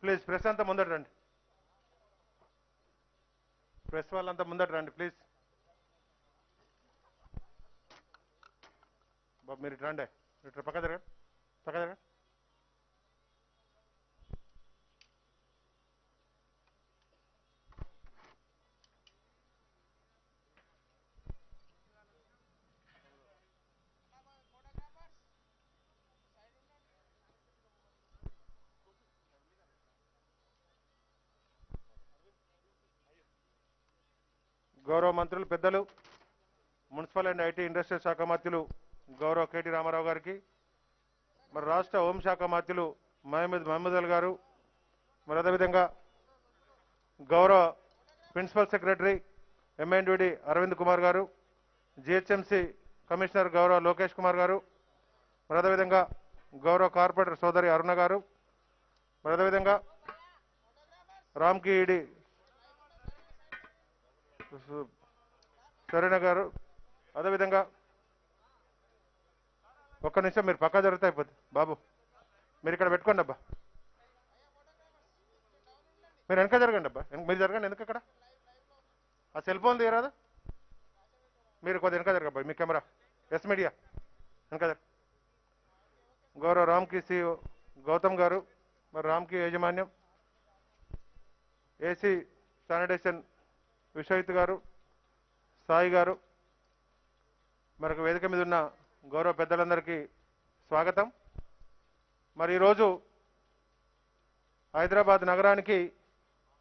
Please press అంతా ముందట రండి. ప్రెస్ వాళ్ళంతా ముందట రండి ప్లీజ్. బాబు మీరు ఇటు రండి, ఇటు పక్క జరగండి, పక్క జరగండి. గౌరవ మంత్రులు పెద్దలు, మున్సిపల్ అండ్ ఐటీ ఇండస్ట్రియల్ శాఖ మంత్రులు గౌరవ కేటీ రామారావు గారికి, మరి రాష్ట్ర హోంశాఖ మంత్రులు మహమూద్ అల్ గారు, మరి అదేవిధంగా గౌరవ ప్రిన్సిపల్ సెక్రటరీ ఎంఎన్డిడి అరవింద్ కుమార్ గారు, జిహెచ్ఎంసి కమిషనర్ గౌరవ లోకేష్ కుమార్ గారు, మరి అదేవిధంగా గౌరవ కార్పొరేటర్ సోదరి అరుణ గారు, మరి అదేవిధంగా రామ్కి ఈడి సరేనా గారు, అదేవిధంగా ఒక్క నిమిషం మీరు పక్కా జరుగుతా అయిపోతుంది. బాబు మీరు ఇక్కడ పెట్టుకోండి అబ్బా, మీరు వెనక జరగండి అబ్బా, మీరు జరగండి. ఎందుకు అక్కడ ఆ సెల్ ఫోన్ తీయరాదా? మీరు కొద్దిగా వెనక జరగబ్బా, మీ కెమెరా ఎస్ మీడియా వెనక జరగ. గౌరవ రామ్కి సిఇఓ గౌతమ్ గారు, మరి రామ్కి యాజమాన్యం ఏసీ శానిటేషన్ విశ్వజిత్ గారు, సాయి గారు, మనకు వేదిక మీద ఉన్న గౌరవ పెద్దలందరికీ స్వాగతం. మరి ఈరోజు హైదరాబాద్ నగరానికి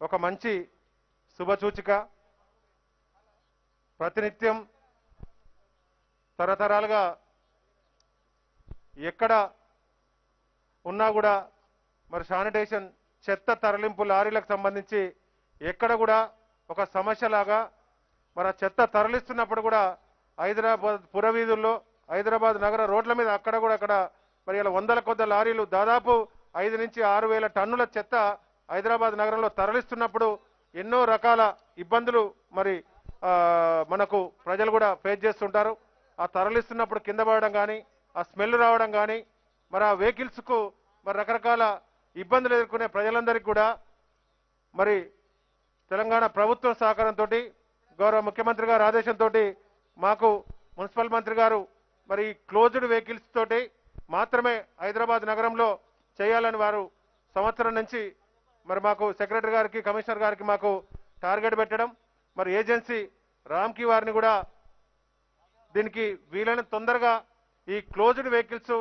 ఒక మంచి శుభసూచిక. ప్రతినిత్యం తరతరాలుగా ఎక్కడ ఉన్నా కూడా మరి శానిటేషన్ చెత్త తరలింపు లారీలకు సంబంధించి ఎక్కడ కూడా ఒక సమస్యలాగా మరి చెత్త తరలిస్తున్నప్పుడు కూడా హైదరాబాద్ పురవీధుల్లో, హైదరాబాద్ నగర రోడ్ల మీద అక్కడ మరి ఇలా వందల కొద్ది లారీలు దాదాపు 5 నుంచి 6 వేల టన్నుల చెత్త హైదరాబాద్ నగరంలో తరలిస్తున్నప్పుడు ఎన్నో రకాల ఇబ్బందులు మరి మనకు ప్రజలు కూడా ఫేస్ చేస్తుంటారు. ఆ తరలిస్తున్నప్పుడు కింద పడడం కానీ, ఆ స్మెల్ రావడం కానీ, మరి ఆ వెహికల్స్కు మరి రకరకాల ఇబ్బందులు ఎదుర్కొనే ప్రజలందరికీ కూడా మరి తెలంగాణ ప్రభుత్వం సహకారంతో, గౌరవ ముఖ్యమంత్రి గారి ఆదేశంతో మాకు మున్సిపల్ మంత్రి గారు మరి క్లోజ్డ్ వెహికల్స్ తోటి మాత్రమే హైదరాబాద్ నగరంలో చేయాలని వారు సంవత్సరం నుంచి మరి మాకు సెక్రటరీ గారికి, కమిషనర్ గారికి మాకు టార్గెట్ పెట్టడం, మరి ఏజెన్సీ రామ్కి వారిని కూడా దీనికి వీలైన తొందరగా ఈ క్లోజ్డ్ వెహికల్స్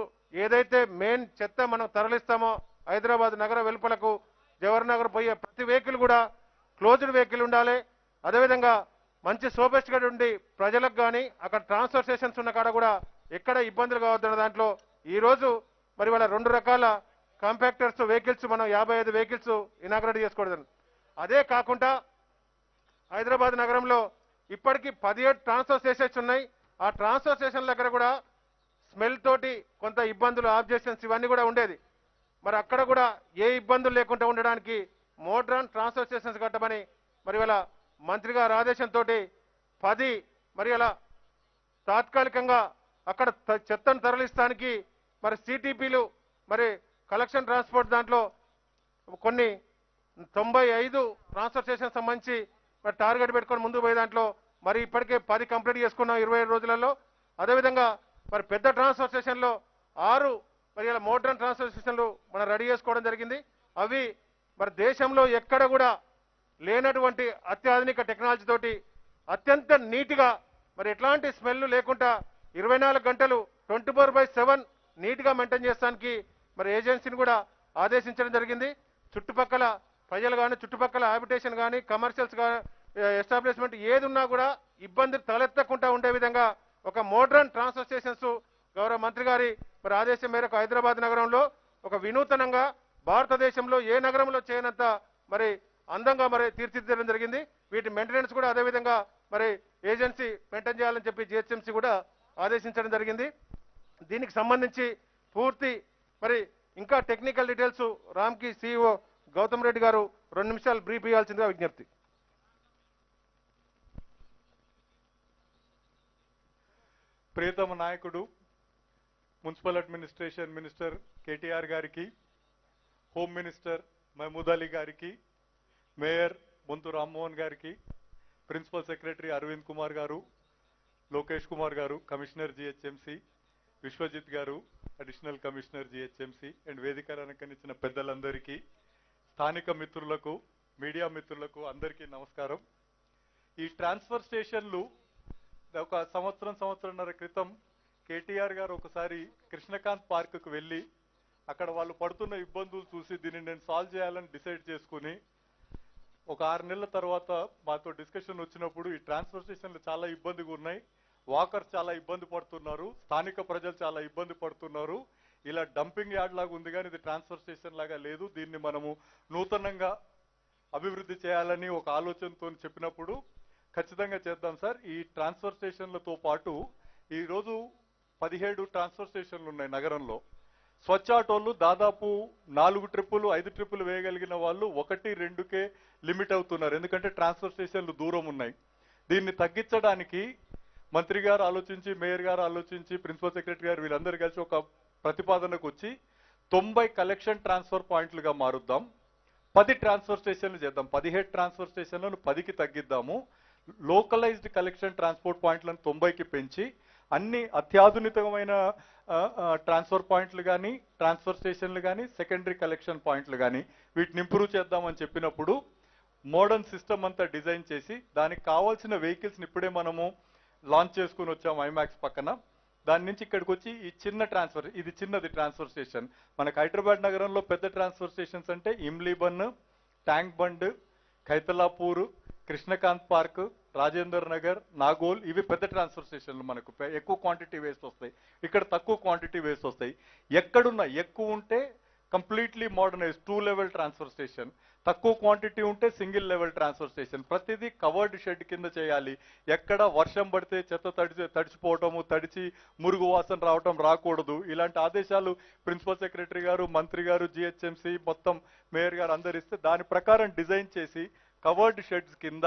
ఏదైతే మెయిన్ చెత్త మనం తరలిస్తామో హైదరాబాద్ నగర వెలుపలకు జవహర్ నగర్ పోయే ప్రతి వెహికల్ కూడా క్లోజ్డ్ వెహికల్ ఉండాలి. అదేవిధంగా మంచి సోఫిస్టికేట్ ఉండి ప్రజలకు కానీ అక్కడ ట్రాన్స్ఫర్ స్టేషన్స్ ఉన్న కాడ కూడా ఎక్కడ ఇబ్బందులు కావద్దన్న దాంట్లో ఈరోజు మరి వాళ్ళ 2 రకాల కాంపాక్టర్స్ వెహికల్స్ మనం 55 వెహికల్స్ ఇనాగ్రేట్ చేసుకోవడం. అదే కాకుండా హైదరాబాద్ నగరంలో ఇప్పటికీ 17 ట్రాన్స్ఫర్ స్టేషన్స్ ఉన్నాయి. ఆ ట్రాన్స్ఫర్ స్టేషన్ల దగ్గర కూడా స్మెల్ తోటి కొంత ఇబ్బందులు, ఆబ్జెక్షన్స్ ఇవన్నీ కూడా ఉండేది. మరి అక్కడ కూడా ఏ ఇబ్బందులు లేకుండా ఉండడానికి మోడ్రన్ ట్రాన్స్ఫర్ స్టేషన్స్ కట్టమని మరి వాళ్ళ మంత్రి గారి ఆదేశంతో 10 మరి అలా తాత్కాలికంగా అక్కడ చెత్తను తరలిస్తానికి మరి సిటీపీలు మరి కలెక్షన్ ట్రాన్స్పోర్ట్ దాంట్లో కొన్ని 95 ట్రాన్స్ఫర్ స్టేషన్ సంబంధించి మరి టార్గెట్ పెట్టుకొని ముందుకు పోయే దాంట్లో మరి ఇప్పటికే 10 కంప్లీట్ చేసుకున్నాం 27 రోజులలో. అదేవిధంగా మరి పెద్ద ట్రాన్స్ఫర్ స్టేషన్లో 6 మరి ఇలా మోడ్రన్ ట్రాన్స్ఫర్ స్టేషన్లు మనం రెడీ చేసుకోవడం జరిగింది. అవి మరి దేశంలో ఎక్కడ కూడా లేనటువంటి అత్యాధునిక టెక్నాలజీ తోటి అత్యంత నీట్గా మరి ఎట్లాంటి స్మెల్ లేకుండా 24 గంటలు 24/7 నీట్గా మెయింటైన్ చేస్తానికి మరి ఏజెన్సీని కూడా ఆదేశించడం జరిగింది. చుట్టుపక్కల ప్రజలు కానీ, చుట్టుపక్కల హ్యాబిటేషన్ కానీ, కమర్షియల్స్ కానీ, ఎస్టాబ్లిష్మెంట్ ఏది ఉన్నా కూడా ఇబ్బంది తలెత్తకుండా ఉండే విధంగా ఒక మోడ్రన్ ట్రాన్స్ఫర్ స్టేషన్స్ గౌరవ మంత్రి గారి మరి ఆదేశం మేరకు హైదరాబాద్ నగరంలో ఒక వినూతనంగా భారతదేశంలో ఏ నగరంలో చేయనంత మరి అందంగా మరి తీర్చిదిద్దడం జరిగింది. వీటి మెయింటెనెన్స్ కూడా అదేవిధంగా మరి ఏజెన్సీ మెయింటైన్ చేయాలని చెప్పి జిహెచ్ఎంసీ కూడా ఆదేశించడం జరిగింది. దీనికి సంబంధించి పూర్తి మరి ఇంకా టెక్నికల్ డీటెయిల్స్ రామ్కి సిఇఓ గౌతమ్ రెడ్డి గారు 2 నిమిషాలు బ్రీఫ్ ఇవ్వాల్సిందిగా విజ్ఞప్తి. ప్రియతమ నాయకుడు మున్సిపల్ అడ్మినిస్ట్రేషన్ మినిస్టర్ కేటీఆర్ గారికి, హోమ్ మినిస్టర్ మహమూద్ అలీ గారికి, మేయర్ బొంతు రామ్మోహన్ గారికి, ప్రిన్సిపల్ సెక్రటరీ అరవింద్ కుమార్ గారు, లోకేష్ కుమార్ గారు, కమిషనర్ జిహెచ్ఎంసి, విశ్వజిత్ గారు, అడిషనల్ కమిషనర్ జిహెచ్ఎంసి అండ్ వేదిక అలంకరించిన పెద్దలందరికీ, స్థానిక మిత్రులకు, మీడియా మిత్రులకు అందరికీ నమస్కారం. ఈ ట్రాన్స్ఫర్ స్టేషన్లు ఒక సంవత్సరంన్నర క్రితం కేటీఆర్ గారు ఒకసారి కృష్ణకాంత్ పార్కుకు వెళ్ళి అక్కడ వాళ్ళు పడుతున్న ఇబ్బందులు చూసి దీన్ని నేను సాల్వ్ చేయాలని డిసైడ్ చేసుకుని ఒక 6 నెలల తర్వాత మాతో డిస్కషన్ వచ్చినప్పుడు ఈ ట్రాన్స్ఫర్ స్టేషన్లు చాలా ఇబ్బందిగా ఉన్నాయి, వాకర్స్ చాలా ఇబ్బంది పడుతున్నారు, స్థానిక ప్రజలు చాలా ఇబ్బంది పడుతున్నారు, ఇలా డంపింగ్ యార్డ్ లాగా ఉంది కానీ ఇది ట్రాన్స్ఫర్ స్టేషన్ లాగా లేదు, దీన్ని మనము నూతనంగా అభివృద్ధి చేయాలని ఒక ఆలోచనతో చెప్పినప్పుడు ఖచ్చితంగా చేద్దాం సార్. ఈ ట్రాన్స్ఫర్ స్టేషన్లతో పాటు ఈరోజు 17 ట్రాన్స్ఫర్ స్టేషన్లు ఉన్నాయి నగరంలో. స్వచ్ఛ ఆటోలు దాదాపు 4 ట్రిప్పులు 5 ట్రిప్పులు వేయగలిగిన వాళ్ళు 1-2కే లిమిట్ అవుతున్నారు, ఎందుకంటే ట్రాన్స్ఫర్ స్టేషన్లు దూరం ఉన్నాయి. దీన్ని తగ్గించడానికి మంత్రి గారు ఆలోచించి, మేయర్ గారు ఆలోచించి, ప్రిన్సిపల్ సెక్రటరీ గారు వీళ్ళందరూ కలిసి ఒక ప్రతిపాదనకు వచ్చి 90 కలెక్షన్ ట్రాన్స్ఫర్ పాయింట్లుగా మారుద్దాం, 10 ట్రాన్స్ఫర్ స్టేషన్లు చేద్దాం, 17 ట్రాన్స్ఫర్ స్టేషన్లను 10కి తగ్గిద్దాము, లోకలైజ్డ్ కలెక్షన్ ట్రాన్స్పోర్ట్ పాయింట్లను 90కి పెంచి అన్ని అత్యాధునికమైన ట్రాన్స్ఫర్ పాయింట్లు కానీ, ట్రాన్స్ఫర్ స్టేషన్లు కానీ, సెకండరీ కలెక్షన్ పాయింట్లు కానీ వీటిని ఇంప్రూవ్ చేద్దామని చెప్పినప్పుడు మోడర్న్ సిస్టమ్ అంతా డిజైన్ చేసి దానికి కావాల్సిన వెహికల్స్ని ఇప్పుడే మనము లాంచ్ చేసుకుని వచ్చాము ఐమాక్స్ పక్కన. దాని నుంచి ఇక్కడికి వచ్చి ఈ చిన్న ట్రాన్స్ఫర్, ఇది చిన్నది ట్రాన్స్ఫర్ స్టేషన్. మనకు హైదరాబాద్ నగరంలో పెద్ద ట్రాన్స్ఫర్ స్టేషన్స్ అంటే ఇమ్లీబన్, ట్యాంక్ బండ్, ఖైతలాపూర్, కృష్ణకాంత్ పార్క్, రాజేందర్ నగర్, నాగోల్, ఇవి పెద్ద ట్రాన్స్ఫర్ స్టేషన్లు. మనకు ఎక్కువ క్వాంటిటీ వేస్ట్ వస్తాయి, ఇక్కడ తక్కువ క్వాంటిటీ వేస్ట్ వస్తాయి. ఎక్కడున్నా ఎక్కువ ఉంటే completely modernise 2 level transfer station, తక్కువ క్వాంటిటీ ఉంటే సింగిల్ లెవెల్ ట్రాన్స్ఫర్ స్టేషన్. ప్రతిదీ కవర్డ్ షెడ్ కింద చేయాలి. ఎక్కడ వర్షం పడితే చెత్త తడిచిపోవటము, తడిచి మురుగు వాసన రావటం రాకూడదు. ఇలాంటి ఆదేశాలు ప్రిన్సిపల్ సెక్రటరీ గారు, మంత్రి గారు, జిహెచ్ఎంసి మొత్తం మేయర్ గారు అందరు ఇస్తే దాని ప్రకారం డిజైన్ చేసి కవర్డ్ షెడ్స్ కింద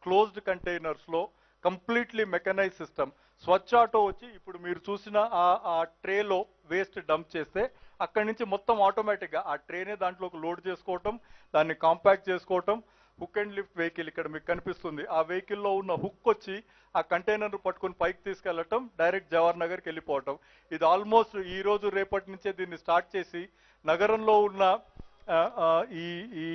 క్లోజ్డ్ కంటైనర్స్ లో కంప్లీట్లీ మెకనైజ్ సిస్టమ్. స్వచ్ఛ ఆటో వచ్చి ఇప్పుడు మీరు చూసిన ఆ ట్రేలో వేస్ట్ డంప్ చేస్తే అక్కడి నుంచి మొత్తం ఆటోమేటిక్గా ఆ ట్రేనే దాంట్లోకి లోడ్ చేసుకోవటం, దాన్ని కాంపాక్ట్ చేసుకోవటం. హుక్ అండ్ లిఫ్ట్ వెహికల్ ఇక్కడ మీకు కనిపిస్తుంది, ఆ వెహికల్లో ఉన్న హుక్ వచ్చి ఆ కంటైనర్ పట్టుకొని పైకి తీసుకెళ్లటం, డైరెక్ట్ జవహర్ నగర్కి వెళ్ళిపోవటం. ఇది ఆల్మోస్ట్ ఈ రోజు రేపటి నుంచే దీన్ని స్టార్ట్ చేసి నగరంలో ఉన్న ఈ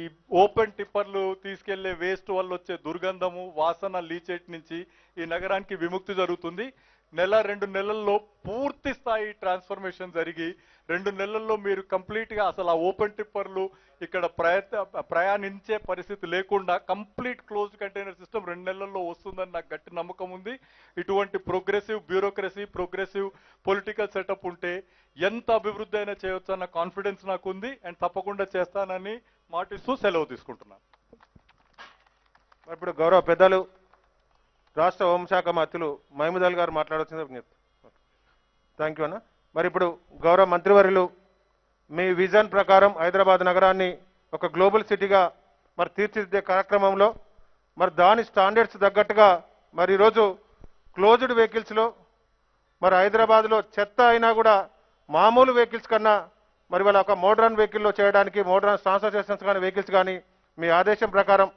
ఓపెన్ టిప్పర్లు తీసుకెళ్లే వేస్ట్ వల్ల వచ్చే దుర్గంధము, వాసన, లీచేట్ నుంచి ఈ నగరానికి విముక్తి జరుగుతుంది. 1-2 నెలల్లో పూర్తి స్థాయి ట్రాన్స్ఫర్మేషన్ జరిగి 2 నెలల్లో మీరు కంప్లీట్ గా అసలు ఆ ఓపెన్ టిప్పర్లు ఇక్కడ ప్రయాణించే పరిస్థితి లేకుండా కంప్లీట్ క్లోజ్డ్ కంటైనర్ సిస్టమ్ 2 నెలల్లో వస్తుందని నాకు గట్టి నమ్మకం ఉంది. ఇటువంటి progressive bureaucracy, progressive political setup ఉంటే ఎంత అభివృద్ధి అయినా చేయొచ్చు అన్న కాన్ఫిడెన్స్ నాకు ఉంది. అండ్ తప్పకుండా చేస్తానని మాటిస్తూ సెలవు తీసుకుంటున్నాను. ఇప్పుడు గౌరవ పెద్దలు రాష్ట్ర హోంశాఖ మంత్రులు మహమూద్ అలీ గారు మాట్లాడవలసింది విజ్ఞప్తి. థ్యాంక్ యూ అన్న. మరి ఇప్పుడు గౌరవ మంత్రివర్యులు మీ విజన్ ప్రకారం హైదరాబాద్ నగరాన్ని ఒక గ్లోబల్ సిటీగా మరి తీర్చిదిద్దే కార్యక్రమంలో మరి దాని స్టాండర్డ్స్ తగ్గట్టుగా మరి ఈరోజు క్లోజ్డ్ వెహికల్స్లో మరి హైదరాబాద్లో చెత్త అయినా కూడా మామూలు వెహికల్స్ కన్నా మరి వాళ్ళ ఒక మోడర్న్ వెహికల్లో చేయడానికి, మోడర్న్ ట్రాన్స్పోర్ట్ స్టేషన్స్ కానీ వెహికల్స్ కానీ మీ ఆదేశం ప్రకారం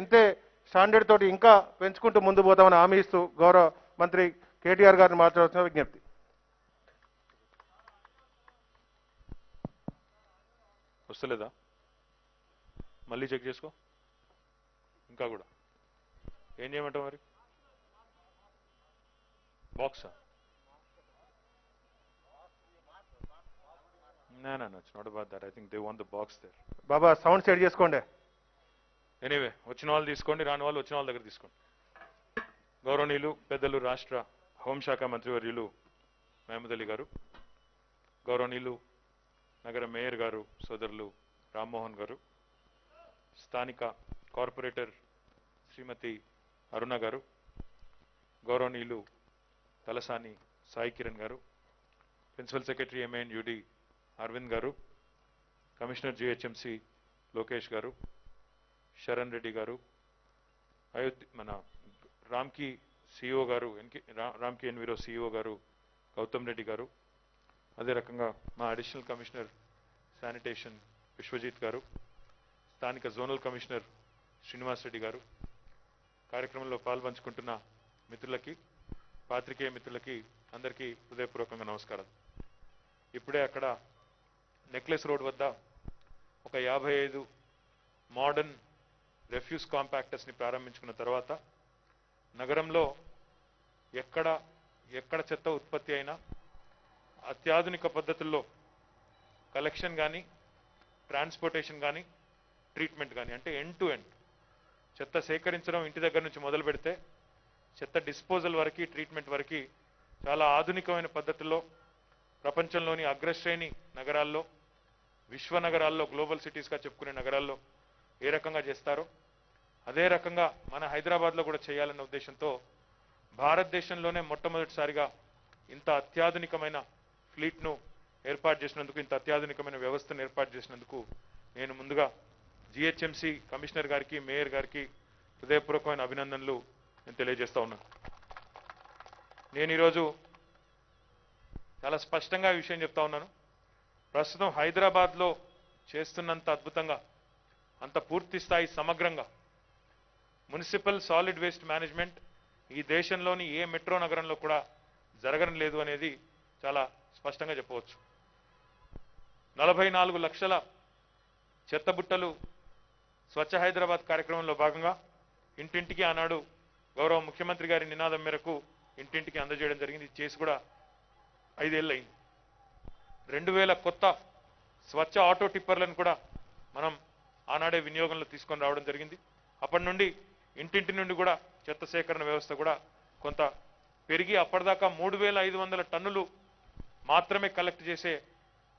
ఇంతే స్టాండర్డ్ తోటి ఇంకా పెంచుకుంటూ ముందు పోతామని హామీ ఇస్తూ గౌరవ మంత్రి కేటీఆర్ గారిని మాట్లాడాల్సిన విజ్ఞప్తి. వస్తలేదా? మళ్ళీ చెక్ చేసుకో. ఇంకా కూడా ఏం చేయమంటావు మరి? బాక్సా? No, it's not about that. I think they want the box there. Baba sound set చేసుకోండి. ఎనీవే, వచ్చిన వాళ్ళు తీసుకోండి, రాని వాళ్ళు వచ్చిన వాళ్ళ దగ్గర తీసుకోండి. గౌరవనీయులు పెద్దలు రాష్ట్ర హోంశాఖ మంత్రివర్యులు మహమూద్ అలీ గారు, గౌరవనీయులు నగర మేయర్ గారు సోదరులు రామ్మోహన్ గారు, స్థానిక కార్పొరేటర్ శ్రీమతి అరుణ గారు, గౌరవనీయులు తలసాని సాయి కిరణ్ గారు, ప్రిన్సిపల్ సెక్రటరీ ఎంఐఎన్యుడి అరవింద్ గారు, కమిషనర్ జిహెచ్ఎంసి లోకేష్ గారు, శరణ్ రెడ్డి గారు, మన రామ్కి సిఇఓ గారు, రామ్కి ఎన్విరో సిఇఓ గారు గౌతమ్ రెడ్డి గారు, అదే రకంగా మా అడిషనల్ కమిషనర్ శానిటేషన్ విశ్వజిత్ గారు, స్థానిక జోనల్ కమిషనర్ శ్రీనివాస్ రెడ్డి గారు, కార్యక్రమంలో పాల్పంచుకుంటున్న మిత్రులకి, పాత్రికేయ మిత్రులకి అందరికీ హృదయపూర్వకంగా నమస్కారం. ఇప్పుడే అక్కడ నెక్లెస్ రోడ్ వద్ద ఒక 55 మోడర్న్ రెఫ్యూజ్ కాంపాక్టర్స్ని ప్రారంభించుకున్న తర్వాత నగరంలో ఎక్కడ చెత్త ఉత్పత్తి అయినా అత్యాధునిక పద్ధతుల్లో కలెక్షన్ కానీ, ట్రాన్స్పోర్టేషన్ కానీ, ట్రీట్మెంట్ కానీ, అంటే ఎండ్ టు ఎండ్ చెత్త సేకరించడం ఇంటి దగ్గర నుంచి మొదలు పెడితే చెత్త డిస్పోజల్ వరకు, ట్రీట్మెంట్ వరకు చాలా ఆధునికమైన పద్ధతుల్లో ప్రపంచంలోని అగ్రశ్రేణి నగరాల్లో, విశ్వ నగరాల్లో, గ్లోబల్ సిటీస్గా చెప్పుకునే నగరాల్లో ఏ రకంగా చేస్తారో అదే రకంగా మన హైదరాబాద్లో కూడా చేయాలన్న ఉద్దేశంతో భారతదేశంలోనే మొట్టమొదటిసారిగా ఇంత అత్యాధునికమైన ఫ్లీట్ను ఏర్పాటు చేసినందుకు, ఇంత అత్యాధునికమైన వ్యవస్థను ఏర్పాటు చేసినందుకు నేను ముందుగా జిహెచ్ఎంసీ కమిషనర్ గారికి, మేయర్ గారికి హృదయపూర్వకమైన అభినందనలు నేను తెలియజేస్తా ఉన్నాను. నేను ఈరోజు చాలా స్పష్టంగా ఈ విషయం చెప్తా ఉన్నాను. ప్రస్తుతం హైదరాబాద్లో చేస్తున్నంత అద్భుతంగా, అంత పూర్తి స్థాయి సమగ్రంగా మున్సిపల్ సాలిడ్ వేస్ట్ మేనేజ్మెంట్ ఈ దేశంలోని ఏ మెట్రో నగరంలో కూడా జరగడం లేదు అనేది చాలా స్పష్టంగా చెప్పవచ్చు. 44 లక్షల చెత్తబుట్టలు స్వచ్ఛ హైదరాబాద్ కార్యక్రమంలో భాగంగా ఇంటింటికి ఆనాడు గౌరవ ముఖ్యమంత్రి గారి నినాదం మేరకు ఇంటింటికి అందజేయడం జరిగింది. చేసి కూడా 5 ఏళ్ళు అయింది. 2000 కొత్త స్వచ్ఛ ఆటో టిప్పర్లను కూడా మనం ఆనాడే వినియోగంలో తీసుకొని రావడం జరిగింది. అప్పటి నుండి ఇంటింటి నుండి కూడా చెత్త సేకరణ వ్యవస్థ కూడా కొంత పెరిగి అప్పటిదాకా 3500 టన్నులు మాత్రమే కలెక్ట్ చేసే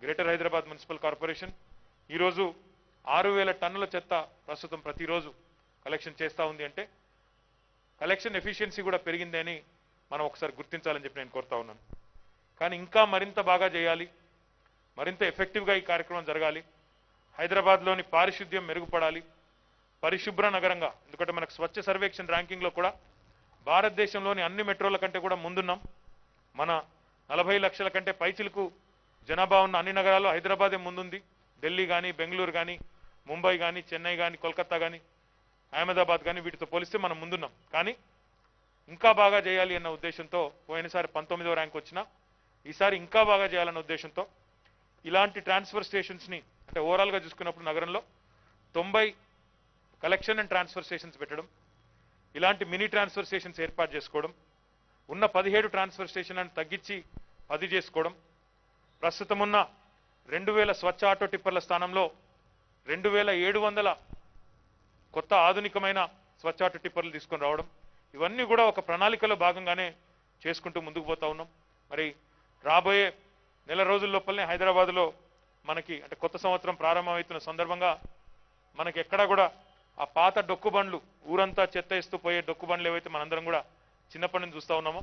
గ్రేటర్ హైదరాబాద్ మున్సిపల్ కార్పొరేషన్ ఈరోజు 6000 టన్నుల చెత్త ప్రస్తుతం ప్రతిరోజు కలెక్షన్ చేస్తూ ఉంది. అంటే కలెక్షన్ ఎఫిషియన్సీ కూడా పెరిగింది అని మనం ఒకసారి గుర్తించాలని చెప్పి నేను కోరుతా ఉన్నాను. కానీ ఇంకా మరింత బాగా చేయాలి, మరింత ఎఫెక్టివ్గా ఈ కార్యక్రమం జరగాలి. హైదరాబాద్లోని పారిశుద్ధ్యం మెరుగుపడాలి, పరిశుభ్ర నగరంగా, ఎందుకంటే మనకు స్వచ్ఛ సర్వేక్షణ ర్యాంకింగ్లో కూడా భారతదేశంలోని అన్ని మెట్రోల కంటే కూడా ముందున్నాం. మన 40 లక్షల కంటే పైచిలకు జనాభా ఉన్న అన్ని నగరాల్లో హైదరాబాదే ముందుంది. ఢిల్లీ కానీ, బెంగళూరు కానీ, ముంబై కానీ, చెన్నై కానీ, కోల్కతా కానీ, అహ్మదాబాద్ కానీ వీటితో పోలిస్తే మనం ముందున్నాం. కానీ ఇంకా బాగా చేయాలి అన్న ఉద్దేశంతో పోయినసారి 19వ ర్యాంక్ వచ్చినా ఈసారి ఇంకా బాగా చేయాలన్న ఉద్దేశంతో ఇలాంటి ట్రాన్స్ఫర్ స్టేషన్స్ని, అంటే ఓవరాల్గా చూసుకున్నప్పుడు నగరంలో 90 కలెక్షన్ అండ్ ట్రాన్స్ఫర్ స్టేషన్స్ పెట్టడం, ఇలాంటి మినీ ట్రాన్స్ఫర్ స్టేషన్స్ ఏర్పాటు చేసుకోవడం, ఉన్న 17 ట్రాన్స్ఫర్ స్టేషన్లను తగ్గించి 10 చేసుకోవడం, ప్రస్తుతం ఉన్న 2000 స్వచ్ఛ ఆటో టిప్పర్ల స్థానంలో 2700 కొత్త ఆధునికమైన స్వచ్ఛ ఆటో టిప్పర్లు తీసుకొని రావడం, ఇవన్నీ కూడా ఒక ప్రణాళికలో భాగంగానే చేసుకుంటూ ముందుకు పోతా ఉన్నాం. మరి రాబోయే నెల రోజుల లోపలనే హైదరాబాద్లో మనకి, అంటే కొత్త సంవత్సరం ప్రారంభమవుతున్న సందర్భంగా మనకి ఎక్కడా కూడా ఆ పాత డొక్కు బండ్లు, ఊరంతా చెత్త ఇస్తూ పోయే డొక్కు బండ్లు ఏవైతే మనందరం కూడా చిన్నప్పటి నుంచి చూస్తూ ఉన్నామో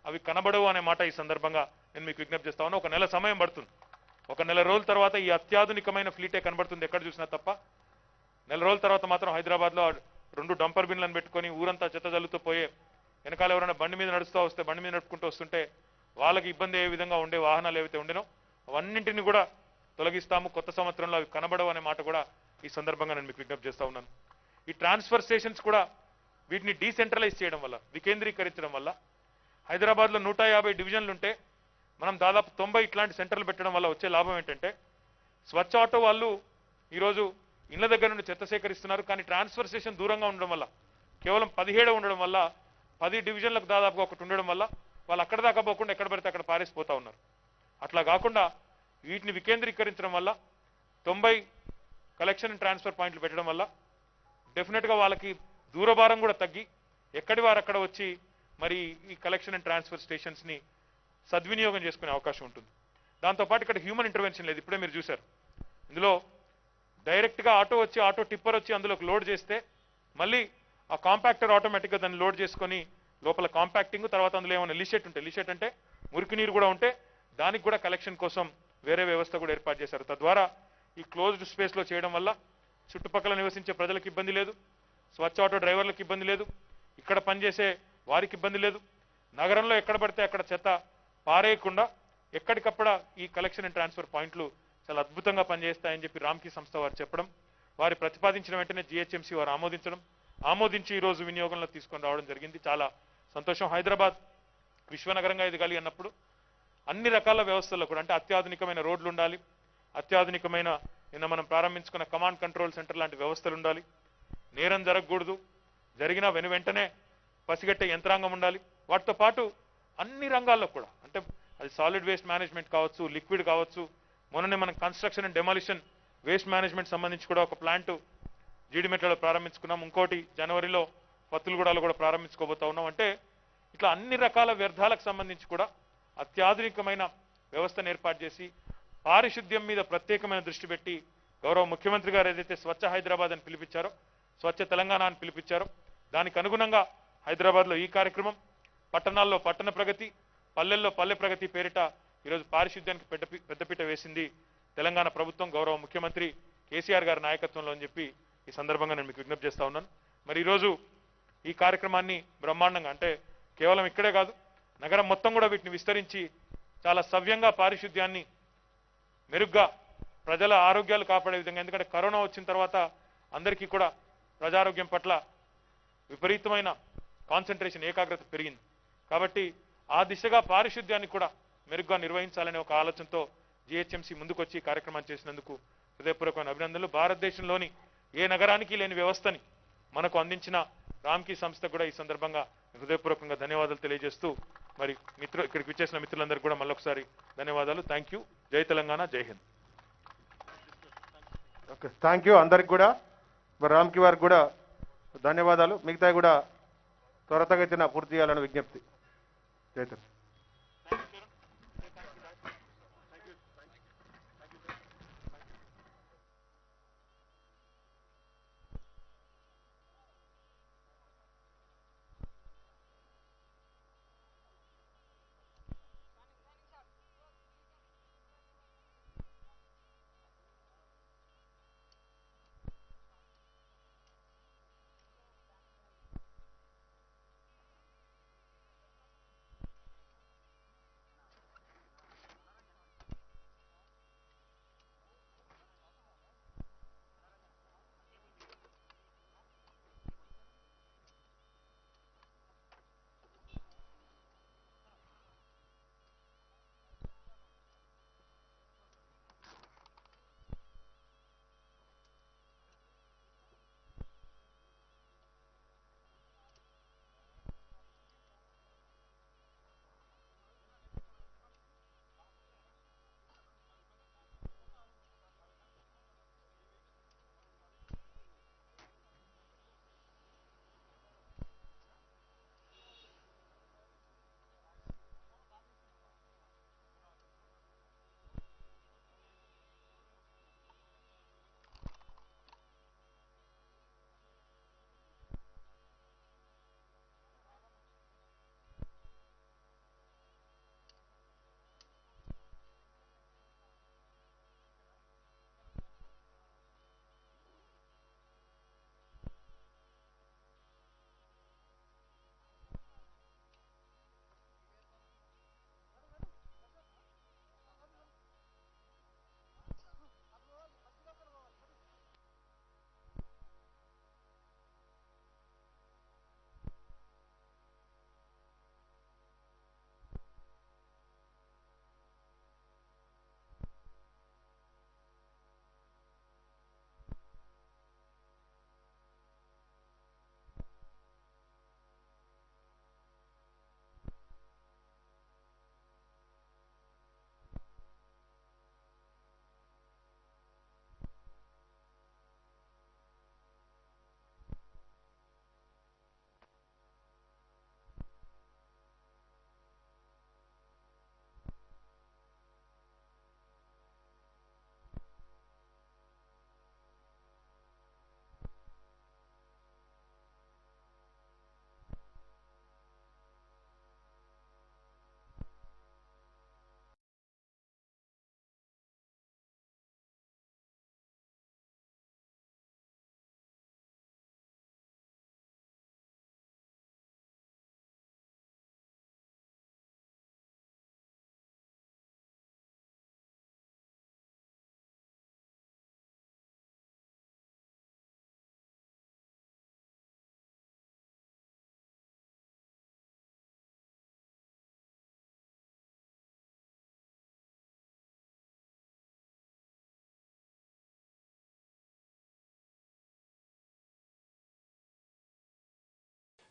అవి కనబడవు అనే మాట ఈ సందర్భంగా నేను మీకు విజ్ఞప్తి చేస్తా ఉన్నా. ఒక నెల సమయం పడుతుంది. ఒక నెల రోజుల తర్వాత ఈ అత్యాధునికమైన ఫ్లీటే కనబడుతుంది ఎక్కడ చూసినా తప్ప. నెల రోజుల తర్వాత మాత్రం హైదరాబాద్లో 2 డంపర్ బిన్లను పెట్టుకొని ఊరంతా చెత్త జల్లుతూ పోయే, వెనకాల ఎవరైనా బండి మీద నడుస్తూ వస్తే, బండి మీద నడుపుకుంటూ వస్తుంటే వాళ్ళకి ఇబ్బంది ఏ విధంగా ఉండే వాహనాలు ఏవైతే ఉండేనో అవన్నింటినీ కూడా తొలగిస్తాము. కొత్త సంవత్సరంలో అవి కనబడవు అనే మాట కూడా ఈ సందర్భంగా నేను మీకు విజ్ఞప్తి చేస్తా ఉన్నాను. ఈ ట్రాన్స్ఫర్ స్టేషన్స్ కూడా వీటిని డీసెంట్రలైజ్ చేయడం వల్ల, వికేంద్రీకరించడం వల్ల హైదరాబాద్లో 150 డివిజన్లు ఉంటే మనం దాదాపు 90 ఇట్లాంటి సెంటర్లు పెట్టడం వల్ల వచ్చే లాభం ఏంటంటే, స్వచ్ఛ ఆటో వాళ్ళు ఈరోజు ఇళ్ల దగ్గర నుండి చెత్త సేకరిస్తున్నారు. కానీ ట్రాన్స్ఫర్ స్టేషన్ దూరంగా ఉండడం వల్ల, కేవలం 17 ఉండడం వల్ల, 10 డివిజన్లకు దాదాపుగా ఒకటి ఉండడం వల్ల వాళ్ళు అక్కడ దాకా పోకుండా ఎక్కడ పడితే అక్కడ పారేసిపోతా ఉన్నారు. అట్లా కాకుండా వీటిని వికేంద్రీకరించడం వల్ల, 90 కలెక్షన్ అండ్ ట్రాన్స్ఫర్ పాయింట్లు పెట్టడం వల్ల డెఫినెట్గా వాళ్ళకి దూరభారం కూడా తగ్గి ఎక్కడి వారు అక్కడ వచ్చి మరి ఈ కలెక్షన్ అండ్ ట్రాన్స్ఫర్ స్టేషన్స్ని సద్వినియోగం చేసుకునే అవకాశం ఉంటుంది. దాంతోపాటు ఇక్కడ హ్యూమన్ ఇంటర్వెన్షన్ లేదు. ఇప్పుడే మీరు చూశారు, ఇందులో డైరెక్ట్గా ఆటో వచ్చి, ఆటో టిప్పర్ వచ్చి అందులోకి లోడ్ చేస్తే మళ్ళీ ఆ కాంపాక్టర్ ఆటోమేటిక్గా దాన్ని లోడ్ చేసుకొని లోపల కాంపాక్టింగ్, తర్వాత అందులో ఏమైనా లిషెట్ ఉంటే, లిషెట్ అంటే మురికి నీరు కూడా ఉంటే దానికి కూడా కలెక్షన్ కోసం వేరే వ్యవస్థ కూడా ఏర్పాటు చేశారు. తద్వారా ఈ క్లోజ్డ్ స్పేస్లో చేయడం వల్ల చుట్టుపక్కల నివసించే ప్రజలకు ఇబ్బంది లేదు, స్వచ్ఛ ఆటో డ్రైవర్లకు ఇబ్బంది లేదు, ఇక్కడ పనిచేసే వారికి ఇబ్బంది లేదు. నగరంలో ఎక్కడ పడితే అక్కడ చెత్త పారేయకుండా ఎక్కడికక్కడ ఈ కలెక్షన్ అండ్ ట్రాన్స్ఫర్ పాయింట్లు చాలా అద్భుతంగా పనిచేస్తాయని చెప్పి రామ్కీ సంస్థ వారు చెప్పడం, వారి ప్రతిపాదించిన వెంటనే జిహెచ్ఎంసీ వారు ఆమోదించి ఈ రోజు వినియోగంలో తీసుకొని రావడం జరిగింది. చాలా సంతోషం. హైదరాబాద్ విశ్వనగరంగా ఎదగాలి అన్నప్పుడు అన్ని రకాల వ్యవస్థల్లో కూడా అంటే అత్యాధునికమైన రోడ్లు ఉండాలి, అత్యాధునికమైన నిన్న మనం ప్రారంభించుకున్న కమాండ్ కంట్రోల్ సెంటర్ లాంటి వ్యవస్థలు ఉండాలి, నేరం జరగకూడదు, జరిగిన వెంటనే పసిగట్టే యంత్రాంగం ఉండాలి. వాటితో పాటు అన్ని రంగాల్లో కూడా అంటే అది సాలిడ్ వేస్ట్ మేనేజ్మెంట్ కావచ్చు, లిక్విడ్ కావచ్చు, మొన్ననే మనం construction and demolition waste management సంబంధించి కూడా ఒక ప్లాంట్ జీడిమెట్లలో ప్రారంభించుకున్నాం. ఇంకోటి జనవరిలో పత్తులగూడలో కూడా ప్రారంభించుకోబోతా ఉన్నాం. అంటే ఇట్లా అన్ని రకాల వ్యర్థాలకు సంబంధించి కూడా అత్యాధునికమైన వ్యవస్థను ఏర్పాటు చేసి పారిశుద్ధ్యం మీద ప్రత్యేకమైన దృష్టి పెట్టి గౌరవ ముఖ్యమంత్రి గారు ఏదైతే స్వచ్ఛ హైదరాబాద్ అని పిలిపించారో, స్వచ్ఛ తెలంగాణ అని పిలిపించారో దానికి అనుగుణంగా హైదరాబాద్లో ఈ కార్యక్రమం, పట్టణాల్లో పట్టణ ప్రగతి, పల్లెల్లో పల్లె ప్రగతి పేరిట ఈరోజు పారిశుద్ధ్యానికి పెద్దపీట వేసింది తెలంగాణ ప్రభుత్వం, గౌరవ ముఖ్యమంత్రి కేసీఆర్ గారి నాయకత్వంలో అని చెప్పి ఈ సందర్భంగా నేను మీకు విజ్ఞప్తి చేస్తా ఉన్నాను. మరి ఈరోజు ఈ కార్యక్రమాన్ని బ్రహ్మాండంగా అంటే కేవలం ఇక్కడే కాదు నగరం మొత్తం కూడా వీటిని విస్తరించి చాలా సవ్యంగా పారిశుద్ధ్యాన్ని మెరుగ్గా ప్రజల ఆరోగ్యాలు కాపాడే విధంగా, ఎందుకంటే కరోనా వచ్చిన తర్వాత అందరికీ కూడా ప్రజారోగ్యం పట్ల విపరీతమైన కాన్సన్ట్రేషన్ ఏకాగ్రత పెరిగింది. కాబట్టి ఆ దిశగా పారిశుద్ధ్యాన్ని కూడా మెరుగ్గా నిర్వహించాలనే ఒక ఆలోచనతో జిహెచ్ఎంసీ ముందుకొచ్చి ఈ కార్యక్రమాన్ని చేసినందుకు హృదయపూర్వకమైన అభినందనలు. భారతదేశంలోని ఏ నగరానికి లేని వ్యవస్థని మనకు అందించిన రామ్కీ సంస్థ కూడా ఈ సందర్భంగా హృదయపూర్వకంగా ధన్యవాదాలు తెలియజేస్తూ మరి ఇక్కడికి విచ్చేసిన మిత్రులందరికీ కూడా మళ్ళొకసారి ధన్యవాదాలు. Thank you. జై తెలంగాణ, జై హింద్. ఓకే, థ్యాంక్ యూ అందరికి కూడా. మరి రామ్కి వారికి కూడా ధన్యవాదాలు. మిగతా కూడా త్వరతగతిన పూర్తి చేయాలని విజ్ఞప్తి. జై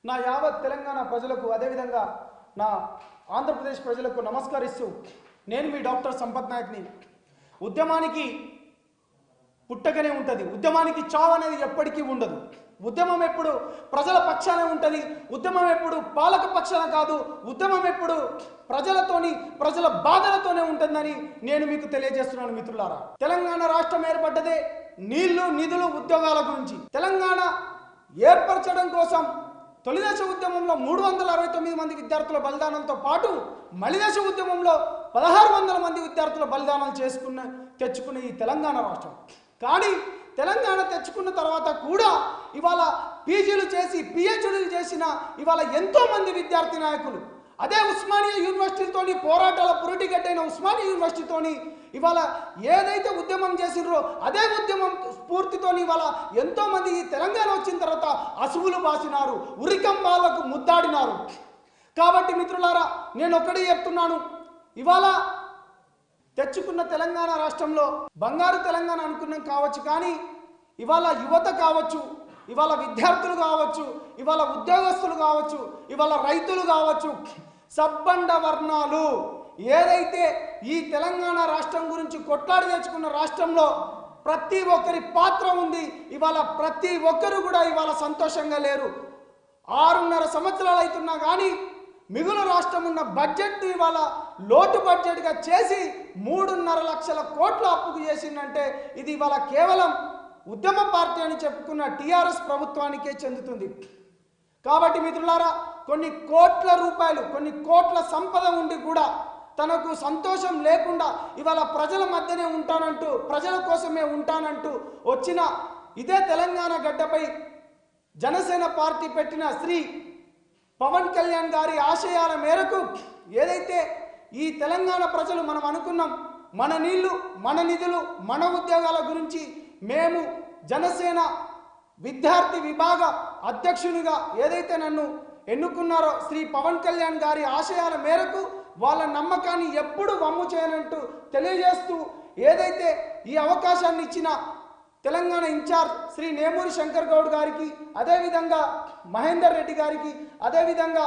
నా యావత్ తెలంగాణ ప్రజలకు అదేవిధంగా నా ఆంధ్రప్రదేశ్ ప్రజలకు నమస్కరిస్తూ నేను మీ డాక్టర్ సంపత్ నాయక్ని. ఉద్యమానికి పుట్టకనే ఉంటుంది, ఉద్యమానికి చావు అనేది ఎప్పటికీ ఉండదు. ఉద్యమం ఎప్పుడు ప్రజల పక్షానే ఉంటుంది, ఉద్యమం ఎప్పుడు పాలక పక్షాన కాదు, ఉద్యమం ఎప్పుడు ప్రజలతోని ప్రజల బాధలతోనే ఉంటుందని నేను మీకు తెలియజేస్తున్నాను మిత్రులారా. తెలంగాణ రాష్ట్రం ఏర్పడ్డదే నీళ్లు నిధులు ఉద్యోగాల గురించి. తెలంగాణ ఏర్పరచడం కోసం తొలిదశ ఉద్యమంలో 369 మంది విద్యార్థుల బలిదానంతో పాటు మలిదశ ఉద్యమంలో 1600 మంది విద్యార్థుల బలిదానాలు తెచ్చుకున్న ఈ తెలంగాణ రాష్ట్రం. కానీ తెలంగాణ తెచ్చుకున్న తర్వాత కూడా ఇవాళ పీజీలు చేసి పిహెచ్డీలు చేసిన ఇవాళ ఎంతో మంది విద్యార్థి నాయకులు అదే ఉస్మానియా యూనివర్సిటీతోని పోరాటాల పురిటిగడ్డైన ఉస్మానియా యూనివర్సిటీతోని ఇవాళ ఏదైతే ఉద్యమం చేసినరో అదే ఉద్యమం స్ఫూర్తితోని ఇవాళ ఎంతో మంది ఈ తెలంగాణ వచ్చిన తర్వాత అసువులు బాసినారు, ఉరికంబాలకు ముద్దాడినారు. కాబట్టి మిత్రులారా, నేను ఒక్కడే చెప్తున్నాను, ఇవాళ తెచ్చుకున్న తెలంగాణ రాష్ట్రంలో బంగారు తెలంగాణ అనుకున్నాం కావచ్చు, కానీ ఇవాళ యువత కావచ్చు, ఇవాళ విద్యార్థులు కావచ్చు, ఇవాళ ఉద్యోగస్తులు కావచ్చు, ఇవాళ రైతులు కావచ్చు, సబ్బండ వర్ణాలు ఏదైతే ఈ తెలంగాణ రాష్ట్రం గురించి కొట్లాడి తెచ్చుకున్న రాష్ట్రంలో ప్రతి ఒక్కరి పాత్ర ఉంది. ఇవాళ ప్రతి ఒక్కరు కూడా ఇవాళ సంతోషంగా లేరు. 6.5 సంవత్సరాలు అవుతున్నా కానీ మిగులు రాష్ట్రం ఉన్న బడ్జెట్ ఇవాళ లోటు బడ్జెట్గా చేసి 3.5 లక్షల కోట్ల అప్పుకు చేసిందంటే ఇది ఇవాళ కేవలం ఉద్యమ పార్టీ అని చెప్పుకున్న టీఆర్ఎస్ ప్రభుత్వానికే చెందుతుంది. కాబట్టి మిత్రులారా, కొన్ని కోట్ల రూపాయలు, కొన్ని కోట్ల సంపద ఉండి కూడా తనకు సంతోషం లేకుండా ఇవాళ ప్రజల మధ్యనే ఉంటానంటూ, ప్రజల కోసమే ఉంటానంటూ వచ్చిన ఇదే తెలంగాణ గడ్డపై జనసేన పార్టీ పెట్టిన శ్రీ పవన్ కళ్యాణ్ గారి ఆశయాల మేరకు ఏదైతే ఈ తెలంగాణ ప్రజలు మనం అనుకున్నాం, మన నీళ్లు మన నిధులు మన ఉద్యోగాల గురించి మేము జనసేన విద్యార్థి విభాగ అధ్యక్షునిగా ఏదైతే నన్ను ఎన్నుకున్నారో శ్రీ పవన్ కళ్యాణ్ గారి ఆశయాల మేరకు వాళ్ళ నమ్మకాన్ని ఎప్పుడు వమ్ము చేయనంటూ తెలియజేస్తూ ఏదైతే ఈ అవకాశాన్ని ఇచ్చిన తెలంగాణ ఇన్ఛార్జ్ శ్రీ నేమూరి శంకర్ గౌడ్ గారికి, అదేవిధంగా మహేందర్ రెడ్డి గారికి, అదేవిధంగా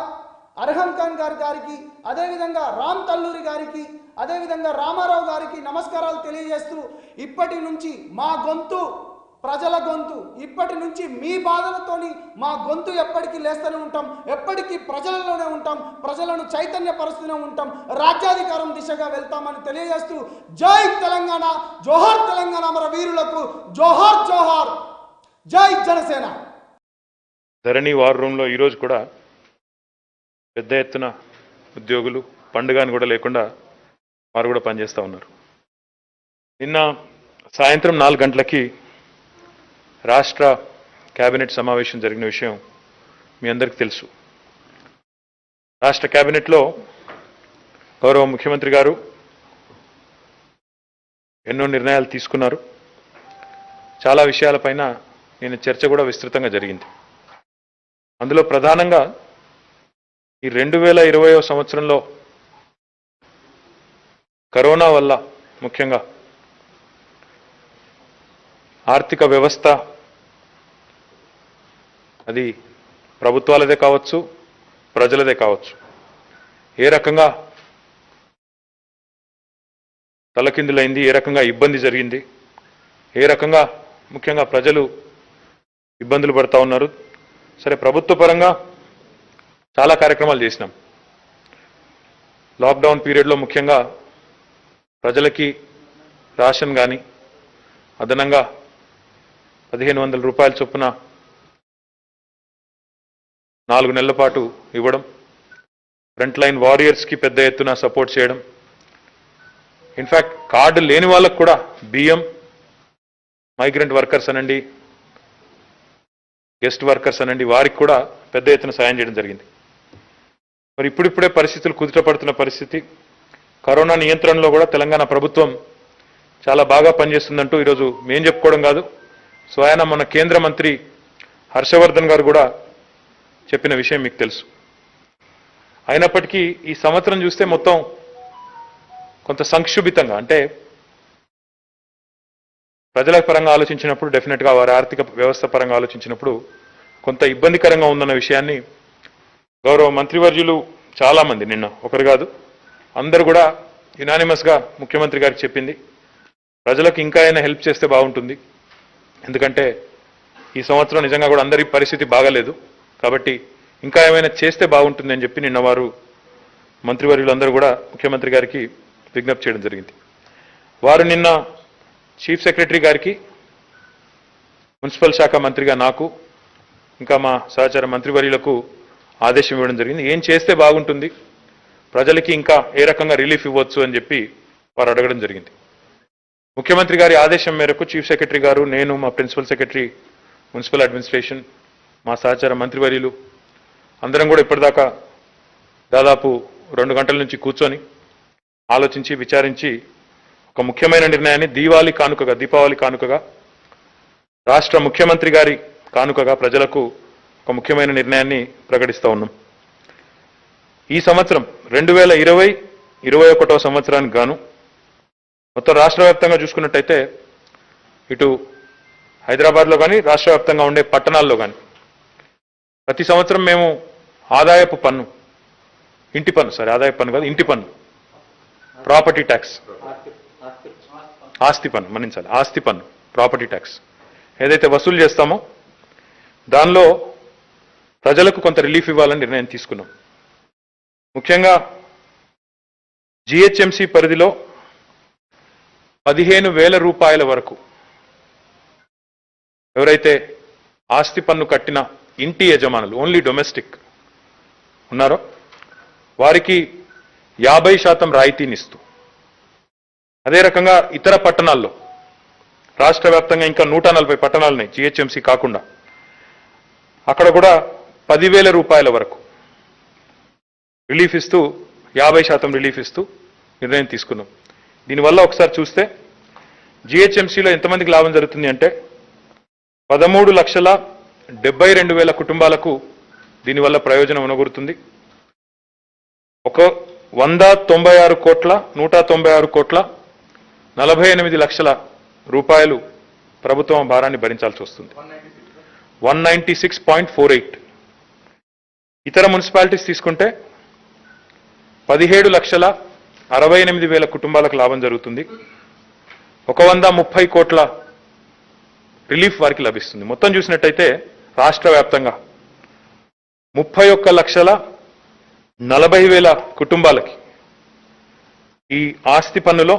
అర్హం ఖాన్ గారికి, అదేవిధంగా రామ్ తల్లూరి గారికి, అదేవిధంగా రామారావు గారికి నమస్కారాలు తెలియజేస్తూ ఇప్పటి నుంచి మా గొంతు ప్రజల గొంతు, ఇప్పటి నుంచి మీ బాధలతోని మా గొంతు ఎప్పటికీ లేస్తూనే ఉంటాం, ఎప్పటికీ ప్రజలలోనే ఉంటాం, ప్రజలను చైతన్యపరుస్తూనే ఉంటాం, రాజ్యాధికారం దిశగా వెళ్తామని తెలియజేస్తూ జై తెలంగాణ, జోహార్ తెలంగాణ అమర వీరులకు జోహార్ జోహార్, జై జనసేన. ధరణి వార్ రూమ్లో ఈరోజు కూడా పెద్ద ఎత్తున ఉద్యోగులు పండుగని కూడా లేకుండా వారు కూడా పనిచేస్తూ ఉన్నారు. నిన్న సాయంత్రం 4 గంటలకి రాష్ట్ర కేబినెట్ సమావేశం జరిగిన విషయం మీ అందరికీ తెలుసు. రాష్ట్ర కేబినెట్లో గౌరవ ముఖ్యమంత్రి గారు ఎన్నో నిర్ణయాలు తీసుకున్నారు. చాలా విషయాలపైన నేను చర్చ కూడా విస్తృతంగా జరిగింది. అందులో ప్రధానంగా ఈ 2020వ సంవత్సరంలో కరోనా వల్ల ముఖ్యంగా ఆర్థిక వ్యవస్థ, అది ప్రభుత్వాలదే కావచ్చు, ప్రజలదే కావచ్చు, ఏ రకంగా తలకిందులైంది, ఏ రకంగా ఇబ్బంది జరిగింది, ఏ రకంగా ముఖ్యంగా ప్రజలు ఇబ్బందులు పడతా ఉన్నారు. సరే, ప్రభుత్వ పరంగా చాలా కార్యక్రమాలు చేసినాం. లాక్డౌన్ పీరియడ్లో ముఖ్యంగా ప్రజలకి రేషన్ కానీ అదనంగా 1500 రూపాయల చొప్పున 4 నెలల పాటు ఇవ్వడం, ఫ్రంట్ లైన్ వారియర్స్కి పెద్ద ఎత్తున సపోర్ట్ చేయడం, ఇన్ఫ్యాక్ట్ కార్డు లేని వాళ్ళకు కూడా బియ్యం, మైగ్రెంట్ వర్కర్స్ అనండి, గెస్ట్ వర్కర్స్ అనండి, వారికి కూడా పెద్ద ఎత్తున సాయం చేయడం జరిగింది. మరి ఇప్పుడిప్పుడే పరిస్థితులు కుదుటపడుతున్న పరిస్థితి, కరోనా నియంత్రణలో కూడా తెలంగాణ ప్రభుత్వం చాలా బాగా పనిచేస్తుందంటూ ఈరోజు మేం చెప్పుకోవడం కాదు, స్వయాన మన కేంద్ర మంత్రి హర్షవర్ధన్ గారు కూడా చెప్పిన విషయం మీకు తెలుసు. అయినప్పటికీ ఈ సంవత్సరం చూస్తే మొత్తం కొంత సంక్షుభితంగా, అంటే ప్రజల పరంగా ఆలోచించినప్పుడు, డెఫినెట్గా వారి ఆర్థిక వ్యవస్థ పరంగా ఆలోచించినప్పుడు కొంత ఇబ్బందికరంగా ఉందన్న విషయాన్ని గౌరవ మంత్రివర్యులు చాలామంది, నిన్న ఒకరు కాదు అందరూ కూడా యునానిమస్గా ముఖ్యమంత్రి గారికి చెప్పింది ప్రజలకు ఇంకా అయినా హెల్ప్ చేస్తే బాగుంటుంది, ఎందుకంటే ఈ సంవత్సరం నిజంగా కూడా అందరి పరిస్థితి బాగాలేదు కాబట్టి ఇంకా ఏమైనా చేస్తే బాగుంటుంది అని చెప్పి నిన్న వారు మంత్రివర్యులందరూ కూడా ముఖ్యమంత్రి గారికి విజ్ఞప్తి చేయడం జరిగింది. వారు నిన్న చీఫ్ సెక్రటరీ గారికి, మున్సిపల్ శాఖ మంత్రిగా నాకు, ఇంకా మా సహచార మంత్రివర్యులకు ఆదేశం ఇవ్వడం జరిగింది. ఏం చేస్తే బాగుంటుంది, ప్రజలకి ఇంకా ఏ రకంగా రిలీఫ్ ఇవ్వచ్చు అని చెప్పి వారు అడగడం జరిగింది. ముఖ్యమంత్రి గారి ఆదేశం మేరకు చీఫ్ సెక్రటరీ గారు, నేను, మా ప్రిన్సిపల్ సెక్రటరీ మున్సిపల్ అడ్మినిస్ట్రేషన్, మా సహచార మంత్రివర్యులు అందరం కూడా ఇప్పటిదాకా దాదాపు 2 గంటల నుంచి కూర్చొని ఆలోచించి విచారించి ఒక ముఖ్యమైన నిర్ణయాన్ని దీపావళి కానుకగా రాష్ట్ర ముఖ్యమంత్రి గారి కానుకగా ప్రజలకు ఒక ముఖ్యమైన నిర్ణయాన్ని ప్రకటిస్తూ ఉన్నాం. ఈ సంవత్సరం 2020-21 సంవత్సరానికి గాను మొత్తం రాష్ట్ర వ్యాప్తంగా చూసుకున్నట్టయితే ఇటు హైదరాబాద్లో కానీ రాష్ట్ర వ్యాప్తంగా ఉండే పట్టణాల్లో కానీ ప్రతి సంవత్సరం మేము ఆదాయపు పన్ను, ఇంటి పన్ను, ఆదాయపు పన్ను కాదు, ఇంటి పన్ను, ప్రాపర్టీ ట్యాక్స్, ఆస్తి పన్ను, మన్నించాలి, ఆస్తి పన్ను, ప్రాపర్టీ ట్యాక్స్ ఏదైతే వసూలు చేస్తామో దానిలో ప్రజలకు కొంత రిలీఫ్ ఇవ్వాలని నిర్ణయం తీసుకున్నాం. ముఖ్యంగా జిహెచ్ఎంసీ పరిధిలో 15,000 రూపాయల వరకు ఎవరైతే ఆస్తి పన్ను కట్టిన ఇంటి యజమానులు, ఓన్లీ డొమెస్టిక్ ఉన్నారో వారికి 50% రాయితీనిస్తూ, అదే రకంగా ఇతర పట్టణాల్లో రాష్ట్ర వ్యాప్తంగా ఇంకా 140 పట్టణాలు ఉన్నాయి జిహెచ్ఎంసీ కాకుండా, అక్కడ కూడా 10,000 రూపాయల వరకు రిలీఫ్ ఇస్తూ 50% రిలీఫ్ ఇస్తూ నిర్ణయం తీసుకున్నాం. దీనివల్ల ఒకసారి చూస్తే జిహెచ్ఎంసీలో ఎంతమందికి లాభం జరుగుతుంది అంటే 13,72,000 కుటుంబాలకు దీనివల్ల ప్రయోజనం ఉనగూరుతుంది. 196 కోట్ల 48 లక్షల రూపాయలు ప్రభుత్వం భారాన్ని భరించాల్సి వస్తుంది. 196.48. ఇతర మున్సిపాలిటీస్ తీసుకుంటే 17,68,000 కుటుంబాలకు లాభం జరుగుతుంది. 130 కోట్ల రిలీఫ్ వారికి లభిస్తుంది. మొత్తం చూసినట్టయితే రాష్ట్ర వ్యాప్తంగా 31,40,000 కుటుంబాలకి ఈ ఆస్తి పన్నులో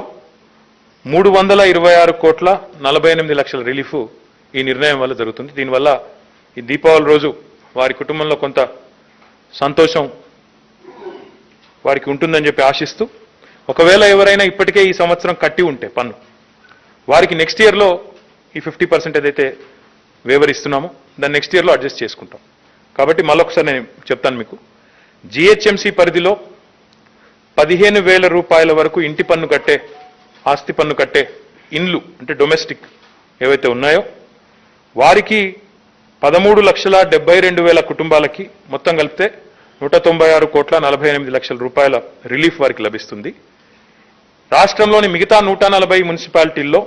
326,48,00,000 రిలీఫ్ ఈ నిర్ణయం వల్ల జరుగుతుంది. దీనివల్ల ఈ దీపావళి రోజు వారి కుటుంబంలో కొంత సంతోషం వారికి ఉంటుందని చెప్పి ఆశిస్తూ, ఒకవేళ ఎవరైనా ఇప్పటికే ఈ సంవత్సరం కట్టి ఉంటే పన్ను, వారికి నెక్స్ట్ ఇయర్లో ఈ 50% ఏదైతే వేవర్ ఇస్తున్నామో దాన్ని నెక్స్ట్ ఇయర్లో అడ్జస్ట్ చేసుకుంటాం. కాబట్టి మళ్ళొకసారి నేను చెప్తాను మీకు, జిహెచ్ఎంసీ పరిధిలో 15,000 రూపాయల వరకు ఇంటి పన్ను కట్టే, ఆస్తి పన్ను కట్టే ఇండ్లు అంటే డొమెస్టిక్ ఏవైతే ఉన్నాయో వారికి 13,72,000 కుటుంబాలకి మొత్తం కలిపితే 196,48,00,000 రూపాయల రిలీఫ్ వారికి లభిస్తుంది. రాష్ట్రంలోని మిగతా 140 మున్సిపాలిటీల్లో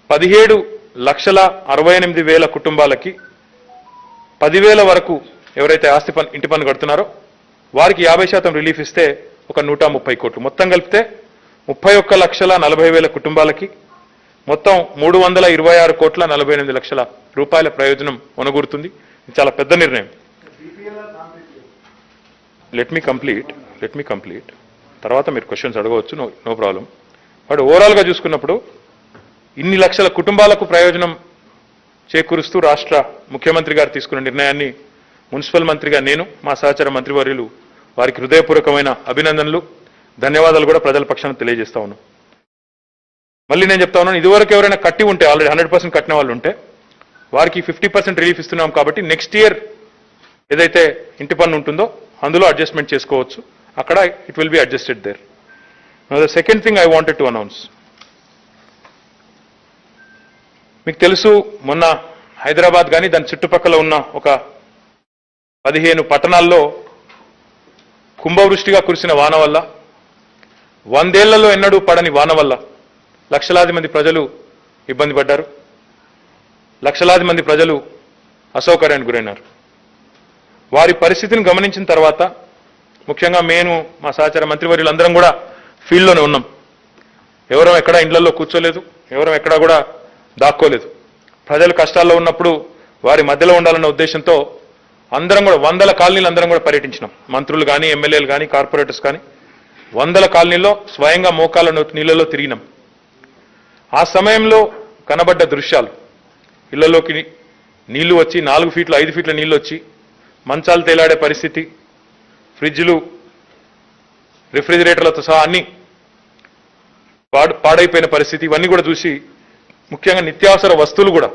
17,68,000 కుటుంబాలకి 10,000 వరకు ఎవరైతే ఇంటి పన్ను కడుతున్నారో వారికి 50% రిలీఫ్ ఇస్తే ఒక 130 కోట్లు, మొత్తం కలిపితే 31,40,000 కుటుంబాలకి మొత్తం 326,48,00,000 రూపాయల ప్రయోజనం ఒనగూరుతుంది. ఇది చాలా పెద్ద నిర్ణయం. లెట్ మీ కంప్లీట్ తర్వాత మీరు క్వశ్చన్స్ అడగవచ్చు, నో ప్రాబ్లం. బట్ ఓవరాల్గా చూసుకున్నప్పుడు ఇన్ని లక్షల కుటుంబాలకు ప్రయోజనం చేకూరుస్తూ రాష్ట్ర ముఖ్యమంత్రి గారు తీసుకున్న నిర్ణయాన్ని మున్సిపల్ మంత్రిగా నేను, మా సహచర మంత్రివర్యులు వారికి హృదయపూర్వకమైన అభినందనలు, ధన్యవాదాలు కూడా ప్రజల పక్షాన తెలియజేస్తా ఉన్నాను. మళ్ళీ నేను చెప్తా ఉన్నాను, ఇదివరకు ఎవరైనా కట్టి ఉంటే, ఆల్రెడీ 100% కట్టిన వాళ్ళు ఉంటే వారికి 50% రిలీఫ్ ఇస్తున్నాం కాబట్టి నెక్స్ట్ ఇయర్ ఏదైతే ఇంటి పన్ను ఉంటుందో అందులో అడ్జస్ట్మెంట్ చేసుకోవచ్చు, అక్కడ it will be adjusted there. The second thing I wanted to announce, మీకు తెలుసు మొన్న హైదరాబాద్ కానీ దాని చుట్టుపక్కల ఉన్న ఒక 15 పట్టణాల్లో కుంభవృష్టిగా కురిసిన వాన వల్ల, 100 ఏళ్లలో ఎన్నడూ పడని వాన వల్ల లక్షలాది మంది ప్రజలు ఇబ్బంది పడ్డారు, లక్షలాది మంది ప్రజలు అసౌకర్యానికి గురైనారు. వారి పరిస్థితిని గమనించిన తర్వాత ముఖ్యంగా మేము మా సహచార మంత్రివర్యులందరం కూడా ఫీల్డ్లోనే ఉన్నాం. ఎవరో ఎక్కడా ఇండ్లలో కూర్చోలేదు, ఎవరో ఎక్కడా కూడా దాక్కోలేదు. ప్రజలు కష్టాల్లో ఉన్నప్పుడు వారి మధ్యలో ఉండాలన్న ఉద్దేశంతో అందరం కూడా 100 కాలనీలు అందరం కూడా పర్యటించినాం. మంత్రులు కానీ, ఎమ్మెల్యేలు కానీ, కార్పొరేటర్స్ కానీ 100 కాలనీల్లో స్వయంగా మోకాళ్ళ నీళ్ళలో తిరిగినాం. ఆ సమయంలో కనబడ్డ దృశ్యాలు, ఇళ్లలోకి నీళ్లు వచ్చి 4 ఫీట్ల 5 ఫీట్ల నీళ్లు వచ్చి మంచాలు తేలాడే పరిస్థితి, ఫ్రిడ్జ్లు రిఫ్రిజిరేటర్లతో సహా అన్ని పాడైపోయిన పరిస్థితి, ఇవన్నీ కూడా చూసి ముఖ్యంగా నిత్యావసర వస్తువులు కూడా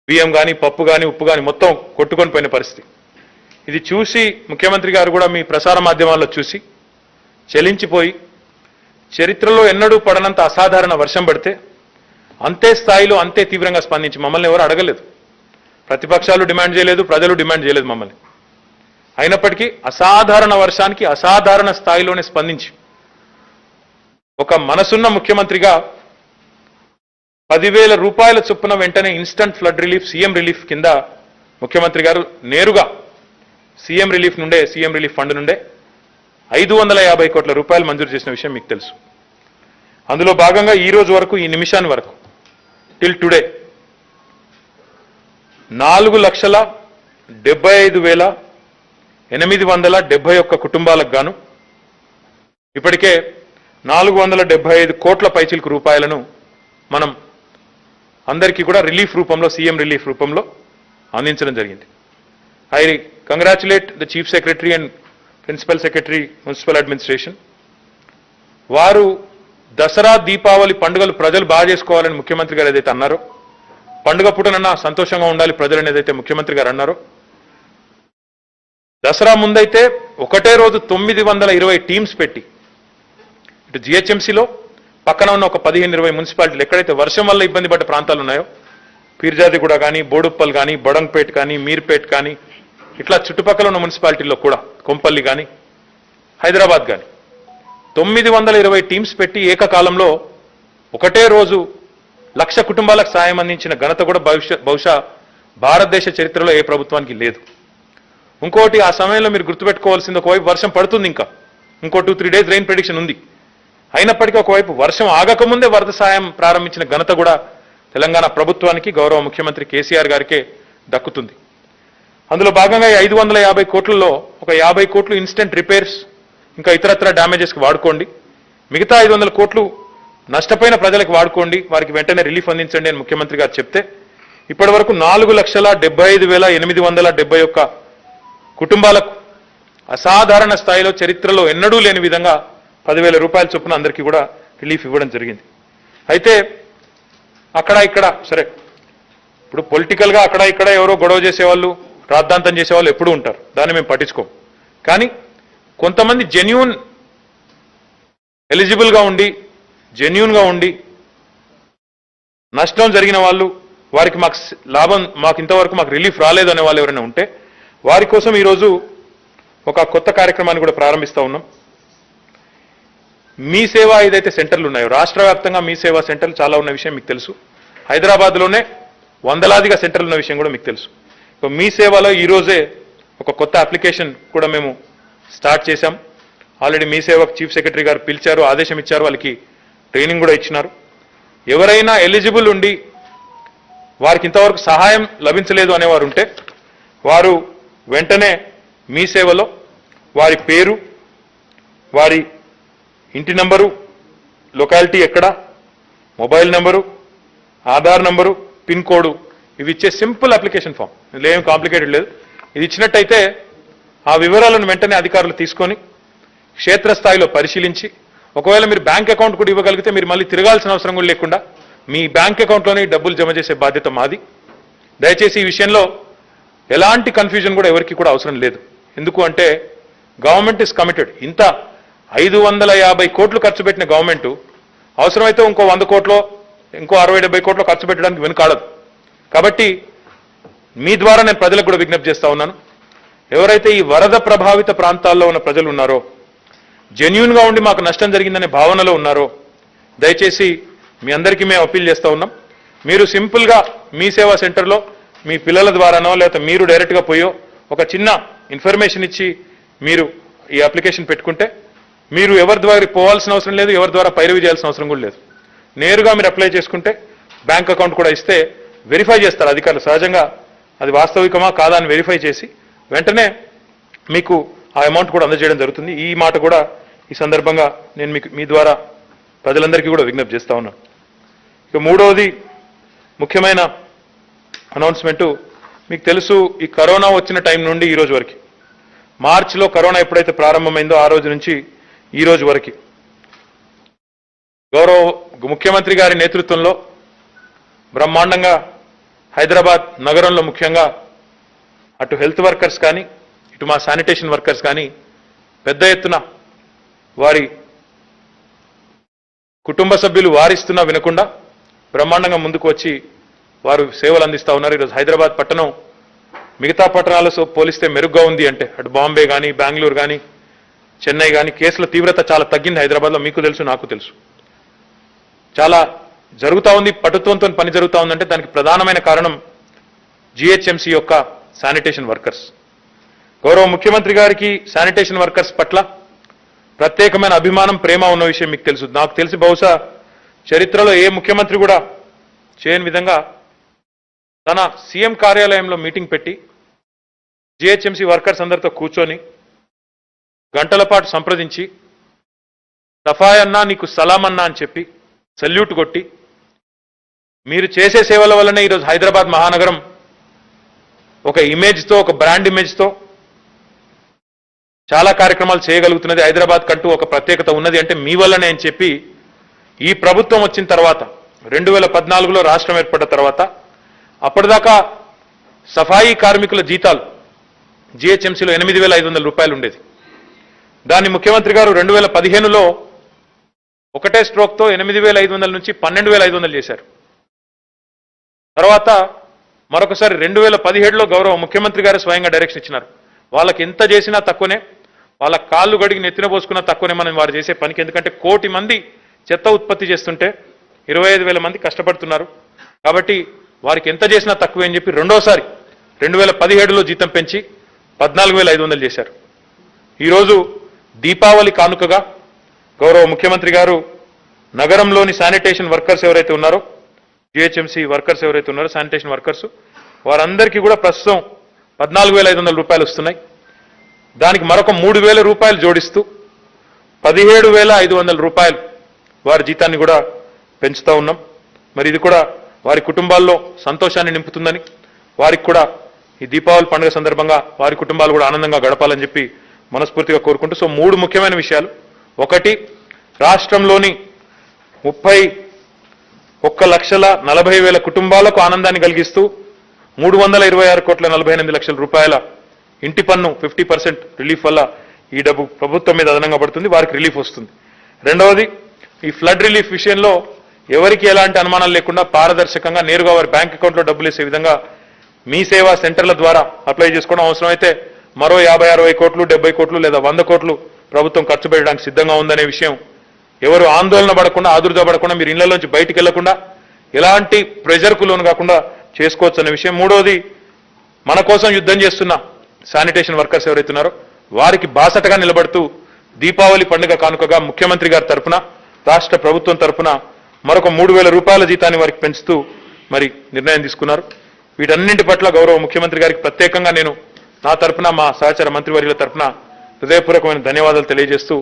బియ్యం కానీ, పప్పు కానీ, ఉప్పు కానీ మొత్తం కొట్టుకొని పోయిన పరిస్థితి. ఇది చూసి ముఖ్యమంత్రి గారు కూడా మీ ప్రసార మాధ్యమాల్లో చూసి చలించిపోయి చరిత్రలో ఎన్నడూ పడనంత అసాధారణ వర్షం పడితే అంతే స్థాయిలో అంతే తీవ్రంగా స్పందించి మమ్మల్ని ఎవరు అడగలేదు, ప్రతిపక్షాలు డిమాండ్ చేయలేదు, ప్రజలు డిమాండ్ చేయలేదు మమ్మల్ని. అయినప్పటికీ అసాధారణ వర్షానికి అసాధారణ స్థాయిలోనే స్పందించి ఒక మనసున్న ముఖ్యమంత్రిగా 10,000 రూపాయల చొప్పున వెంటనే instant flood relief CM relief కింద ముఖ్యమంత్రి గారు నేరుగా సీఎం రిలీఫ్ నుండే, సీఎం రిలీఫ్ ఫండ్ నుండే 550 కోట్ల రూపాయలు మంజూరు చేసిన విషయం మీకు తెలుసు. అందులో భాగంగా ఈ రోజు వరకు, ఈ నిమిషాన్ని వరకు టిల్ టుడే 4,75,871 కుటుంబాలకు గాను ఇప్పటికే 475 కోట్ల పైచిలకు రూపాయలను మనం అందరికీ కూడా రిలీఫ్ రూపంలో, సీఎం రిలీఫ్ రూపంలో అందించడం జరిగింది. I congratulate the chief secretary and principal secretary municipal administration. వారు దసరా, దీపావళి పండుగలు ప్రజలు బాగా చేసుకోవాలని ముఖ్యమంత్రి గారు ఏదైతే అన్నారో, పండుగ పూటనన్నా సంతోషంగా ఉండాలి ప్రజలు అనేది ఏదైతే ముఖ్యమంత్రి గారు అన్నారో, దసరా ముందైతే ఒకటే రోజు 920 టీమ్స్ పెట్టి ఇటు జిహెచ్ఎంసీలో పక్కన ఉన్న ఒక 15-20 మున్సిపాలిటీలు ఎక్కడైతే వర్షం వల్ల ఇబ్బంది పడ్డ ప్రాంతాలు ఉన్నాయో, పీర్జాదిగూడ కానీ, బోడుప్పల్ కానీ, బడంగ్పేట్ కానీ, మీర్పేట్ కానీ, ఇట్లా చుట్టుపక్కల ఉన్న మున్సిపాలిటీల్లో కూడా, కొంపల్లి కానీ, హైదరాబాద్ కానీ 920 టీమ్స్ పెట్టి ఏకకాలంలో ఒకటే రోజు 1,00,000 కుటుంబాలకు సాయం అందించిన ఘనత కూడా బహుశా భారతదేశ చరిత్రలో ఏ ప్రభుత్వానికి లేదు. ఇంకోటి, ఆ సమయంలో మీరు గుర్తుపెట్టుకోవాల్సింది, ఒకవైపు వర్షం పడుతుంది, ఇంకా ఇంకో 2-3 డేస్ రెయిన్ ప్రెడిక్షన్ ఉంది. అయినప్పటికీ ఒకవైపు వర్షం ఆగకముందే వరద సాయం ప్రారంభించిన ఘనత కూడా తెలంగాణ ప్రభుత్వానికి, గౌరవ ముఖ్యమంత్రి కేసీఆర్ గారికే దక్కుతుంది. అందులో భాగంగా 550 కోట్లలో ఒక 50 కోట్లు ఇన్స్టెంట్ రిపేర్స్, ఇంకా ఇతరత్ర డ్యామేజెస్కి వాడుకోండి, మిగతా 500 కోట్లు నష్టపోయిన ప్రజలకు వాడుకోండి, వారికి వెంటనే రిలీఫ్ అందించండి అని ముఖ్యమంత్రి గారు చెప్తే ఇప్పటి వరకు 4,75,871 కుటుంబాలకు అసాధారణ స్థాయిలో చరిత్రలో ఎన్నడూ లేని విధంగా 10,000 రూపాయల చొప్పున అందరికీ కూడా రిలీఫ్ ఇవ్వడం జరిగింది. అయితే అక్కడ ఇక్కడ సరే, ఇప్పుడు పొలిటికల్గా అక్కడ ఇక్కడ ఎవరో గొడవ చేసేవాళ్ళు, రాద్ధాంతం చేసేవాళ్ళు ఎప్పుడూ ఉంటారు, దాన్ని మేము పట్టించుకోం. కానీ కొంతమంది జెన్యూన్ ఎలిజిబుల్గా ఉండి, జెన్యూన్గా ఉండి నష్టం జరిగిన వాళ్ళు, వారికి మాకు లాభం, మాకు ఇంతవరకు మాకు రిలీఫ్ రాలేదు అనే వాళ్ళు ఎవరైనా ఉంటే వారి కోసం ఈరోజు ఒక కొత్త కార్యక్రమాన్ని కూడా ప్రారంభిస్తూ ఉన్నాం. మీ సేవ ఏదైతే సెంటర్లు ఉన్నాయో, రాష్ట్ర వ్యాప్తంగా మీ సేవా సెంటర్లు చాలా ఉన్న విషయం మీకు తెలుసు. హైదరాబాద్లోనే వందలాదిగా సెంటర్లు ఉన్న విషయం కూడా మీకు తెలుసు. మీ సేవలో ఈరోజే ఒక కొత్త అప్లికేషన్ కూడా మేము స్టార్ట్ చేశాం. ఆల్రెడీ మీ సేవకు చీఫ్ సెక్రటరీ గారు పిలిచారు, ఆదేశం ఇచ్చారు, వాళ్ళకి ట్రైనింగ్ కూడా ఇచ్చినారు. ఎవరైనా ఎలిజిబుల్ ఉండి వారికి ఇంతవరకు సహాయం లభించలేదు అనేవారు ఉంటే వారు వెంటనే మీ సేవలో వారి పేరు, వారి ఇంటి నంబరు, లొకాలిటీ ఎక్కడ, mobile number, Aadhaar number, pin code, ఇవి ఇచ్చే సింపుల్ అప్లికేషన్ ఫామ్, ఇందులో ఏం కాంప్లికేటెడ్ లేదు. ఇది ఇచ్చినట్టయితే ఆ వివరాలను వెంటనే అధికారులు తీసుకొని క్షేత్రస్థాయిలో పరిశీలించి, ఒకవేళ మీరు బ్యాంక్ అకౌంట్ కూడా ఇవ్వగలిగితే మీరు మళ్ళీ తిరగాల్సిన అవసరం కూడా లేకుండా మీ బ్యాంక్ అకౌంట్లోనే డబ్బులు జమ చేసే బాధ్యత మాది. దయచేసి ఈ విషయంలో ఎలాంటి కన్ఫ్యూజన్ కూడా ఎవరికి కూడా అవసరం లేదు. ఎందుకు అంటే గవర్నమెంట్ ఇస్ కమిటెడ్. ఇంత 550 కోట్లు ఖర్చు పెట్టిన గవర్నమెంట్ అవసరమైతే ఇంకో 100 కోట్లో, ఇంకో 60-70 కోట్లు ఖర్చు పెట్టడానికి వెనుకాడదు. కాబట్టి మీ ద్వారా నేను ప్రజలకు కూడా విజ్ఞప్తి చేస్తా ఉన్నాను, ఎవరైతే ఈ వరద ప్రభావిత ప్రాంతాల్లో ఉన్న ప్రజలు ఉన్నారో, జెన్యూన్గా ఉండి మాకు నష్టం జరిగిందనే భావనలో ఉన్నారో, దయచేసి మీ అందరికీ మేము అప్పీల్ చేస్తూ ఉన్నాం, మీరు సింపుల్గా మీ సేవా సెంటర్లో మీ పిల్లల ద్వారానో లేకపోతే మీరు డైరెక్ట్గా పోయో ఒక చిన్న ఇన్ఫర్మేషన్ ఇచ్చి మీరు ఈ అప్లికేషన్ పెట్టుకుంటే మీరు ఎవరి ద్వారా పోవాల్సిన అవసరం లేదు, ఎవరి ద్వారా పైరవి చేయాల్సిన అవసరం కూడా లేదు. నేరుగా మీరు అప్లై చేసుకుంటే బ్యాంక్ అకౌంట్ కూడా ఇస్తే వెరిఫై చేస్తారు అధికారులు. సహజంగా అది వాస్తవికమా కాదా అని వెరిఫై చేసి వెంటనే మీకు ఆ అమౌంట్ కూడా అందజేయడం జరుగుతుంది. ఈ మాట కూడా ఈ సందర్భంగా నేను మీకు మీ ద్వారా ప్రజలందరికీ కూడా విజ్ఞప్తి చేస్తా ఉన్నాను. ఇక మూడవది ముఖ్యమైన అనౌన్స్మెంటు, మీకు తెలుసు ఈ కరోనా వచ్చిన టైం నుండి ఈ రోజు వరకు, మార్చిలో కరోనా ఎప్పుడైతే ప్రారంభమైందో ఆ రోజు నుంచి ఈ రోజు వరకు గౌరవ ముఖ్యమంత్రి గారి నేతృత్వంలో బ్రహ్మాండంగా హైదరాబాద్ నగరంలో ముఖ్యంగా అటు హెల్త్ వర్కర్స్ కానీ ఇటు మా శానిటేషన్ వర్కర్స్ కానీ పెద్ద ఎత్తున వారి కుటుంబ సభ్యులు వారిస్తున్నా వినకుండా బ్రహ్మాండంగా ముందుకు వచ్చి వారు సేవలు అందిస్తూ ఉన్నారు. ఈరోజు హైదరాబాద్ పట్టణం మిగతా పట్టణాలతో పోలిస్తే మెరుగ్గా ఉంది అంటే అటు బాంబే కానీ బెంగళూరు కానీ చెన్నై కానీ కేసుల తీవ్రత చాలా తగ్గింది హైదరాబాద్లో. మీకు తెలుసు, నాకు తెలుసు. చాలా జరుగుతూ ఉంది, పటుత్వంతో పని జరుగుతూ ఉందంటే దానికి ప్రధానమైన కారణం జిహెచ్ఎంసీ యొక్క శానిటేషన్ వర్కర్స్. గౌరవ ముఖ్యమంత్రి గారికి శానిటేషన్ వర్కర్స్ పట్ల ప్రత్యేకమైన అభిమానం, ప్రేమ ఉన్న విషయం మీకు తెలుసు. నాకు తెలిసి బహుశా చరిత్రలో ఏ ముఖ్యమంత్రి కూడా చేయని విధంగా తన సీఎం కార్యాలయంలో మీటింగ్ పెట్టి జిహెచ్ఎంసీ వర్కర్స్ అందరితో కూర్చొని గంటల పాటు సంప్రదించి సఫాయ్ అన్నా నీకు సలాం అన్నా అని చెప్పి సల్యూట్ కొట్టి మీరు చేసే సేవల వల్లనే ఈరోజు హైదరాబాద్ మహానగరం ఒక ఇమేజ్తో, ఒక బ్రాండ్ ఇమేజ్తో చాలా కార్యక్రమాలు చేయగలుగుతున్నది. హైదరాబాద్ కంటూ ఒక ప్రత్యేకత ఉన్నది అంటే మీ వల్లనే అని చెప్పి ఈ ప్రభుత్వం వచ్చిన తర్వాత 2014లో రాష్ట్రం ఏర్పడ్డ తర్వాత అప్పటిదాకా సఫాయి కార్మికుల జీతాలు జిహెచ్ఎంసీలో 8,500 రూపాయలు ఉండేది. దాన్ని ముఖ్యమంత్రి గారు 2015లో ఒకటే స్ట్రోక్తో 8,500 నుంచి 12,500 చేశారు. తర్వాత మరొకసారి 2017లో గౌరవ ముఖ్యమంత్రి గారు స్వయంగా డైరెక్షన్ ఇచ్చినారు. వాళ్ళకి ఎంత చేసినా తక్కువనే, వాళ్ళ కాళ్ళు గడిగి నెత్తిన పోసుకున్నా తక్కువనే మనం వారు చేసే పనికి. ఎందుకంటే 1 కోటి మంది చెత్త ఉత్పత్తి చేస్తుంటే 25,000 మంది కష్టపడుతున్నారు కాబట్టి వారికి ఎంత చేసినా తక్కువే అని చెప్పి రెండోసారి 2017లో జీతం పెంచి 14,500 చేశారు. ఈరోజు దీపావళి కానుకగా గౌరవ ముఖ్యమంత్రి గారు నగరంలోని శానిటేషన్ వర్కర్స్ ఎవరైతే ఉన్నారో, జిహెచ్ఎంసీ వర్కర్స్ ఎవరైతే ఉన్నారో శానిటేషన్ వర్కర్స్, వారందరికీ కూడా ప్రస్తుతం 14,500 రూపాయలు వస్తున్నాయి. దానికి మరొక 3,000 రూపాయలు జోడిస్తూ 17,500 రూపాయలు వారి జీతాన్ని కూడా పెంచుతూ ఉన్నాం. మరి ఇది కూడా వారి కుటుంబాల్లో సంతోషాన్ని నింపుతుందని, వారికి కూడా ఈ దీపావళి పండుగ సందర్భంగా వారి కుటుంబాలు కూడా ఆనందంగా గడపాలని చెప్పి మనస్ఫూర్తిగా కోరుకుంటూ, సో 3 ముఖ్యమైన విషయాలు. ఒకటి, రాష్ట్రంలోని 31,40,000 కుటుంబాలకు ఆనందాన్ని కలిగిస్తూ 326,48,00,000 రూపాయల ఇంటి పన్ను 50% రిలీఫ్ వల్ల ఈ డబ్బు ప్రభుత్వం మీద అదనంగా పడుతుంది, వారికి రిలీఫ్ వస్తుంది. రెండవది, ఈ ఫ్లడ్ రిలీఫ్ విషయంలో ఎవరికి ఎలాంటి అనుమానాలు లేకుండా పారదర్శకంగా నేరుగా వారి బ్యాంక్ అకౌంట్లో డబ్బులు వేసే విధంగా మీ సేవా సెంటర్ల ద్వారా అప్లై చేసుకోవడం, అవసరమైతే మరో 50-60 కోట్లు 70 కోట్లు లేదా 100 కోట్లు ప్రభుత్వం ఖర్చు పెట్టడానికి సిద్ధంగా ఉందనే విషయం ఎవరు ఆందోళన పడకుండా, ఆదుర్దా పడకుండా, మీరు ఇళ్లలోంచి బయటికి వెళ్లకుండా ఎలాంటి ప్రెజర్కు లోను కాకుండా చేసుకోవచ్చు అనే విషయం. మూడోది, మన కోసం యుద్ధం చేస్తున్న శానిటేషన్ వర్కర్స్ ఎవరైతే ఉన్నారో వారికి బాసటగా నిలబడుతూ దీపావళి పండుగ కానుకగా ముఖ్యమంత్రి గారి తరఫున, రాష్ట్ర ప్రభుత్వం తరఫున మరొక 3,000 రూపాయల జీతాన్ని వారికి పెంచుతూ మరి నిర్ణయం తీసుకున్నారు. వీటన్నింటి పట్ల గౌరవ ముఖ్యమంత్రి గారికి ప్రత్యేకంగా నేను నా తరఫున, మా సహచర మంత్రివర్యుల తరఫున హృదయపూర్వకమైన ధన్యవాదాలు తెలియజేస్తూ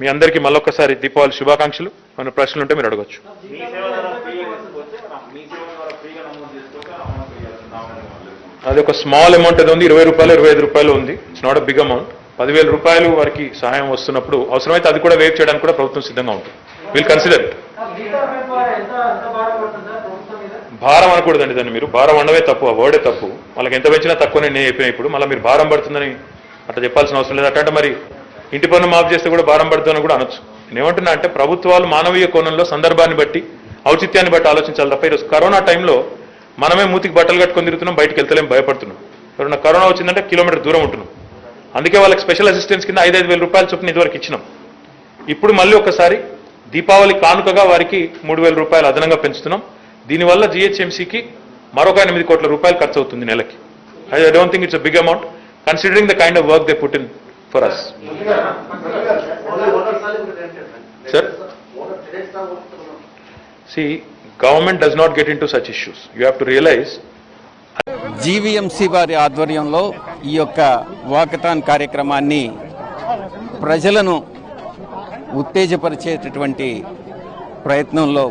మీ అందరికీ మళ్ళొక్కసారి దీపావళి శుభాకాంక్షలు. ఏమైనా ప్రశ్నలు ఉంటే మీరు అడగచ్చు. అది ఒక స్మాల్ అమౌంట్ ఏదో ఉంది, 20 రూపాయలు 25 రూపాయలు ఉంది. It's not a big amount. 10,000 రూపాయలు వారికి సహాయం వస్తున్నప్పుడు అవసరమైతే అది కూడా వేవ్ చేయడానికి కూడా ప్రభుత్వం సిద్ధంగా ఉంటుంది. Will consider it. భారం అనకూడదండి దాన్ని. మీరు భారం అనవే తప్పు, ఆ వర్డే తప్పు. వాళ్ళకి ఎంత పెంచినా తక్కువనే నేను చెప్పిన. ఇప్పుడు మళ్ళీ మీరు భారం పడుతుందని అట్లా చెప్పాల్సిన అవసరం లేదు. అట్లా మరి ఇంటి పన్ను మాఫ్ చేస్తే కూడా భారం పడుతుందని కూడా అనొచ్చు. నేను ఏమంటున్నా అంటే ప్రభుత్వాలు మానవీయ కోణంలో సందర్భాన్ని బట్టి, ఔచిత్యాన్ని బట్టి ఆలోచించాలి తప్ప ఈరోజు కరోనా టైంలో మనమే మూతికి బట్టలు కట్టుకొని తిరుగుతున్నాం, బయటికి వెళ్తలేం, భయపడుతున్నాం. ఎవరైనా కరోనా వచ్చిందంటే కిలోమీటర్ దూరం ఉంటున్నాం. అందుకే వాళ్ళకి స్పెషల్ అసిస్టెన్స్ కింద 5,000 రూపాయల చొప్పున ఇదివరకు ఇచ్చినాం. ఇప్పుడు మళ్ళీ ఒకసారి దీపావళి కానుకగా వారికి 3,000 రూపాయలు అదనంగా పెంచుతున్నాం. దీనివల్ల జిహెచ్ఎంసీకి మరొక 8 కోట్ల రూపాయలు ఖర్చు అవుతుంది నెలకి. I don't think it's a big amount considering the kind of work they put in for us. Sir? See, government does not get into such issues. You have to realize. GVMC వారి ఆధ్వర్యంలో ఈ యొక్క walkathon కార్యక్రమాన్ని ప్రజలను ఉత్తేజపరిచేటటువంటి ప్రయత్నంలో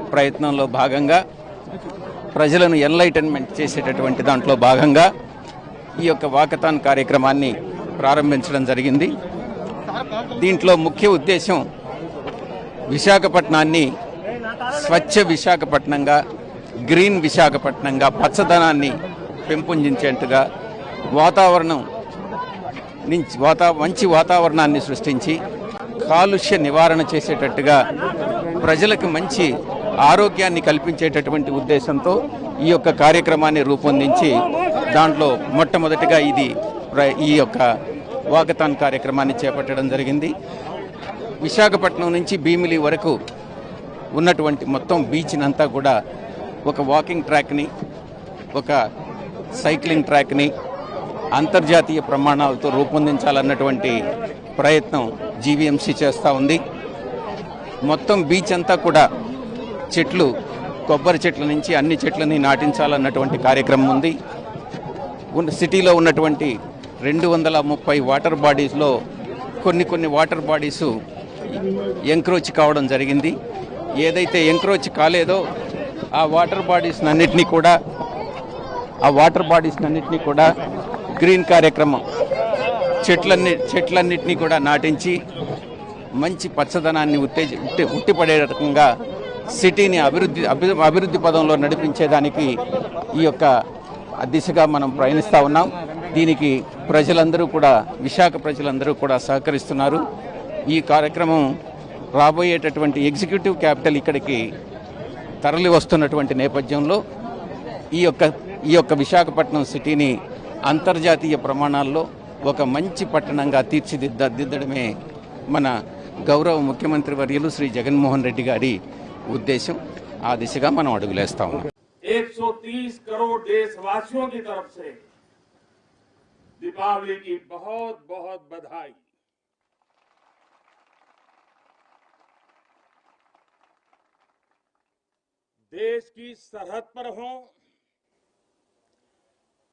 భాగంగా, ప్రజలను enlightenment చేసేటటువంటి దాంట్లో భాగంగా ఈ యొక్క వాకథాన్ కార్యక్రమాన్ని ప్రారంభించడం జరిగింది. దీంట్లో ముఖ్య ఉద్దేశం విశాఖపట్నాన్ని స్వచ్ఛ విశాఖపట్నంగా, గ్రీన్ విశాఖపట్నంగా, పచ్చదనాన్ని పెంపొందించేట్టుగా మంచి వాతావరణాన్ని సృష్టించి కాలుష్య నివారణ చేసేటట్టుగా ప్రజలకు మంచి ఆరోగ్యాన్ని కల్పించేటటువంటి ఉద్దేశంతో ఈ యొక్క కార్యక్రమాన్ని రూపొందించి దాంట్లో మొట్టమొదటిగా ఈ యొక్క వాకథాన్ కార్యక్రమాన్ని చేపట్టడం జరిగింది. విశాఖపట్నం నుంచి భీమిలి వరకు ఉన్నటువంటి మొత్తం బీచ్ని అంతా కూడా ఒక వాకింగ్ ట్రాక్ని, ఒక సైక్లింగ్ ట్రాక్ని అంతర్జాతీయ ప్రమాణాలతో రూపొందించాలన్నటువంటి ప్రయత్నం జీవీఎంసీ చేస్తూ ఉంది. మొత్తం బీచ్ అంతా కూడా చెట్లు, కొబ్బరి చెట్ల నుంచి అన్ని చెట్లని నాటించాలన్నటువంటి కార్యక్రమం ఉంది. సిటీలో ఉన్నటువంటి 230 వాటర్ బాడీస్లో కొన్ని వాటర్ బాడీసు ఎంక్రోచ్ కావడం జరిగింది. ఏదైతే ఎంక్రోచ్ కాలేదో ఆ వాటర్ బాడీస్ అన్నిటినీ కూడా గ్రీన్ కార్యక్రమం చెట్లన్నిటినీ కూడా నాటించి మంచి పచ్చదనాన్ని ఉట్టిపడే రకంగా సిటీని అభివృద్ధి పదంలో నడిపించేదానికి ఈ యొక్క దిశగా మనం ప్రయాణిస్తూ ఉన్నాం. దీనికి విశాఖ ప్రజలందరూ కూడా సహకరిస్తున్నారు. ఈ కార్యక్రమం రాబోయేటటువంటి ఎగ్జిక్యూటివ్ క్యాపిటల్ ఇక్కడికి తరలి వస్తున్నటువంటి నేపథ్యంలో ఈ యొక్క విశాఖపట్నం సిటీని అంతర్జాతీయ ప్రమాణాల్లో ఒక మంచి పట్టణంగా తీర్చిదిద్దడమే మన గౌరవ ముఖ్యమంత్రి వర్యులు శ్రీ జగన్మోహన్ రెడ్డి గారి ఉద్దేశం. ఆ దిశగా మనం అడుగులేస్తా ఉన్నాం. 130 करोड़ देशवासियों की तरफ से दीपावली की बहुत बहुत बधाई। देश की सरहद पर हो,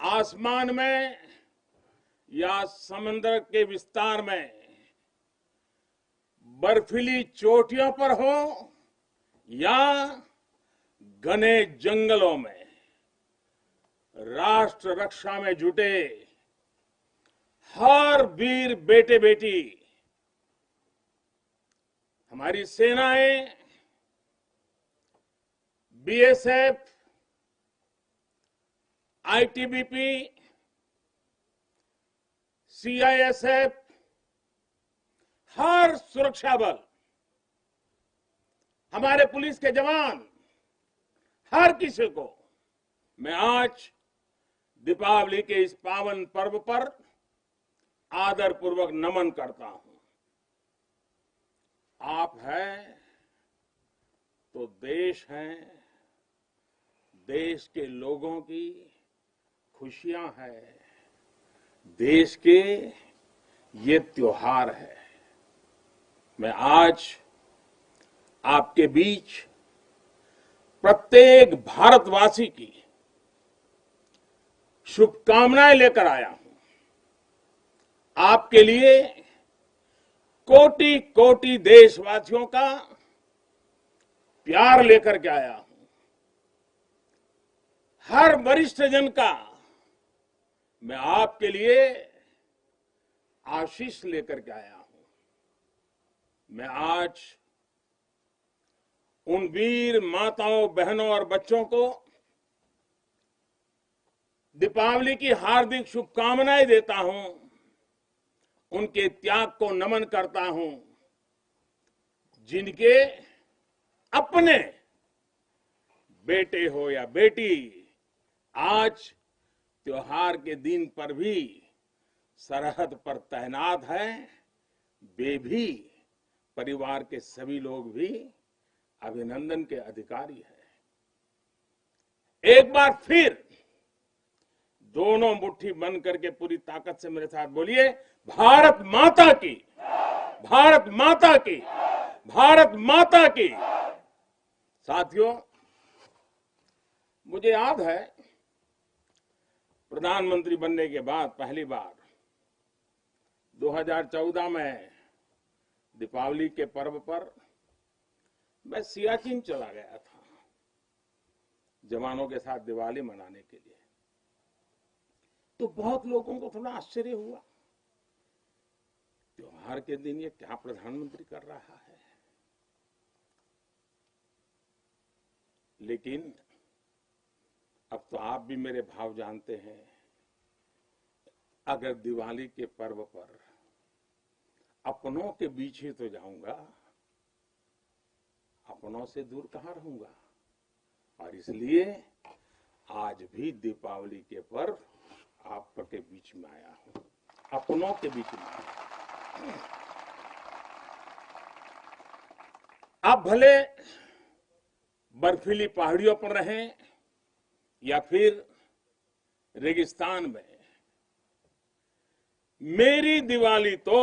आसमान में या समंदर के विस्तार में, बर्फीली चोटियों पर हो या घने जंगलों में, राष्ट्र रक्षा में जुटे हर वीर बेटे बेटी, हमारी सेनाएं, बीएसएफ, आईटीबीपी, सीआईएसएफ, हर सुरक्षा बल, हमारे पुलिस के जवान, हर किसी को मैं आज दीपावली के इस पावन पर्व पर आदर पूर्वक नमन करता हूं। आप हैं तो देश है, देश के लोगों की खुशियां हैं, देश के ये त्योहार है। मैं आज आपके बीच प्रत्येक भारतवासी की शुभकामनाएं लेकर आया हूं। आपके लिए कोटि कोटि देशवासियों का प्यार लेकर के आया हूं। हर वरिष्ठ जन का मैं आपके लिए आशीष लेकर के आया हूं। मैं आज उन वीर माताओं, बहनों और बच्चों को दीपावली की हार्दिक शुभकामनाएं देता हूं, उनके त्याग को नमन करता हूं, जिनके अपने बेटे हो या बेटी आज त्योहार के दिन पर भी सरहद पर तैनात है, वे भी, परिवार के सभी लोग भी अभिनंदन के अधिकारी हैं। एक बार फिर दोनों मुट्ठी बंद करके पूरी ताकत से मेरे साथ बोलिए, भारत माता की, भारत माता की, भारत माता की। साथियों, मुझे याद है प्रधानमंत्री बनने के बाद पहली बार 2014 में दीपावली के पर्व पर मैं सियाचिन चला गया था जवानों के साथ दिवाली मनाने के लिए। तो बहुत लोगों को थोड़ा आश्चर्य हुआ, त्योहार के दिन ये क्या प्रधानमंत्री कर रहा है। लेकिन अब तो आप भी मेरे भाव जानते हैं। अगर दिवाली के पर्व पर अपनों के बीच ही तो जाऊंगा, अपनों से दूर कहां रहूंगा। और इसलिए आज भी दीपावली के पर्व आपके बीच में आया हूं, अपनों के बीच में आया हूं। आप भले बर्फीली पहाड़ियों पर रहें या फिर रेगिस्तान में, मेरी दिवाली तो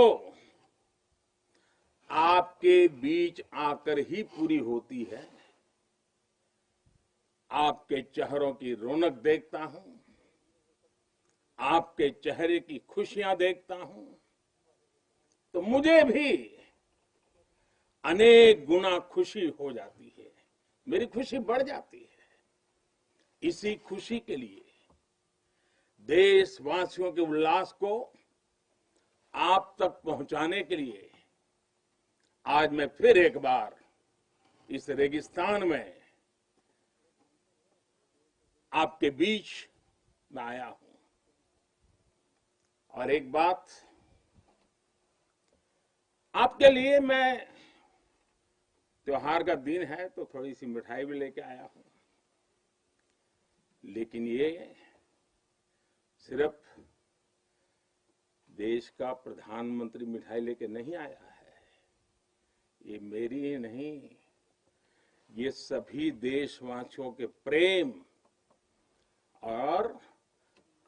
आपके बीच आकर ही पूरी होती है। आपके चेहरों की रौनक देखता हूं, आपके चेहरे की खुशियां देखता हूं, तो मुझे भी अनेक गुना खुशी हो जाती है, मेरी खुशी बढ़ जाती है। इसी खुशी के लिए, देशवासियों के उल्लास को आप तक पहुंचाने के लिए आज मैं फिर एक बार इस रेगिस्तान में आपके बीच में आया हूं। और एक बात आपके लिए, मैं त्योहार का दिन है तो थोड़ी सी मिठाई भी लेके आया हूं। लेकिन ये सिर्फ देश का प्रधानमंत्री मिठाई लेके नहीं आया है। ये मेरी ही नहीं, ये सभी देशवासियों के प्रेम और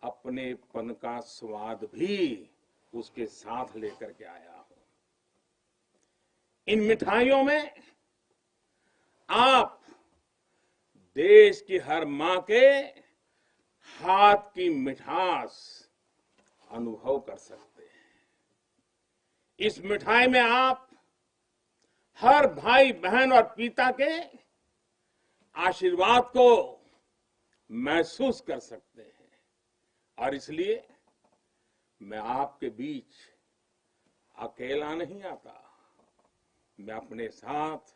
अपनेपन का स्वाद भी उसके साथ लेकर के आया हूं। इन मिठाइयों में आप देश की हर मां के हाथ की मिठास अनुभव कर सकते हैं। इस मिठाई में आप हर भाई बहन और पिता के आशीर्वाद को महसूस कर सकते हैं। और इसलिए मैं आपके बीच अकेला नहीं आता, मैं अपने साथ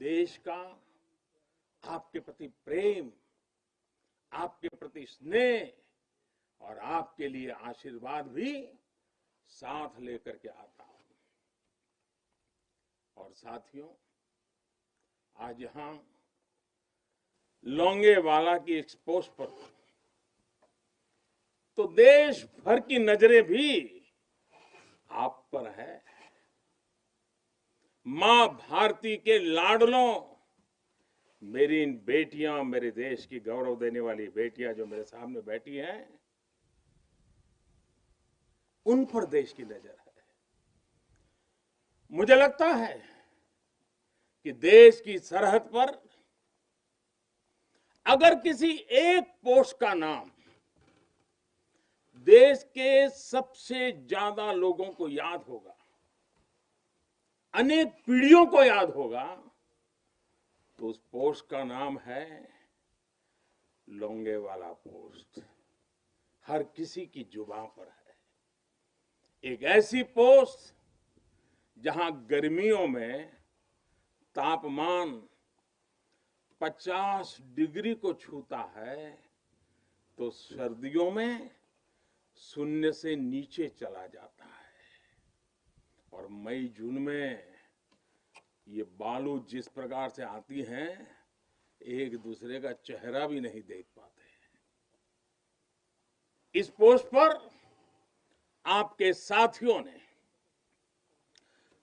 देश का आपके प्रति प्रेम, आपके प्रति स्नेह और आपके लिए आशीर्वाद भी साथ लेकर के आता हूं। और साथियों, आज यहां लोंगेवाला की एक्सपोज पर तो देश भर की नजरें भी आप पर है। मां भारती के लाडलों, मेरी इन बेटियां, मेरे देश की गौरव देने वाली बेटियां जो मेरे सामने बैठी हैं, उन पर देश की नजर है। मुझे लगता है कि देश की सरहद पर अगर किसी एक पोस्ट का नाम देश के सबसे ज्यादा लोगों को याद होगा, अनेक पीढ़ियों को याद होगा, तो उस पोस्ट का नाम है लोंगेवाला पोस्ट। हर किसी की जुबान पर है। एक ऐसी पोस्ट जहां गर्मियों में तापमान 50 डिग्री को छूता है, तो सर्दियों में 0 से नीचे चला जाता है। और मई जून में ये बालू जिस प्रकार से आती हैं, एक दूसरे का चेहरा भी नहीं देख पाते। इस पोस्ट पर आपके साथियों ने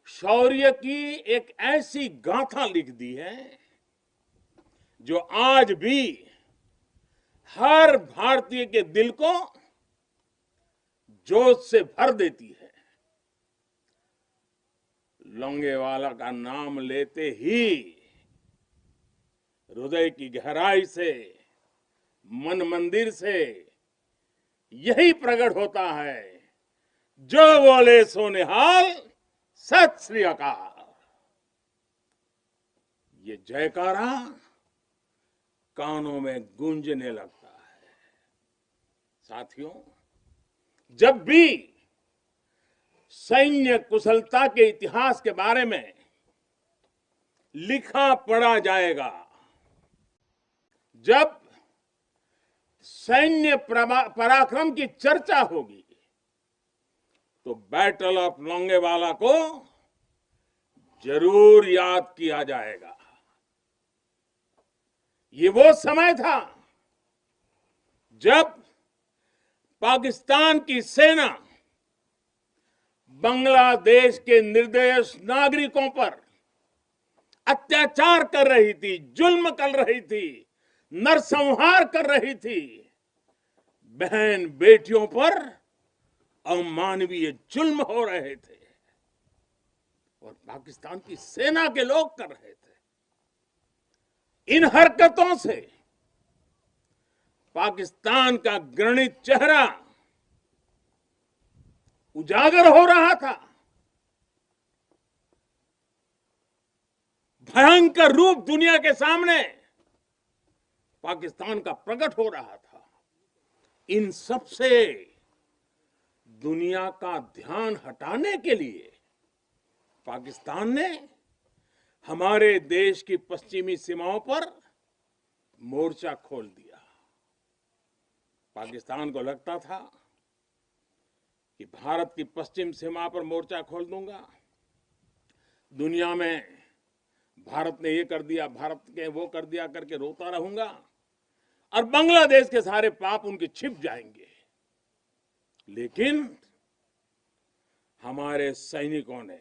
शौर्य की एक ऐसी गाथा लिख दी है जो आज भी हर भारतीय के दिल को जोश से भर देती है। लोंगेवाला का नाम लेते ही हृदय की गहराई से, मन मंदिर से यही प्रकट होता है, जो बोले सो निहाल, सत श्री अकाल। ये जयकारा कानों में गूंजने लगता है। साथियों, जब भी सैन्य कुशलता के इतिहास के बारे में लिखा पढ़ा जाएगा, जब सैन्य पराक्रम की चर्चा होगी, तो बैटल ऑफ लोंगेवाला को जरूर याद किया जाएगा। ये वो समय था जब पाकिस्तान की सेना बांग्लादेश के निर्दोष नागरिकों पर अत्याचार कर रही थी, जुल्म कर रही थी, नरसंहार कर रही थी। बहन बेटियों पर अमानवीय जुल्म हो रहे थे और पाकिस्तान की सेना के लोग कर रहे थे। इन हरकतों से पाकिस्तान का घृणित चेहरा उजागर हो रहा था, भयंकर रूप दुनिया के सामने पाकिस्तान का प्रकट हो रहा था। इन सब से दुनिया का ध्यान हटाने के लिए पाकिस्तान ने हमारे देश की पश्चिमी सीमाओं पर मोर्चा खोल दिया। पाकिस्तान को लगता था कि भारत की पश्चिम सीमा पर मोर्चा खोल दूंगा, दुनिया में भारत ने ये कर दिया, भारत ने वो कर दिया करके रोता रहूंगा और बांग्लादेश के सारे पाप उनके छिप जाएंगे। लेकिन हमारे सैनिकों ने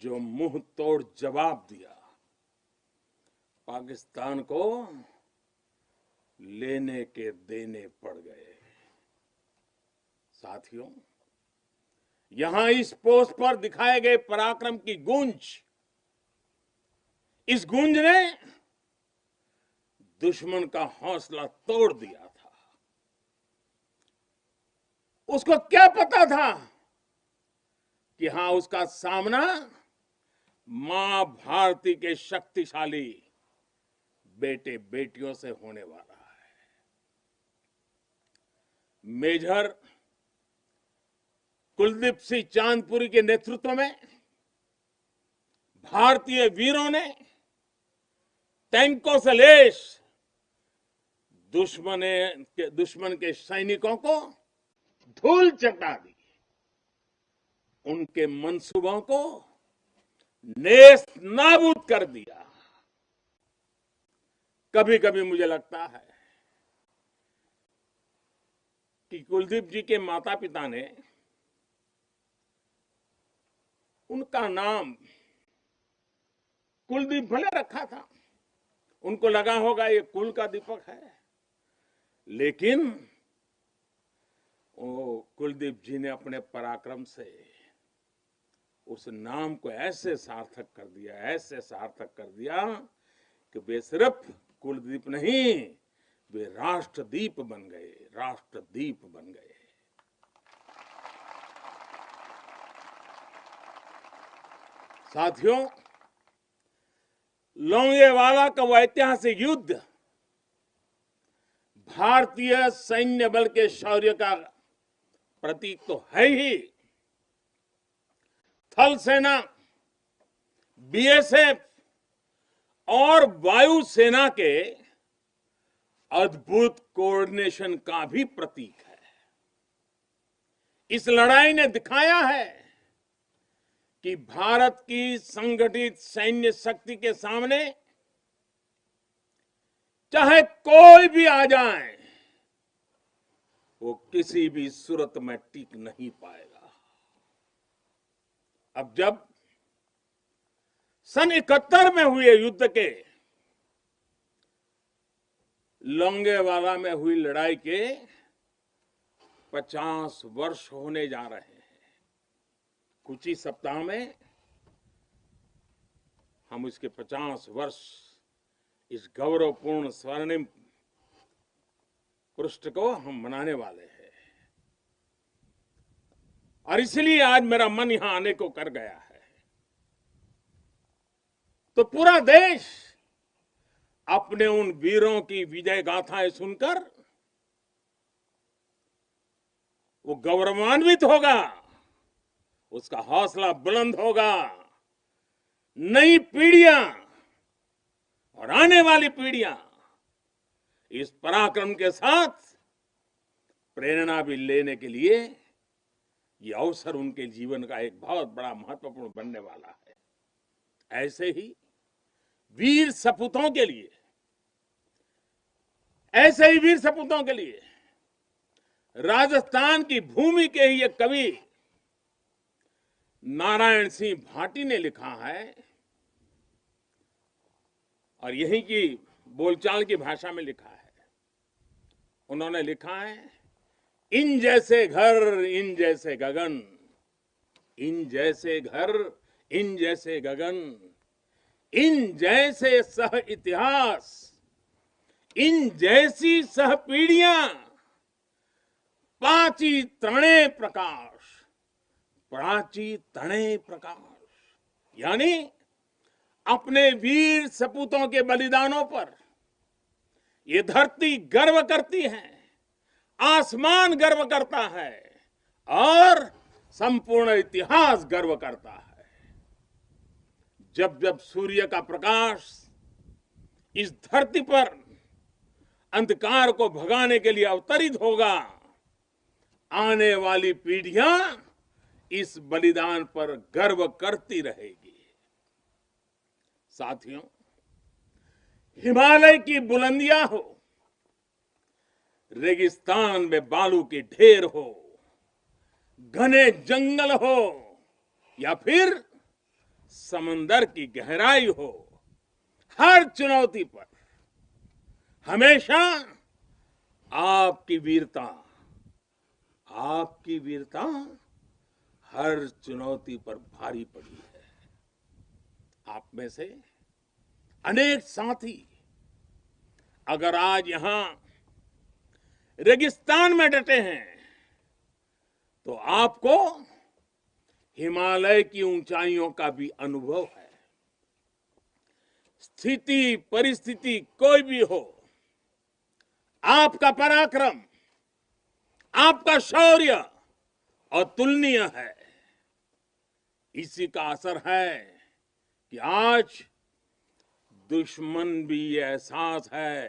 जो मुंह तोड़ जवाब दिया, पाकिस्तान को लेने के देने पड़ गए। साथियों, यहां इस पोस्ट पर दिखाए गए पराक्रम की गूंज, इस गूंज ने दुश्मन का हौसला तोड़ दिया था। उसको क्या पता था कि हां, उसका सामना मां भारती के शक्तिशाली बेटे बेटियों से होने वाला है। मेजर कुलदीप सिंह चांदपुरी के नेतृत्व में भारतीय वीरों ने टैंकों से लैस दुश्मन के सैनिकों को धूल चटा दी, उनके मंसूबों को नेस्त नाबूद कर दिया। कभी कभी मुझे लगता है कि कुलदीप जी के माता पिता ने उनका नाम कुलदीप भले रखा था, उनको लगा होगा ये कुल का दीपक है, लेकिन वो कुलदीप जी ने अपने पराक्रम से उस नाम को ऐसे सार्थक कर दिया, ऐसे सार्थक कर दिया कि वे सिर्फ कुलदीप नहीं, वे राष्ट्रदीप बन गए, राष्ट्रदीप बन गए। साथियों, लोंगेवाला का वो ऐतिहासिक युद्ध भारतीय सैन्य बल के शौर्य का प्रतीक तो है ही। थल सेना, बीएसएफ और वायुसेना के अद्भुत कोऑर्डिनेशन का भी प्रतीक है। इस लड़ाई ने दिखाया है कि भारत की संगठित सैन्य शक्ति के सामने चाहे कोई भी आ जाए, वो किसी भी सूरत में टिक नहीं पाएगा। अब जब सन 71 में हुए युद्ध के लोंगेवाला में हुई लड़ाई के 50 वर्ष होने जा रहे हैं। कुछ ही सप्ताह में हम इसके 50 वर्ष इस गौरवपूर्ण स्वर्णिम पृष्ठ को हम मनाने वाले हैं। और इसलिए आज मेरा मन यहां आने को कर गया है। तो पूरा देश अपने उन वीरों की विजय गाथाएं सुनकर वो गौरवान्वित होगा, उसका हौसला बुलंद होगा। नई पीढ़ियां और आने वाली पीढ़ियां इस पराक्रम के साथ प्रेरणा भी लेने के लिए ये अवसर उनके जीवन का एक बहुत बड़ा महत्वपूर्ण बनने वाला है। ऐसे ही वीर सपूतों के लिए, ऐसे ही वीर सपूतों के लिए राजस्थान की भूमि के ही एक कवि नारायण सिंह भाटी ने लिखा है, और यहीं की बोलचाल की भाषा में लिखा है। उन्होंने लिखा है, इन जैसे घर इन जैसे गगन, इन जैसे घर इन जैसे गगन, इन जैसे सह इतिहास, इन जैसी सह पीढ़ियां, पाची तणे प्रकाश, प्राची तणे प्रकाश। यानी अपने वीर सपूतों के बलिदानों पर ये धरती गर्व करती है, आसमान गर्व करता है और संपूर्ण इतिहास गर्व करता है। जब जब सूर्य का प्रकाश इस धरती पर अंधकार को भगाने के लिए अवतरित होगा, आने वाली पीढ़ियां इस बलिदान पर गर्व करती रहेगी। साथियों, हिमालय की बुलंदियां हो, रेगिस्तान में बालू के ढेर हो, घने जंगल हो या फिर समंदर की गहराई हो, हर चुनौती पर हमेशा आपकी वीरता हर चुनौती पर भारी पड़ी है। आप में से अनेक साथी अगर आज यहां रेगिस्तान में डटे हैं तो आपको हिमालय की ऊंचाइयों का भी अनुभव है। स्थिति परिस्थिति कोई भी हो, आपका पराक्रम, आपका शौर्य अतुलनीय है। इसी का असर है कि आज दुश्मन भी ये एहसास है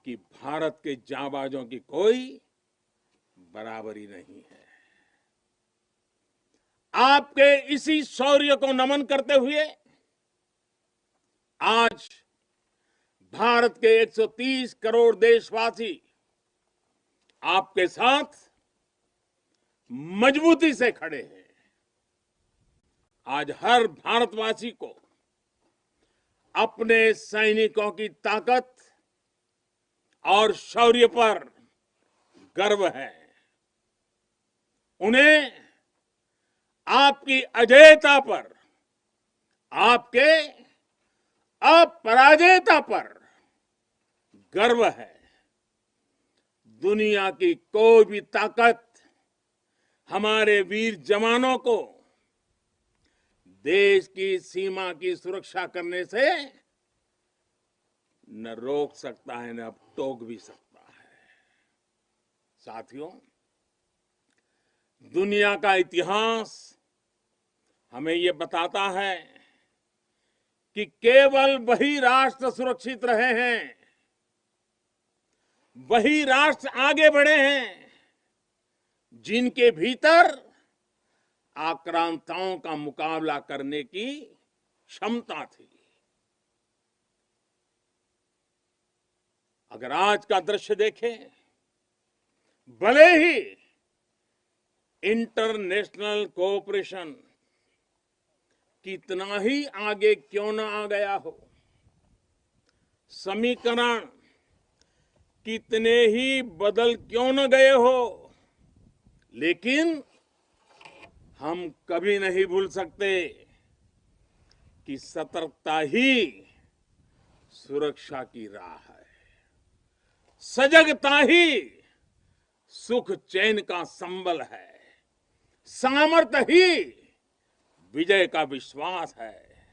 कि भारत के जांबाजों की कोई बराबरी नहीं है। आपके इसी शौर्य को नमन करते हुए आज भारत के 130 करोड़ देशवासी आपके साथ मजबूती से खड़े हैं। आज हर भारतवासी को अपने सैनिकों की ताकत और शौर्य पर गर्व है। उन्हें आपकी अजेयता पर, आपके अपराजेयता पर गर्व है। दुनिया की कोई भी ताकत हमारे वीर जवानों को देश की सीमा की सुरक्षा करने से न रोक सकता है, न टोक भी सकता है। साथियों, दुनिया का इतिहास हमें ये बताता है कि केवल वही राष्ट्र सुरक्षित रहे हैं, वही राष्ट्र आगे बढ़े हैं जिनके भीतर आक्रांताओं का मुकाबला करने की क्षमता थी। अगर आज का दृश्य देखें, भले ही इंटरनेशनल कोऑपरेशन कितना ही आगे क्यों न आ गया हो, समीकरण कितने ही बदल क्यों न गए हो, लेकिन हम कभी नहीं भूल सकते कि सतर्कता ही सुरक्षा की राह है, सजगता ही सुख चैन का संबल है, सामर्थ्य ही विजय का विश्वास है,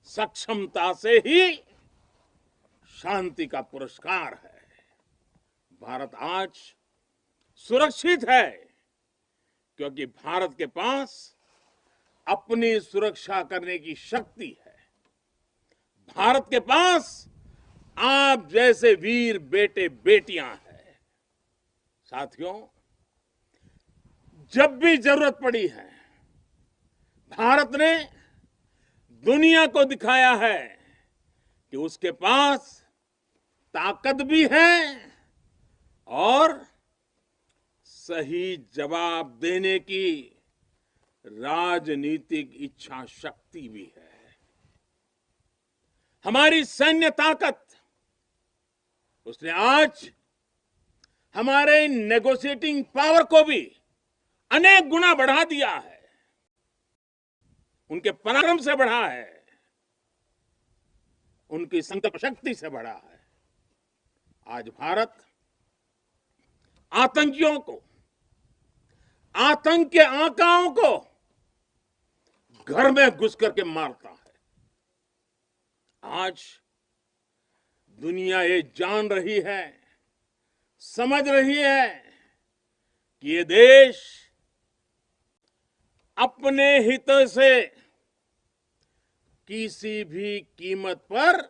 सक्षमता से ही शांति का पुरस्कार है। भारत आज सुरक्षित है क्योंकि भारत के पास अपनी सुरक्षा करने की शक्ति है। भारत के पास आप जैसे वीर बेटे बेटियां हैं। साथियों, जब भी जरूरत पड़ी है, भारत ने दुनिया को दिखाया है कि उसके पास ताकत भी है और सही जवाब देने की राजनीतिक इच्छा शक्ति भी है। हमारी सैन्य ताकत, उसने आज हमारे नेगोशिएटिंग पावर को भी अनेक गुना बढ़ा दिया है, उनके पराक्रम से बढ़ा है, उनकी संकल्प शक्ति से बढ़ा है। आज भारत आतंकियों को, आतंक के आकाओं को घर में घुस करके मारता है। आज दुनिया ये जान रही है, समझ रही है कि ये देश अपने हितों से किसी भी कीमत पर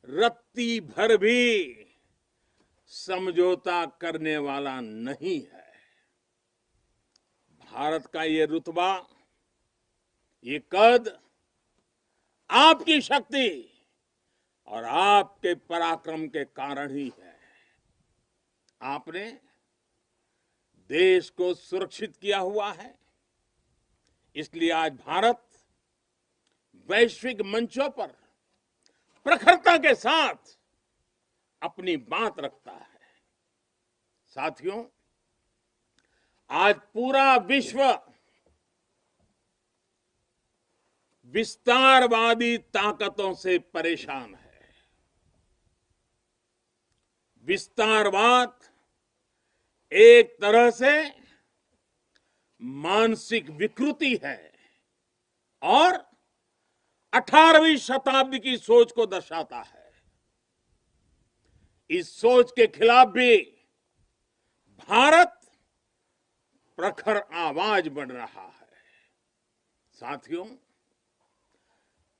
रत्ती भर भी समझौता करने वाला नहीं है। भारत का ये रुतबा, ये कद आपकी शक्ति और आपके पराक्रम के कारण ही है। आपने देश को सुरक्षित किया हुआ है, इसलिए आज भारत वैश्विक मंचों पर प्रखरता के साथ अपनी बात रखता है। साथियों, आज पूरा विश्व विस्तारवादी ताकतों से परेशान है। विस्तारवाद एक तरह से मानसिक विकृति है और 18वीं शताब्दी की सोच को दर्शाता है। इस सोच के खिलाफ भी भारत प्रखर आवाज बढ़ रहा है। साथियों,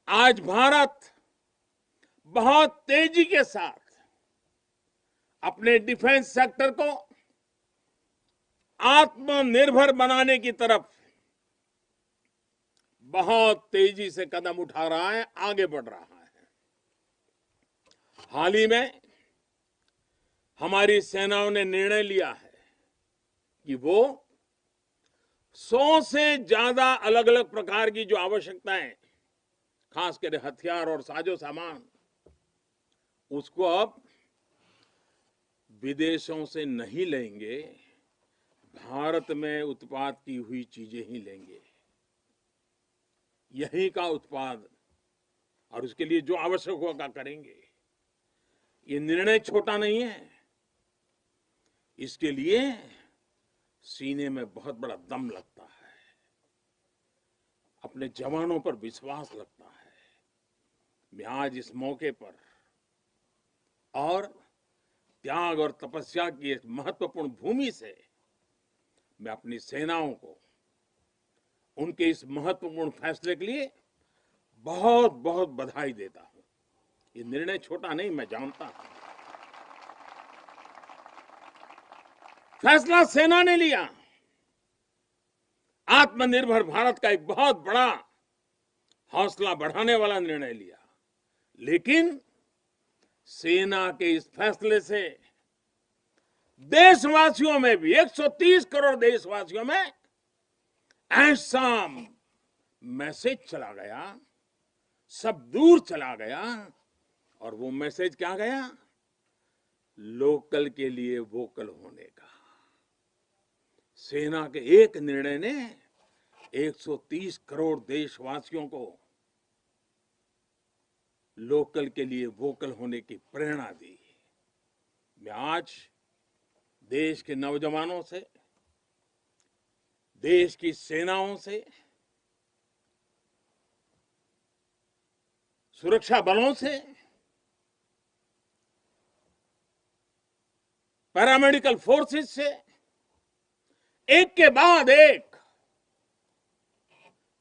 आज भारत बहुत तेजी के साथ अपने डिफेंस सेक्टर को आत्मनिर्भर बनाने की तरफ बहुत तेजी से कदम उठा रहा है, आगे बढ़ रहा है। हाल ही में हमारी सेनाओं ने निर्णय लिया है कि वो 100 से ज्यादा अलग अलग प्रकार की जो आवश्यकताएं, खासकर हथियार और साजो सामान, उसको अब विदेशों से नहीं लेंगे, भारत में उत्पाद की हुई चीजें ही लेंगे। यहीं का उत्पाद और उसके लिए जो आवश्यक होगा करेंगे। ये निर्णय छोटा नहीं है, इसके लिए सीने में बहुत बड़ा दम लगता है, अपने जवानों पर विश्वास लगता है। मैं आज इस मौके पर और त्याग और तपस्या की एक महत्वपूर्ण भूमि से मैं अपनी सेनाओं को उनके इस महत्वपूर्ण फैसले के लिए बहुत बहुत बधाई देता हूं। ये निर्णय छोटा नहीं, मैं जानता हूं। फैसला सेना ने लिया, आत्मनिर्भर भारत का एक बहुत बड़ा हौसला बढ़ाने वाला निर्णय लिया, लेकिन सेना के इस फैसले से देशवासियों में भी, 130 करोड़ देशवासियों में ऐसा मैसेज चला गया, सब दूर चला गया। और वो मैसेज क्या गया लोकल के लिए वोकल होने का। सेना के एक निर्णय ने 130 करोड़ देशवासियों को लोकल के लिए वोकल होने की प्रेरणा दी। मैं आज देश के नौजवानों से, देश की सेनाओं से, सुरक्षा बलों से, पैरामेडिकल फोर्सेस से एक के बाद एक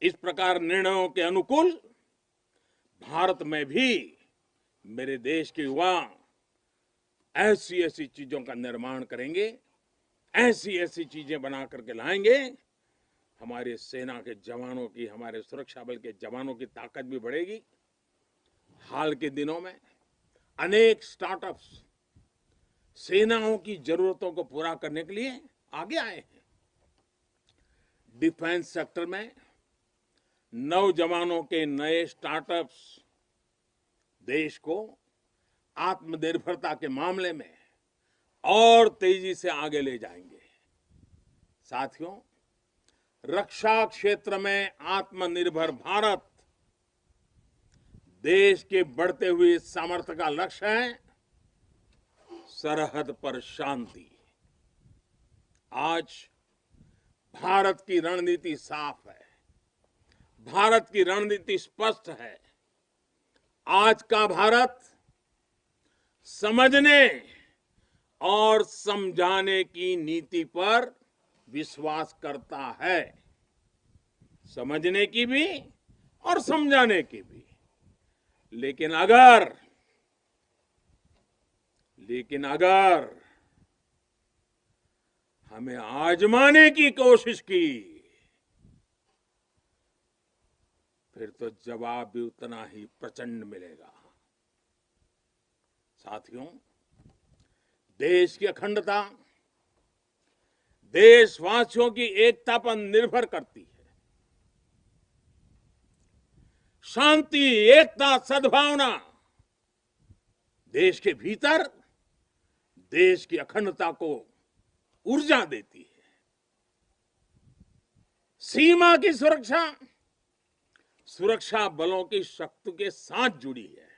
इस प्रकार निर्णयों के अनुकूल भारत में भी मेरे देश के युवा ऐसी ऐसी चीजों का निर्माण करेंगे, ऐसी ऐसी चीजें बना करके लाएंगे। हमारे सेना के जवानों की, हमारे सुरक्षा बल के जवानों की ताकत भी बढ़ेगी। हाल के दिनों में अनेक स्टार्टअप्स सेनाओं की जरूरतों को पूरा करने के लिए आगे आए हैं। डिफेंस सेक्टर में नौजवानों के नए स्टार्टअप्स देश को आत्मनिर्भरता के मामले में और तेजी से आगे ले जाएंगे। साथियों, रक्षा क्षेत्र में आत्मनिर्भर भारत देश के बढ़ते हुए सामर्थ्य का लक्ष्य है। सरहद पर शांति। आज भारत की रणनीति साफ है, भारत की रणनीति स्पष्ट है। आज का भारत समझने और समझाने की नीति पर विश्वास करता है, समझने की भी और समझाने की भी। लेकिन अगर हमें आजमाने की कोशिश की फिर तो जवाब भी उतना ही प्रचंड मिलेगा। साथियों, देश की अखंडता देशवासियों की एकता पर निर्भर करती है। शांति, एकता, सद्भावना देश के भीतर देश की अखंडता को ऊर्जा देती है। सीमा की सुरक्षा सुरक्षा बलों की शक्ति के साथ जुड़ी है।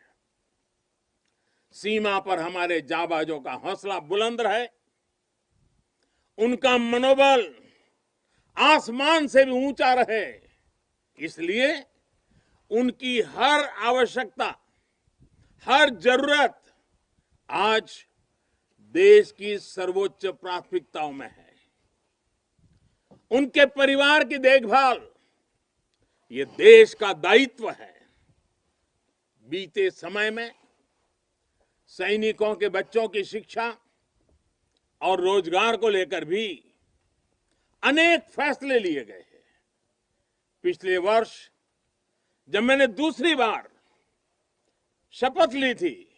सीमा पर हमारे जाबाजों का हौसला बुलंद रहे, उनका मनोबल आसमान से भी ऊंचा रहे, इसलिए उनकी हर आवश्यकता, हर जरूरत आज देश की सर्वोच्च प्राथमिकताओं में है। उनके परिवार की देखभाल ये देश का दायित्व है। बीते समय में सैनिकों के बच्चों की शिक्षा और रोजगार को लेकर भी अनेक फैसले लिए गए हैं। पिछले वर्ष जब मैंने दूसरी बार शपथ ली थी,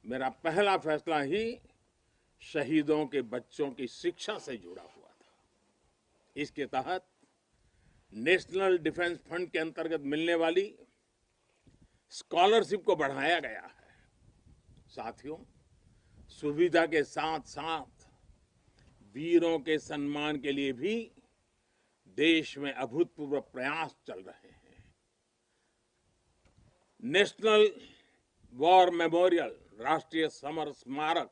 मेरा पहला फैसला ही शहीदों के बच्चों की शिक्षा से जुड़ा हुआ था। इसके तहत नेशनल डिफेंस फंड के अंतर्गत मिलने वाली स्कॉलरशिप को बढ़ाया गया है। साथियों, सुविधा के साथ साथ वीरों के सम्मान के लिए भी देश में अभूतपूर्व प्रयास चल रहे हैं। नेशनल वॉर मेमोरियल, राष्ट्रीय समर स्मारक,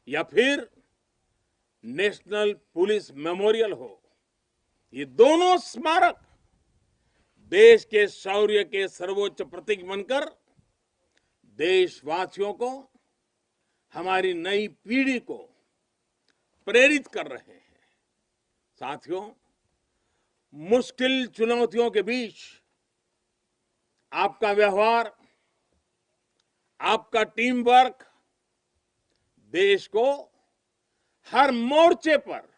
या फिर नेशनल पुलिस मेमोरियल हो, ये दोनों स्मारक देश के शौर्य के सर्वोच्च प्रतीक बनकर देशवासियों को, हमारी नई पीढ़ी को प्रेरित कर रहे हैं। साथियों, मुश्किल चुनौतियों के बीच आपका व्यवहार, आपका टीम वर्क देश को हर मोर्चे पर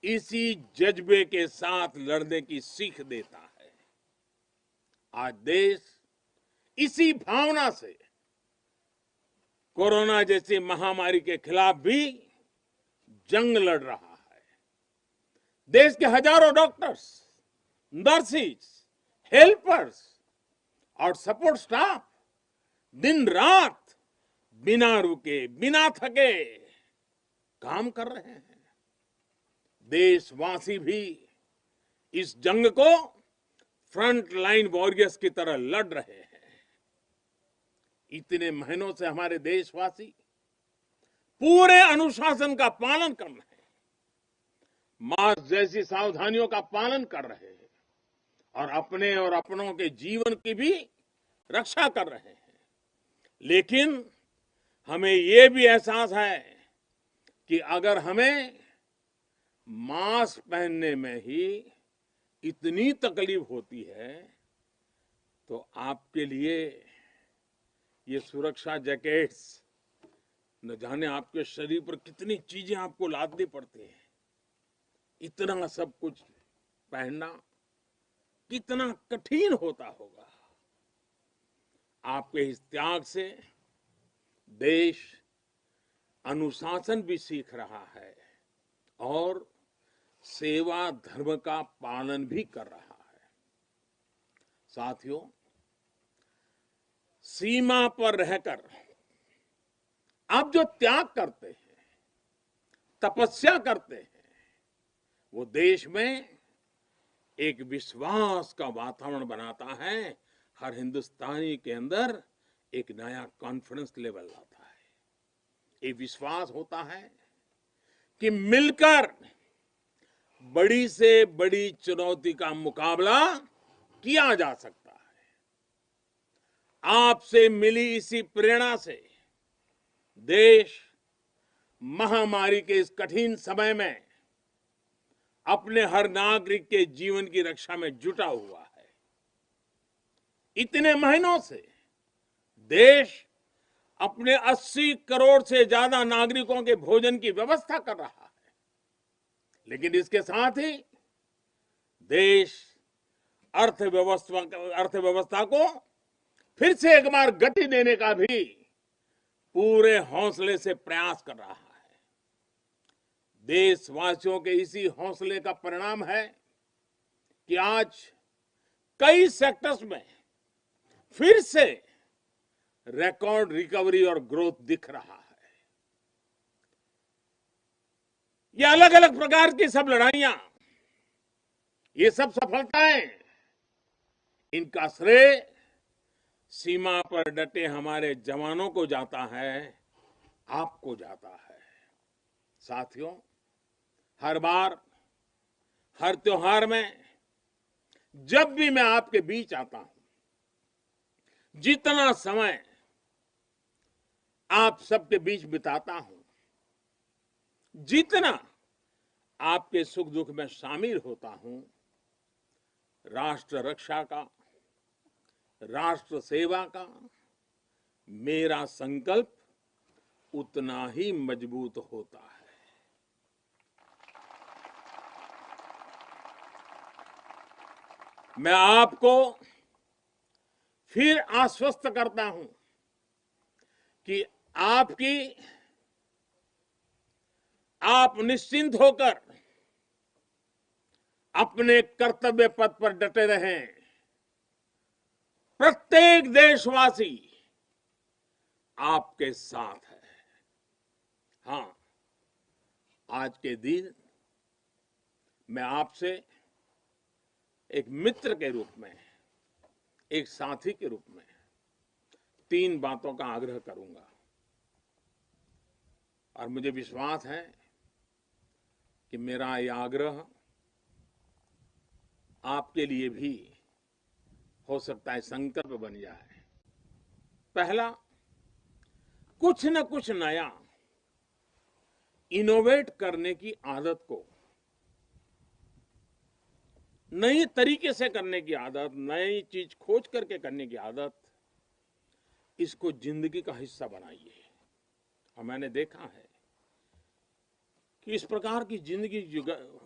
इसी जज्बे के साथ लड़ने की सीख देता है। आज देश इसी भावना से कोरोना जैसी महामारी के खिलाफ भी जंग लड़ रहा है। देश के हजारों डॉक्टर्स, नर्सिस, हेल्पर्स और सपोर्ट स्टाफ दिन रात बिना रुके, बिना थके काम कर रहे हैं। देशवासी भी इस जंग को फ्रंट लाइन वॉरियर्स की तरह लड़ रहे हैं। इतने महीनों से हमारे देशवासी पूरे अनुशासन का पालन कर रहे हैं, मास्क जैसी सावधानियों का पालन कर रहे हैं और अपने और अपनों के जीवन की भी रक्षा कर रहे हैं। लेकिन हमें ये भी एहसास है कि अगर हमें मास्क पहनने में ही इतनी तकलीफ होती है तो आपके लिए ये सुरक्षा जैकेट्स न जाने आपके शरीर पर कितनी चीजें आपको लादनी पड़ती हैं। इतना सब कुछ पहनना कितना कठिन होता होगा। आपके इस त्याग से देश अनुशासन भी सीख रहा है और सेवा धर्म का पालन भी कर रहा है। साथियों, सीमा पर रहकर आप जो त्याग करते हैं, तपस्या करते हैं, वो देश में एक विश्वास का वातावरण बनाता है। हर हिंदुस्तानी के अंदर एक नया कॉन्फिडेंस लेवल आता है। ये विश्वास होता है कि मिलकर बड़ी से बड़ी चुनौती का मुकाबला किया जा सकता है। आपसे मिली इसी प्रेरणा से देश महामारी के इस कठिन समय में अपने हर नागरिक के जीवन की रक्षा में जुटा हुआ है। इतने महीनों से देश अपने 80 करोड़ से ज्यादा नागरिकों के भोजन की व्यवस्था कर रहा है, लेकिन इसके साथ ही देश अर्थव्यवस्था को फिर से एक बार गति देने का भी पूरे हौसले से प्रयास कर रहा है। देशवासियों के इसी हौसले का परिणाम है कि आज कई सेक्टर्स में फिर से रिकॉर्ड रिकवरी और ग्रोथ दिख रहा है। ये अलग अलग प्रकार की सब लड़ाइयां, ये सब सफलताएं, इनका श्रेय सीमा पर डटे हमारे जवानों को जाता है, आपको जाता है। साथियों, हर बार, हर त्योहार में जब भी मैं आपके बीच आता हूं, जितना समय आप सबके बीच बिताता हूं, जितना आपके सुख दुख में शामिल होता हूं, राष्ट्र रक्षा का, राष्ट्र सेवा का मेरा संकल्प उतना ही मजबूत होता है। मैं आपको फिर आश्वस्त करता हूं कि आप निश्चिंत होकर अपने कर्तव्य पथ पर डटे रहें। प्रत्येक देशवासी आपके साथ है। हां, आज के दिन मैं आपसे एक मित्र के रूप में, एक साथी के रूप में 3 बातों का आग्रह करूंगा और मुझे विश्वास है कि मेरा यह आग्रह आपके लिए भी हो सकता है संकल्प बन जाए। पहला, कुछ न कुछ नया इनोवेट करने की आदत को, नई तरीके से करने की आदत, नई चीज खोज करके करने की आदत, इसको जिंदगी का हिस्सा बनाइए। और मैंने देखा है कि इस प्रकार की जिंदगी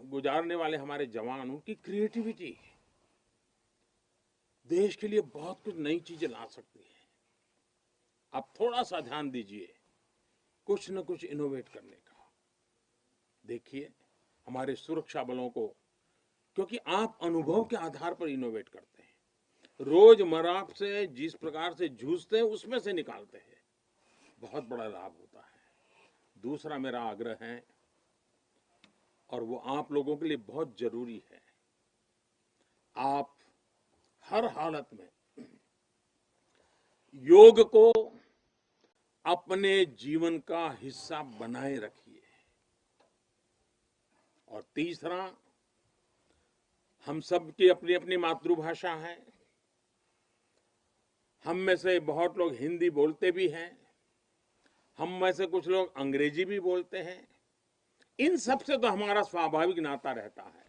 गुजारने वाले हमारे जवान, उनकी क्रिएटिविटी देश के लिए बहुत कुछ नई चीजें ला सकती है। आप थोड़ा सा ध्यान दीजिए कुछ न कुछ इनोवेट करने का। देखिए हमारे सुरक्षा बलों को, क्योंकि आप अनुभव के आधार पर इनोवेट करते हैं, रोजमर्रा से जिस प्रकार से जूझते हैं उसमें से निकालते हैं। बहुत बड़ा लाभ होता है। दूसरा मेरा आग्रह है, और वो आप लोगों के लिए बहुत जरूरी है, आप हर हालत में योग को अपने जीवन का हिस्सा बनाए रखिए। और तीसरा, हम सब की अपनी अपनी मातृभाषा है। हम में से बहुत लोग हिंदी बोलते भी हैं, हम में से कुछ लोग अंग्रेजी भी बोलते हैं। इन सब से तो हमारा स्वाभाविक नाता रहता है।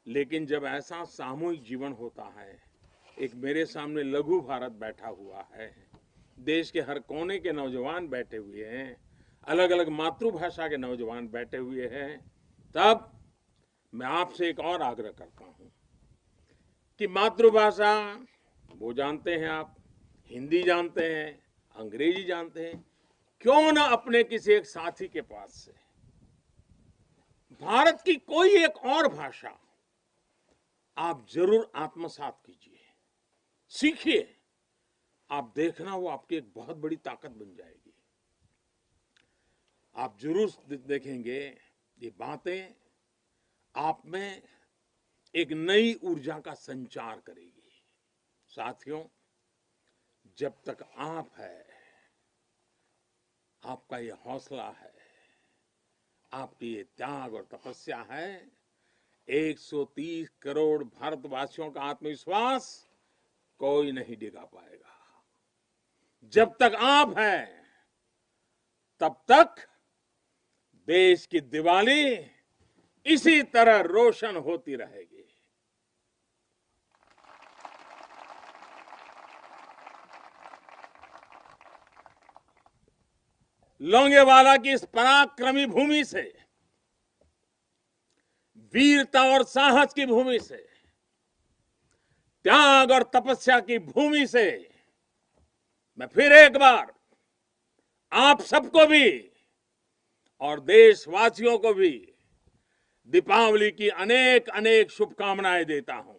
लेकिन जब ऐसा सामूहिक जीवन होता है, एक मेरे सामने लघु भारत बैठा हुआ है, देश के हर कोने के नौजवान बैठे हुए हैं, अलग अलग मातृभाषा के नौजवान बैठे हुए हैं, तब मैं आपसे एक और आग्रह करता हूं कि मातृभाषा वो जानते हैं आप, हिंदी जानते हैं, अंग्रेजी जानते हैं, क्यों ना अपने किसी एक साथी के पास से भारत की कोई एक और भाषा आप जरूर आत्मसात कीजिए, सीखिए। आप देखना वो आपकी एक बहुत बड़ी ताकत बन जाएगी। आप जरूर देखेंगे ये बातें आप में एक नई ऊर्जा का संचार करेगी। साथियों, जब तक आप है, आपका ये हौसला है, आपकी ये त्याग और तपस्या है, 130 करोड़ भारतवासियों का आत्मविश्वास कोई नहीं डिगा पाएगा। जब तक आप हैं, तब तक देश की दिवाली इसी तरह रोशन होती रहेगी। लोंगेवाला की इस पराक्रमी भूमि से, वीरता और साहस की भूमि से, त्याग और तपस्या की भूमि से मैं फिर एक बार आप सबको भी और देशवासियों को भी दीपावली की अनेक अनेक शुभकामनाएं देता हूं।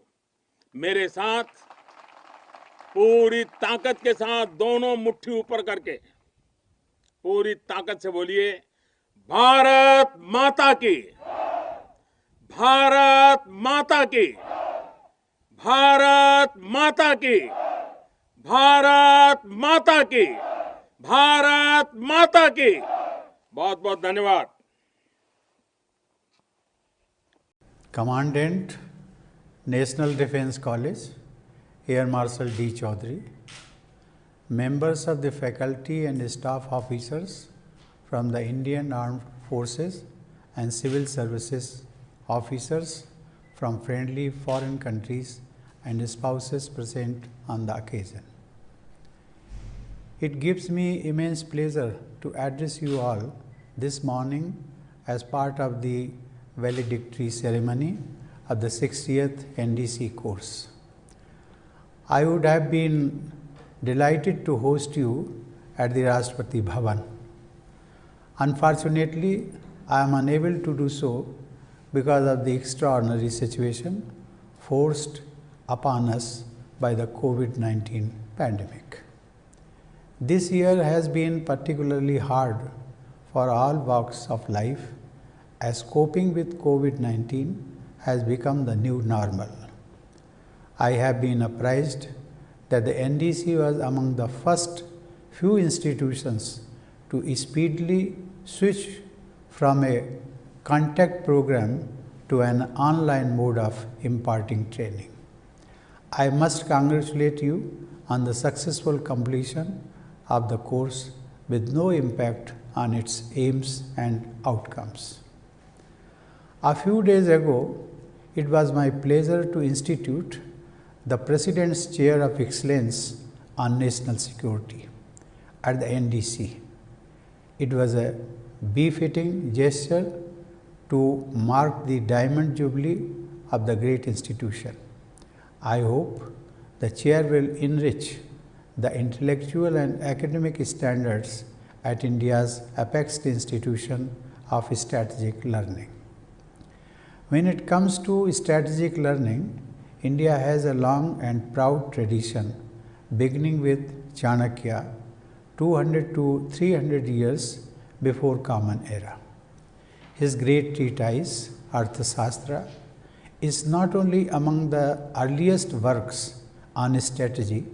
मेरे साथ पूरी ताकत के साथ दोनों मुट्ठी ऊपर करके पूरी ताकत से बोलिए, भारत माता की, भारत माता की, भारत माता की, भारत माता की, भारत माता की। बहुत बहुत धन्यवाद। Commandant, National Defence College, Air Marshal D. Chaudhary, members of the faculty and staff officers from the Indian Armed Forces and Civil Services officers from friendly foreign countries and spouses present on the occasion. It gives me immense pleasure to address you all this morning as part of the valedictory ceremony of the 60th NDC course. I would have been delighted to host you at the Rashtrapati Bhavan. Unfortunately, I am unable to do so because of the extraordinary situation forced upon us by the COVID-19 pandemic. This year has been particularly hard for all walks of life, as coping with COVID-19 has become the new normal. I have been apprised that the NDC was among the first few institutions to speedily switch from a contact program to an online mode of imparting training. I must congratulate you on the successful completion of the course with no impact on its aims and outcomes. A few days ago, it was my pleasure to institute the President's Chair of Excellence on National Security at the NDC. It was a befitting gesture to mark the Diamond Jubilee of the great institution. I hope the chair will enrich the intellectual and academic standards at India's apex institution of strategic learning. When it comes to strategic learning, India has a long and proud tradition, beginning with Chanakya 200 to 300 years before Common Era. His great treatise, Arthashastra, is not only among the earliest works on strategy,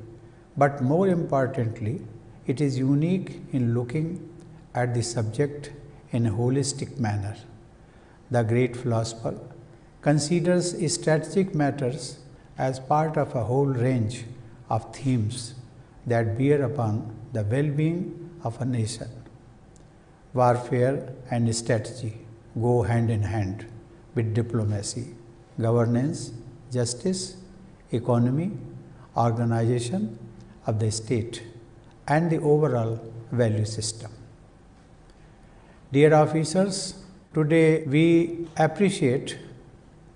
but more importantly, it is unique in looking at the subject in a holistic manner. The great philosopher considers strategic matters as part of a whole range of themes that bear upon the well-being of a nation. Warfare and strategy go hand in hand with diplomacy, governance, justice, economy, organization of the state, and the overall value system. Dear officers, today we appreciate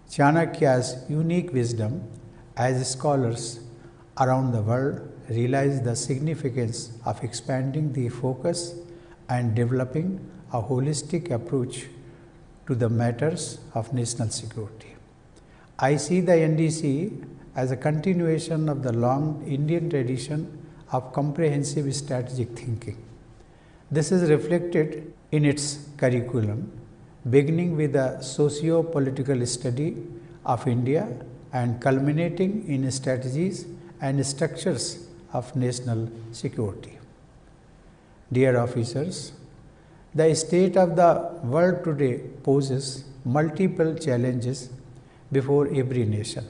Chanakya's unique wisdom as scholars around the world realize the significance of expanding the focus and developing a holistic approach to the matters of national security. I see the NDC as a continuation of the long Indian tradition of comprehensive strategic thinking. This is reflected in its curriculum, beginning with a socio-political study of India and culminating in strategies and structures of national security. Dear officers, the state of the world today poses multiple challenges before every nation.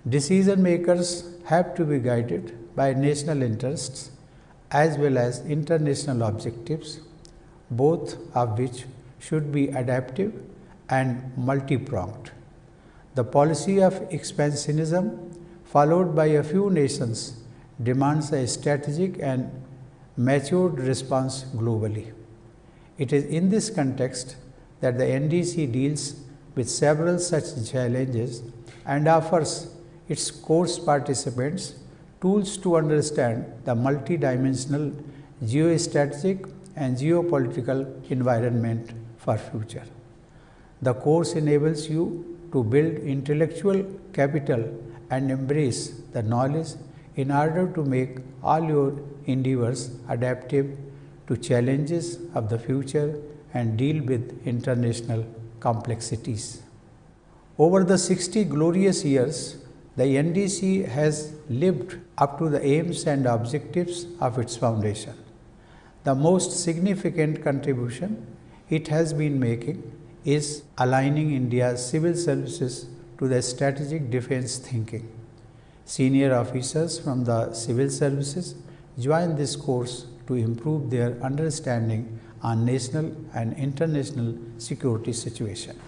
Decision makers have to be guided by national interests as well as international objectives, both of which should be adaptive and multi-pronged. The policy of expansionism followed by a few nations demands a strategic and matured response globally. It is in this context that the NDC deals with several such challenges and offers its course participants tools to understand the multidimensional geostrategic and geopolitical environment for future. The course enables you to build intellectual capital and embrace the knowledge in order to make all your endeavors adaptive to challenges of the future and deal with international complexities. Over the 60 glorious years, the NDC has lived up to the aims and objectives of its foundation. The most significant contribution it has been making is aligning India's civil services to the strategic defense thinking. Senior officers from the civil services join this course to improve their understanding on national and international security situation.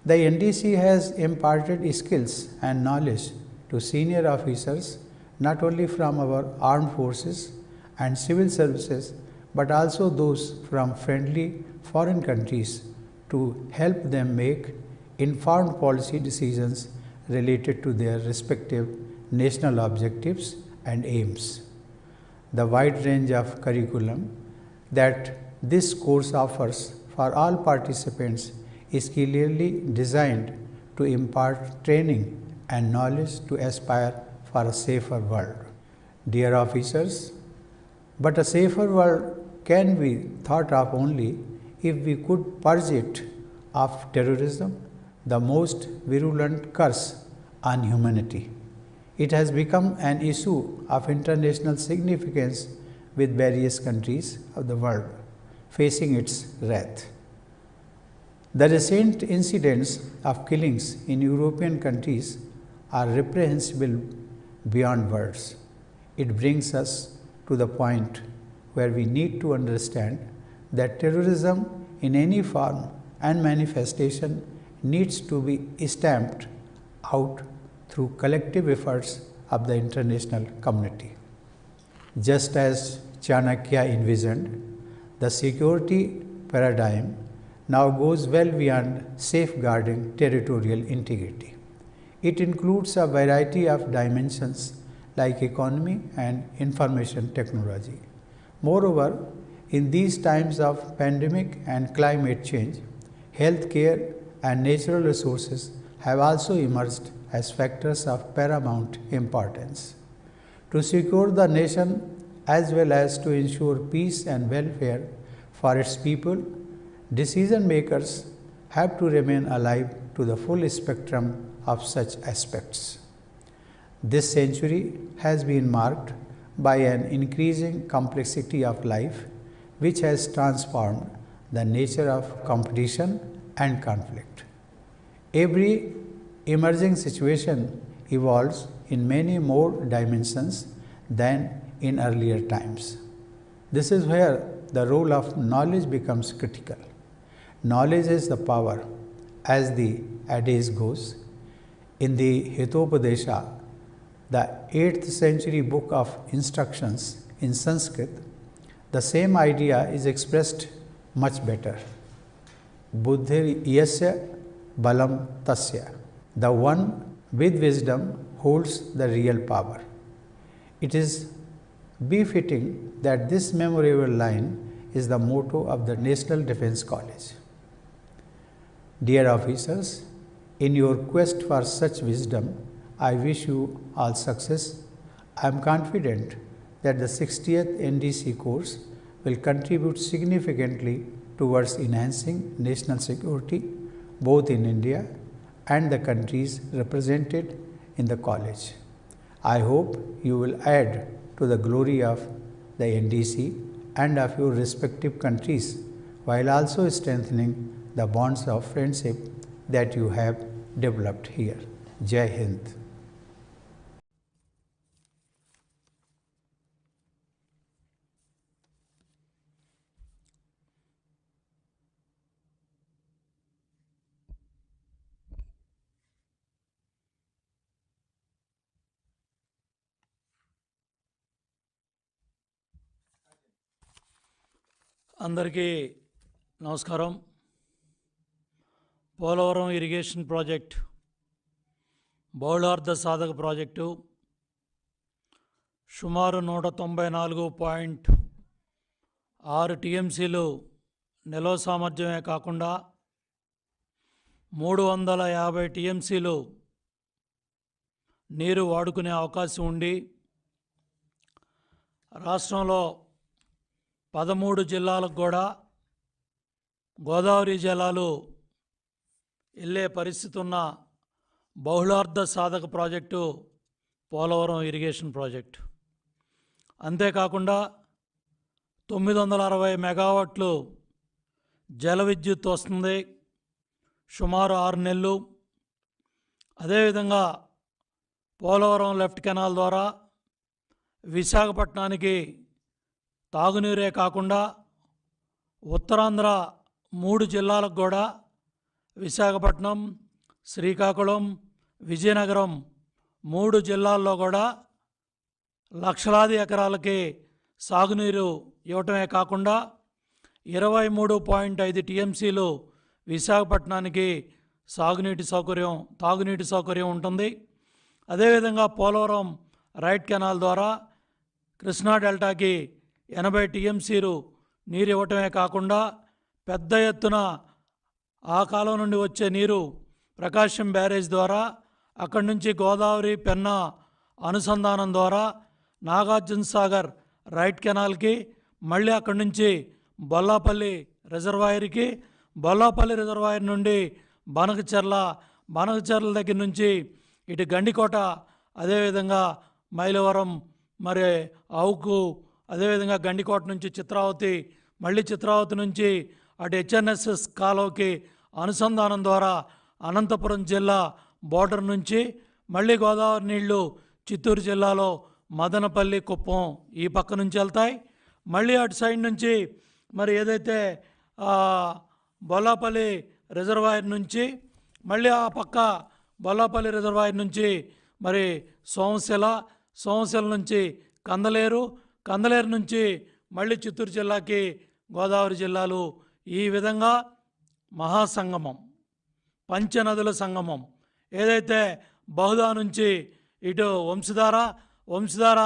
The NDC has imparted skills and knowledge to senior officers not only from our armed forces and civil services but also those from friendly foreign countries to help them make informed policy decisions related to their respective national objectives and aims. The wide range of curriculum that this course offers for all participants is clearly designed to impart training and knowledge to aspire for a safer world. Dear officers, but a safer world can be thought of only if we could purge it of terrorism, the most virulent curse on humanity. It has become an issue of international significance with various countries of the world facing its wrath. The recent incidents of killings in European countries are reprehensible beyond words. It brings us to the point where we need to understand that terrorism in any form and manifestation needs to be stamped out through collective efforts of the international community. Just as Chanakya envisioned, the security paradigm now goes well beyond safeguarding territorial integrity. It includes a variety of dimensions like economy and information technology. Moreover, in these times of pandemic and climate change, healthcare and natural resources have also emerged as factors of paramount importance. To secure the nation as well as to ensure peace and welfare for its people, decision makers have to remain alive to the full spectrum of such aspects. This century has been marked by an increasing complexity of life, which has transformed the nature of competition and conflict. Every emerging situation evolves in many more dimensions than in earlier times. This is where the role of knowledge becomes critical. Knowledge is the power, as the adage goes. In the Hitopadesha, the 8th century book of instructions in Sanskrit, the same idea is expressed much better. Buddhir yasya balam tasya. The one with wisdom holds the real power. It is befitting that this memorable line is the motto of the National Defence College. Dear officers, in your quest for such wisdom, I wish you all success. I am confident that the 60th NDC course will contribute significantly towards enhancing national security both in India and the countries represented in the college. I hope you will add to the glory of the NDC and of your respective countries, while also strengthening the bonds of friendship that you have developed here. Jai Hind. అందరికీ నమస్కారం. Polavaram irrigation project బహుళార్థ సాధక project సుమారు 194.6 టీఎంసీలు నిల్వ సామర్థ్యమే కాకుండా 350 టీఎంసీలు నీరు వాడుకునే అవకాశం ఉండి రాష్ట్రంలో 13 జిల్లాలకు కూడా గోదావరి జలాలు వెళ్ళే పరిస్థితి ఉన్న బహుళార్థ సాధక ప్రాజెక్టు పోలవరం ఇరిగేషన్ ప్రాజెక్టు. అంతేకాకుండా 960 మెగావాట్లు జల విద్యుత్ వస్తుంది సుమారు 6 నెలలు. అదేవిధంగా పోలవరం లెఫ్ట్ కెనాల్ ద్వారా విశాఖపట్నానికి తాగునీరే కాకుండా ఉత్తరాంధ్ర 3 జిల్లాలకు కూడా విశాఖపట్నం, శ్రీకాకుళం, విజయనగరం 3 జిల్లాల్లో కూడా లక్షలాది ఎకరాలకి సాగునీరు ఇవ్వటమే కాకుండా 23.5 టీఎంసీలు విశాఖపట్నానికి తాగునీటి సౌకర్యం ఉంటుంది. అదేవిధంగా పోలవరం రైట్ కెనాల్ ద్వారా కృష్ణా డెల్టాకి 80 టీఎంసీలు నీరు ఇవ్వటమే కాకుండా పెద్ద ఎత్తున ఆ కాలం నుండి వచ్చే నీరు ప్రకాశం బ్యారేజ్ ద్వారా అక్కడి నుంచి గోదావరి పెన్నా అనుసంధానం ద్వారా నాగార్జున సాగర్ రైట్ కెనాల్కి, మళ్ళీ అక్కడి నుంచి బొల్లాపల్లి రిజర్వాయర్కి, బొల్లాపల్లి రిజర్వాయర్ నుండి బనకచెర్ల దగ్గర నుంచి ఇటు గండికోట, అదేవిధంగా మైలవరం, మరి అవుకు, అదేవిధంగా గండికోట నుంచి చిత్రావతి, మళ్ళీ చిత్రావతి నుంచి అటు హెచ్ఎన్ఎస్ఎస్ కాలువకి అనుసంధానం ద్వారా అనంతపురం జిల్లా బోర్డర్ నుంచి మళ్ళీ గోదావరి నీళ్లు చిత్తూరు జిల్లాలో మదనపల్లి, కుప్పం ఈ పక్క నుంచి వెళ్తాయి. మళ్ళీ అటు సైడ్ నుంచి మరి ఏదైతే బొల్లాపల్లి రిజర్వాయర్ నుంచి మళ్ళీ ఆ పక్క బొల్లాపల్లి రిజర్వాయర్ నుంచి మరి సోమశిల నుంచి కందలేరు నుంచి మళ్ళీ చిత్తూరు జిల్లాకి గోదావరి జిల్లాలు, ఈ విధంగా మహాసంగమం, పంచనదుల సంగమం. ఏదైతే బహుదా నుంచి ఇటు వంశధార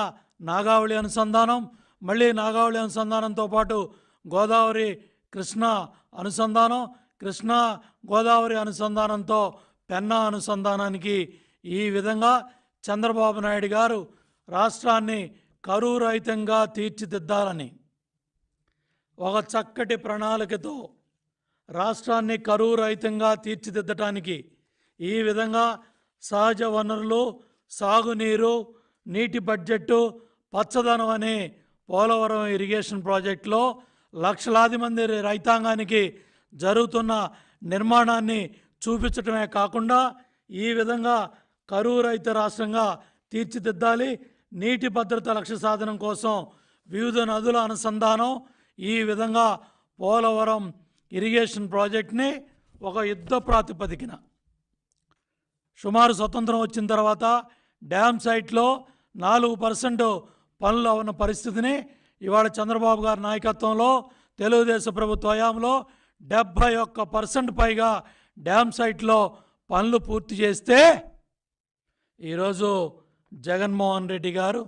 నాగావళి అనుసంధానం, మళ్ళీ నాగావళి అనుసంధానంతో పాటు గోదావరి కృష్ణా అనుసంధానం, కృష్ణా గోదావరి అనుసంధానంతో పెన్నా అనుసంధానానికి, ఈ విధంగా చంద్రబాబు నాయుడు గారు రాష్ట్రాన్ని కరువు రహితంగా తీర్చిదిద్దాలని ఒక చక్కటి ప్రణాళికతో రాష్ట్రాన్ని కరువు రహితంగా తీర్చిదిద్దటానికి ఈ విధంగా సహజ వనరులు, సాగునీరు, నీటి బడ్జెట్టు, పచ్చదనం అనే పోలవరం ఇరిగేషన్ ప్రాజెక్టులో లక్షలాది మంది రైతాంగానికి జరుగుతున్న నిర్మాణాన్ని చూపించటమే కాకుండా ఈ విధంగా కరువు రహిత రాష్ట్రంగా తీర్చిదిద్దాలి. నీటి భద్రత లక్ష్య సాధనం కోసం వివిధ నదుల అనుసంధానం, ఈ విధంగా పోలవరం ఇరిగేషన్ ప్రాజెక్ట్ని ఒక యుద్ధ ప్రాతిపదికన సుమారు స్వతంత్రం వచ్చిన తర్వాత డ్యామ్ సైట్లో 4% పనులు ఉన్న పరిస్థితిని ఇవాళ చంద్రబాబు గారి నాయకత్వంలో తెలుగుదేశం ప్రభుత్వ హయాంలో 71% పైగా డ్యామ్ సైట్లో పనులు పూర్తి చేస్తే ఈరోజు జగన్మోహన్ రెడ్డి గారు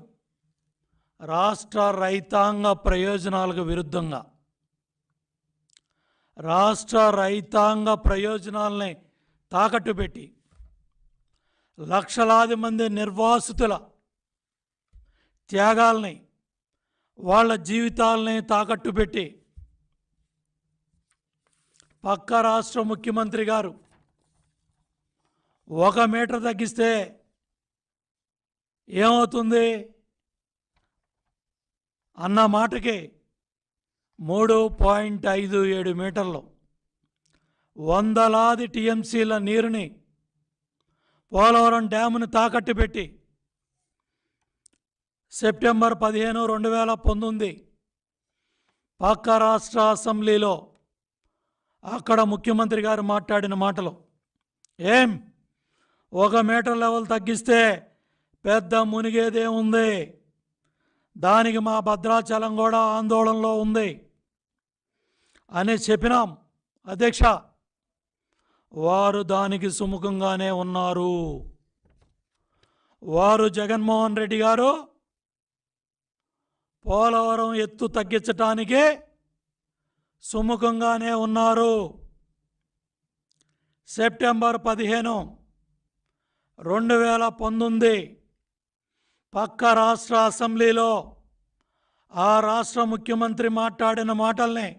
రాష్ట్ర రైతాంగ ప్రయోజనాలకు విరుద్ధంగా, రాష్ట్ర రైతాంగ ప్రయోజనాలని తాకట్టు పెట్టి లక్షలాది మంది నిర్వాసితుల త్యాగాల్ని, వాళ్ళ జీవితాలని తాకట్టు పెట్టి పక్క రాష్ట్ర ముఖ్యమంత్రి గారు 1 మీటర్ తగ్గిస్తే ఏమవుతుంది అన్న మాటకి 3.57 మీటర్లు వందలాది టీఎంసీల నీరుని పోలవరం డ్యామును తాకట్టు పెట్టి సెప్టెంబర్ 15, 2019 పక్క రాష్ట్ర అసెంబ్లీలో అక్కడ ముఖ్యమంత్రి గారు మాట్లాడిన మాటలు, 1 మీటర్ లెవెల్ తగ్గిస్తే పెద్ద మునిగేదే ఉంది, దానికి మా భద్రాచలం కూడా ఆందోళనలో ఉంది అని చెప్పినాం అధ్యక్ష. వారు దానికి సుముఖంగానే ఉన్నారు. వారు జగన్మోహన్ రెడ్డి గారు పోలవరం ఎత్తు తగ్గించటానికి సుముఖంగానే ఉన్నారు. సెప్టెంబర్ 15, 2019 పక్క రాష్ట్ర అసెంబ్లీలో ఆ రాష్ట్ర ముఖ్యమంత్రి మాట్లాడిన మాటల్ని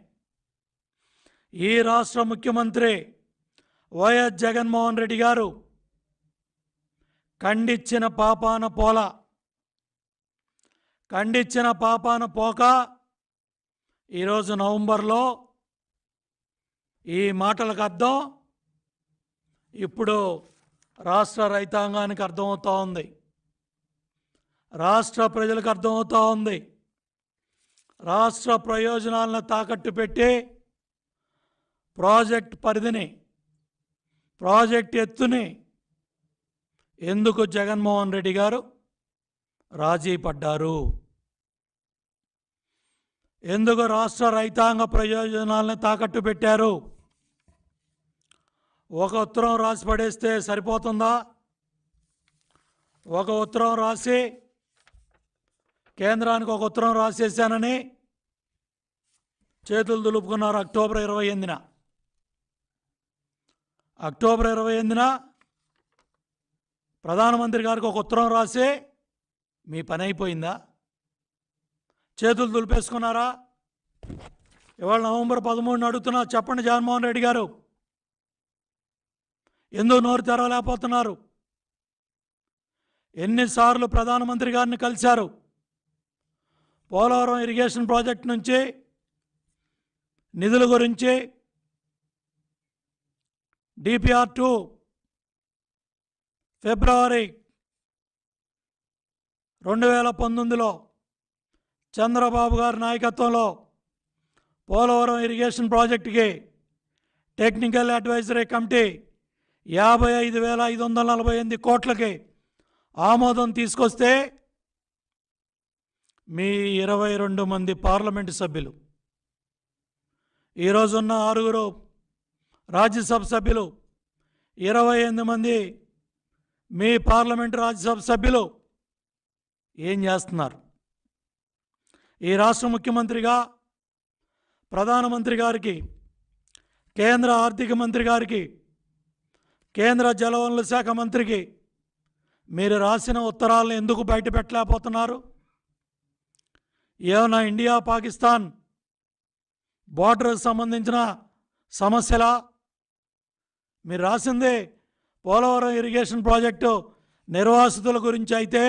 ఈ రాష్ట్ర ముఖ్యమంత్రి వైఎస్ జగన్మోహన్ రెడ్డి గారు ఖండించిన పాపాన పోక ఈరోజు నవంబర్లో ఈ మాటలకు అర్థం ఇప్పుడు రాష్ట్ర రైతాంగానికి అర్థమవుతూ ఉంది, రాష్ట్ర ప్రజలకు అర్థమవుతూ ఉంది. రాష్ట్ర ప్రయోజనాలను తాకట్టు పెట్టి ప్రాజెక్ట్ పరిధిని, ప్రాజెక్ట్ ఎత్తుని ఎందుకు జగన్మోహన్ రెడ్డి గారు రాజీ పడ్డారు? ఎందుకు రాష్ట్ర రైతాంగ ప్రయోజనాలను తాకట్టు పెట్టారు? ఒక ఉత్తరం రాసి పడేస్తే సరిపోతుందా? ఒక ఉత్తరం రాసి కేంద్రానికి ఒక ఉత్తరం రాసేసానని చేతులు దులుపుకున్నారు. అక్టోబర్ 28న ప్రధానమంత్రి గారికి ఒక ఉత్తరం రాసి మీ పని అయిపోయిందా? చేతులు దులిపేసుకున్నారా? ఇవాళ నవంబర్ 13 అడుగుతున్నా, చెప్పండి జగన్మోహన్ రెడ్డి గారు, ఎందుకు నోరు తెరవలేకపోతున్నారు? ఎన్నిసార్లు ప్రధానమంత్రి గారిని కలిశారు? పోలవరం ఇరిగేషన్ ప్రాజెక్ట్ నుంచి నిధుల గురించి, DPR2 ఫిబ్రవరి 2019లో చంద్రబాబు గారి నాయకత్వంలో పోలవరం ఇరిగేషన్ ప్రాజెక్టుకి టెక్నికల్ అడ్వైజరీ కమిటీ 55,548 కోట్లకి ఆమోదం తీసుకొస్తే మీ 22 మంది పార్లమెంటు సభ్యులు, ఈరోజున్న 6 రాజ్యసభ సభ్యులు, 28 మంది మీ పార్లమెంటు రాజ్యసభ సభ్యులు ఏం చేస్తున్నారు? ఈ రాష్ట్ర ముఖ్యమంత్రిగా ప్రధానమంత్రి గారికి, కేంద్ర ఆర్థిక మంత్రి గారికి, కేంద్ర జలవనరుల శాఖ మంత్రికి మీరు రాసిన ఉత్తరాలను ఎందుకు బయట పెట్టలేకపోతున్నారు? ఏమైనా ఇండియా పాకిస్తాన్ బార్డర్కి సంబంధించిన సమస్యలా? మీరు రాసింది పోలవరం ఇరిగేషన్ ప్రాజెక్టు నిర్వాసితుల గురించి అయితే,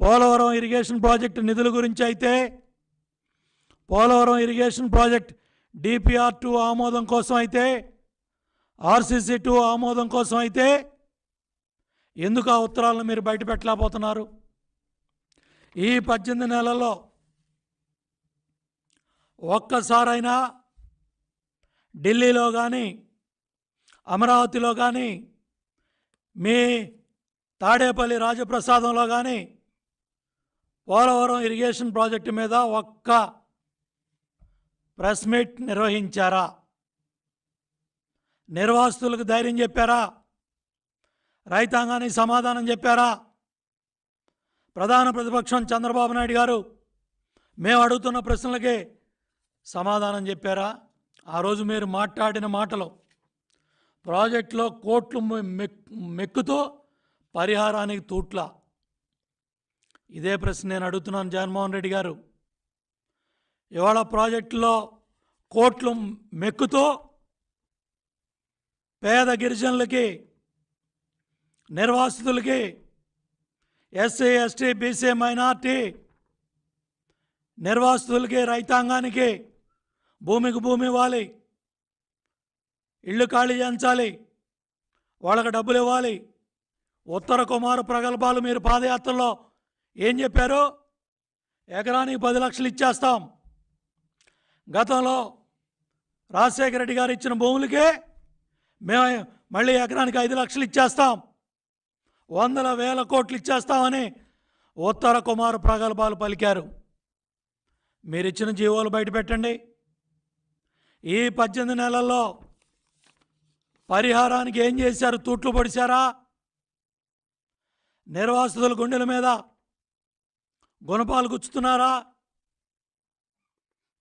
పోలవరం ఇరిగేషన్ ప్రాజెక్టు నిధుల గురించి అయితే, పోలవరం ఇరిగేషన్ ప్రాజెక్ట్ DPR2 ఆమోదం కోసం అయితే, RCC2 ఆమోదం కోసం అయితే ఎందుకు ఆ ఉత్తరాలను మీరు బయట పెట్టలేకపోతున్నారు? ఈ 18 నెలల్లో ఒక్కసారైనా ఢిల్లీలో కానీ అమరావతిలో కానీ మీ తాడేపల్లి రాజప్రసాదంలో కానీ పోలవరం ఇరిగేషన్ ప్రాజెక్టు మీద ఒక్క ప్రెస్ మీట్ నిర్వహించారా? నిర్వాసితులకు ధైర్యం చెప్పారా? రైతాంగానికి సమాధానం చెప్పారా? ప్రధాన ప్రతిపక్షం చంద్రబాబు నాయుడు గారు మేము అడుగుతున్న ప్రశ్నలకి సమాధానం చెప్పారా? ఆ రోజు మీరు మాట్లాడిన మాటలు ప్రాజెక్టులో కోట్లు మెక్కుతూ పరిహారానికి తూట్ల. ఇదే ప్రశ్న నేను అడుగుతున్నాను జగన్మోహన్ రెడ్డి గారు. ఇవాళ ప్రాజెక్టులో కోట్లు మెక్కుతూ పేద గిరిజనులకి, నిర్వాసితులకి, SC, ST, BC, మైనార్టీ నిర్వాసితులకి, రైతాంగానికి భూమికి భూమి ఇవ్వాలి, ఇళ్ళు ఖాళీ చేయించాలి, వాళ్ళకి డబ్బులు ఇవ్వాలి. ఉత్తర కుమార ప్రగల్భాలు మీరు పాదయాత్రలో ఏం చెప్పారు? ఎకరానికి 10 లక్షలు ఇచ్చేస్తాం. గతంలో రాజశేఖర రెడ్డి గారు ఇచ్చిన భూములకే మేము మళ్ళీ ఎకరానికి 5 లక్షలు ఇచ్చేస్తాం, 100,000 కోట్లు ఇచ్చేస్తామని ఉత్తర కుమార ప్రగల్భాలు పలికారు. మీరిచ్చిన జీవోలు బయట పెట్టండి. ఈ 18 నెలల్లో పరిహారానికి ఏం చేశారు? తూట్లు పొడిచారా? నిర్వాసితుల గుండెల మీద గుణపాలు గుచ్చుతున్నారా?